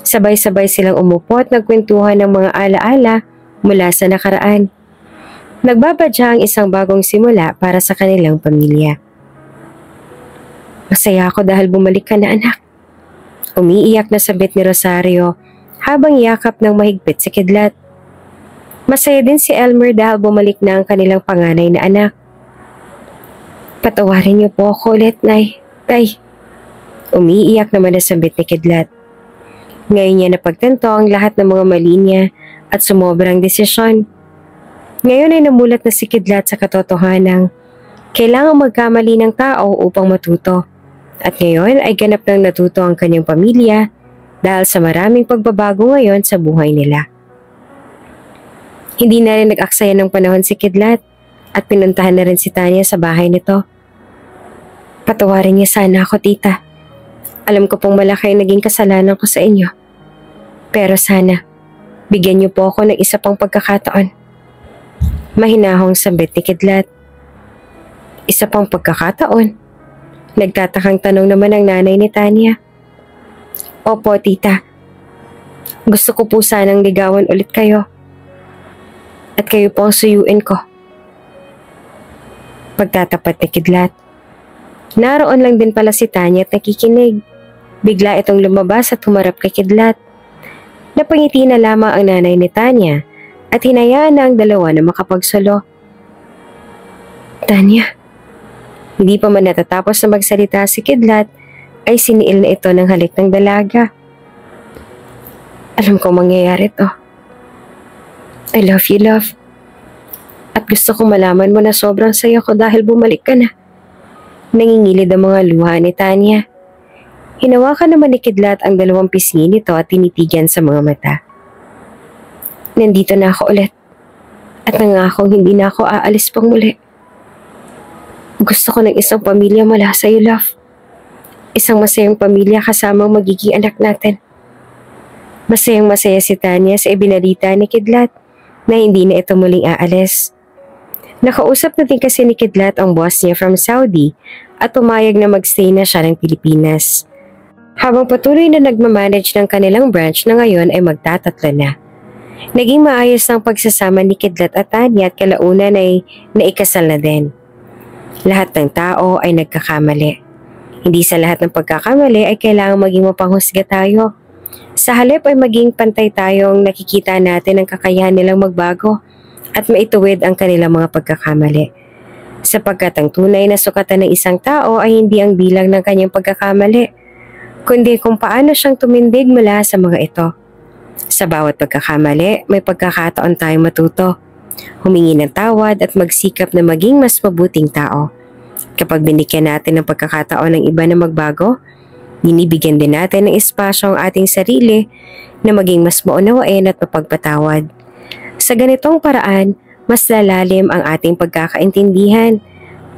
Sabay-sabay silang umupo at nagkwentuhan ng mga alaala mula sa nakaraan. Nagbabadya ang isang bagong simula para sa kanilang pamilya. "Masaya ako dahil bumalik ka na, anak." Umiiyak na sabit ni Rosario habang yakap ng mahigpit si Kidlat. Masaya din si Elmer dahil bumalik na ang kanilang panganay na anak. "Patawarin niyo po ako ulit, Nay, Tay." Umiiyak naman na sabit ni Kidlat. Ngayon niya napagtanto ang lahat ng mga mali niya at sumobrang desisyon. Ngayon ay namulat na si Kidlat sa katotohanang kailangang magkamali ng tao upang matuto. At ngayon ay ganap nang natuto ang kanyang pamilya dahil sa maraming pagbabago ngayon sa buhay nila. Hindi na rin nag-aksaya ng panahon si Kidlat at pinuntahan na rin si Tanya sa bahay nito. "Patawarin niya sana ako, tita. Alam ko pong malaki ang naging kasalanan ko sa inyo. Pero sana, bigyan niyo po ako ng isa pang pagkakataon." Mahinahong sabit ni Kidlat. "Isa pang pagkakataon?" Nagtatakang tanong naman ang nanay ni Tanya. "Opo, tita. Gusto ko po sanang ligawan ulit kayo. At kayo po ang suyuin ko." Pagtatapat ni Kidlat. Naroon lang din pala si Tanya at nakikinig. Bigla itong lumabas at humarap kay Kidlat. Napangiti na lamang ang nanay ni Tanya at hinayaan na ang dalawa na makapagsalo. "Tanya." Hindi pa man natatapos na magsalita si Kidlat ay siniil na ito ng halik ng dalaga. Alam ko mangyayari to. I love you, love. At gusto kong malaman mo na sobrang saya ko dahil bumalik ka na. Nangingilid ang mga luha ni Tanya. Hinawakan naman ni Kidlat ang dalawang pisngi nito at tinitigan sa mga mata. Nandito na ako ulit. At nangakong hindi na ako aalis pang muli. Gusto ko ng isang pamilya mula sa iyo, love. Isang masayang pamilya kasama ang magiging anak natin. Masayang masaya si Tanya sa ibinalita ni Kidlat na hindi na ito muling aalis. Nakausap na din kasi ni Kidlat ang boss niya from Saudi at pumayag na magstay na siya ng Pilipinas. Habang patuloy na nagmamanage ng kanilang branch na ngayon ay magtatatlo na. Naging maayos ang pagsasama ni Kidlat at Tanya at kalaunan ay naikasal na din. Lahat ng tao ay nagkakamali. Hindi sa lahat ng pagkakamali ay kailangang maging mapanghusga tayo. Sa halip ay maging pantay tayong nakikita natin ang kakayahan nilang magbago at maituwid ang kanilang mga pagkakamali. Sapagkat ang tunay na sukatan ng isang tao ay hindi ang bilang ng kanyang pagkakamali, kundi kung paano siyang tumindig mula sa mga ito. Sa bawat pagkakamali, may pagkakataon tayong matuto, humingi ng tawad at magsikap na maging mas mabuting tao. Kapag binigyan natin ng pagkakataon ng iba na magbago, binibigyan din natin ng espasyo ang ating sarili na maging mas maunawain at mapagpatawad. Sa ganitong paraan, mas lalalim ang ating pagkakaintindihan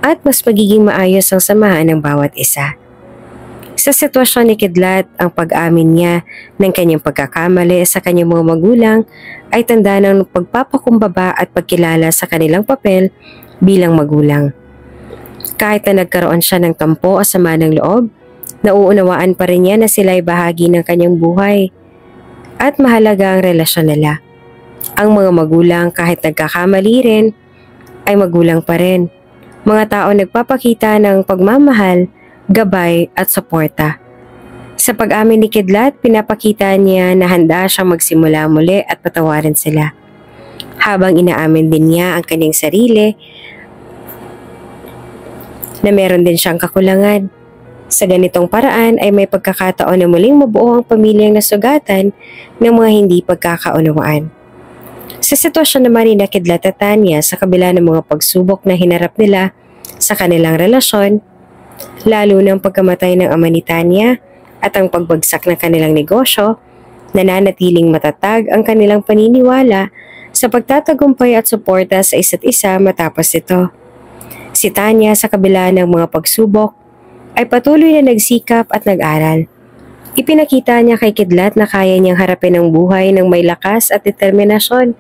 at mas magiging maayos ang samahan ng bawat isa. Sa sitwasyon ni Kidlat, ang pag-amin niya ng kanyang pagkakamali sa kanyang mga magulang ay tanda ng pagpapakumbaba at pagkilala sa kanilang papel bilang magulang. Kahit na nagkaroon siya ng tampo o sama ng loob, nauunawaan pa rin niya na sila ay bahagi ng kanyang buhay at mahalaga ang relasyon nila. Ang mga magulang kahit nagkakamali rin ay magulang pa rin. Mga tao nagpapakita ng pagmamahal, gabay at suporta. Sa pag-amin ni Kidlat, pinapakita niya na handa siyang magsimula muli at patawarin sila. Habang inaamin din niya ang kanyang sarili na meron din siyang kakulangan. Sa ganitong paraan ay may pagkakataon na muling mabuo ang pamilyang nasugatan ng mga hindi pagkakaunawaan. Sa sitwasyon naman ni Kidlat at Tanya sa kabila ng mga pagsubok na hinarap nila sa kanilang relasyon, lalo ng pagkamatay ng ama ni Tanya at ang pagbagsak ng kanilang negosyo, nananatiling matatag ang kanilang paniniwala sa pagtatagumpay at suporta sa isa't isa matapos ito. Si Tanya sa kabila ng mga pagsubok ay patuloy na nagsikap at nag-aral. Ipinakita niya kay Kidlat na kaya niyang harapin ang buhay ng may lakas at determinasyon.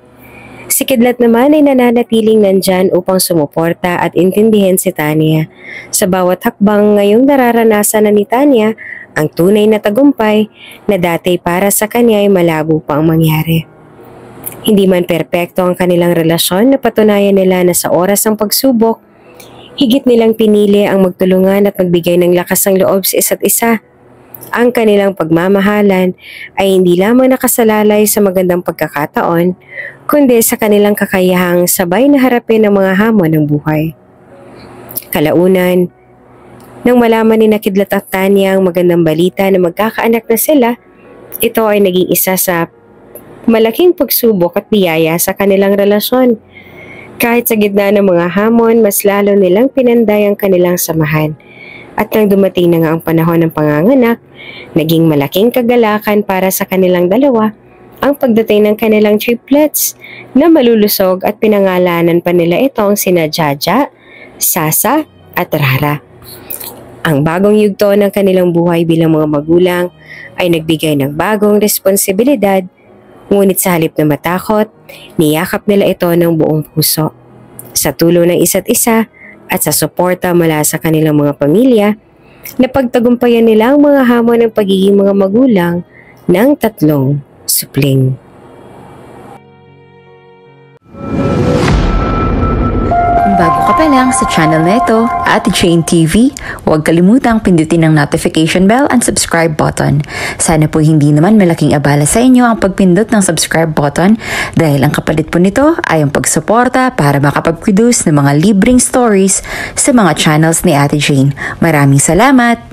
Si Kidlat naman ay nananatiling nandyan upang sumuporta at intindihin si Tanya. Sa bawat hakbang ngayong nararanasan na ni Tanya ang tunay na tagumpay na dati para sa kanya ay malabo pang mangyari. Hindi man perpekto ang kanilang relasyon, napatunayan nila na sa oras ng pagsubok, higit nilang pinili ang magtulungan at magbigay ng lakas ng loob sa isa't isa. Ang kanilang pagmamahalan ay hindi lamang nakasalalay sa magandang pagkakataon, kundi sa kanilang kakayahang sabay na harapin ang mga hamon ng buhay. Kalaunan, nang malaman ni Kidlat at Tanya ang magandang balita na magkakaanak na sila, ito ay naging isa sa malaking pagsubok at biyaya sa kanilang relasyon. Kahit sa gitna ng mga hamon, mas lalo nilang pinanday ang kanilang samahan. At nang dumating na nga ang panahon ng panganganak, naging malaking kagalakan para sa kanilang dalawa ang pagdating ng kanilang triplets na malulusog at pinangalanan pa nila itong sina Jaja, Sasa at Rara. Ang bagong yugto ng kanilang buhay bilang mga magulang ay nagbigay ng bagong responsibilidad, ngunit sa halip na matakot, niyakap nila ito ng buong puso. Sa tulong ng isa't isa at sa suporta mula sa kanilang mga pamilya, napagtagumpayan nila ang mga hamon ng pagiging mga magulang ng tatlong supling. Kung bago ka pa lang sa channel na ito, Ate Jane TV, huwag kalimutang pindutin ang notification bell and subscribe button. Sana po hindi naman malaking abala sa inyo ang pagpindot ng subscribe button dahil ang kapalit po nito ay ang pagsuporta para makapag-produce ng mga libreng stories sa mga channels ni Ate Jane. Maraming salamat!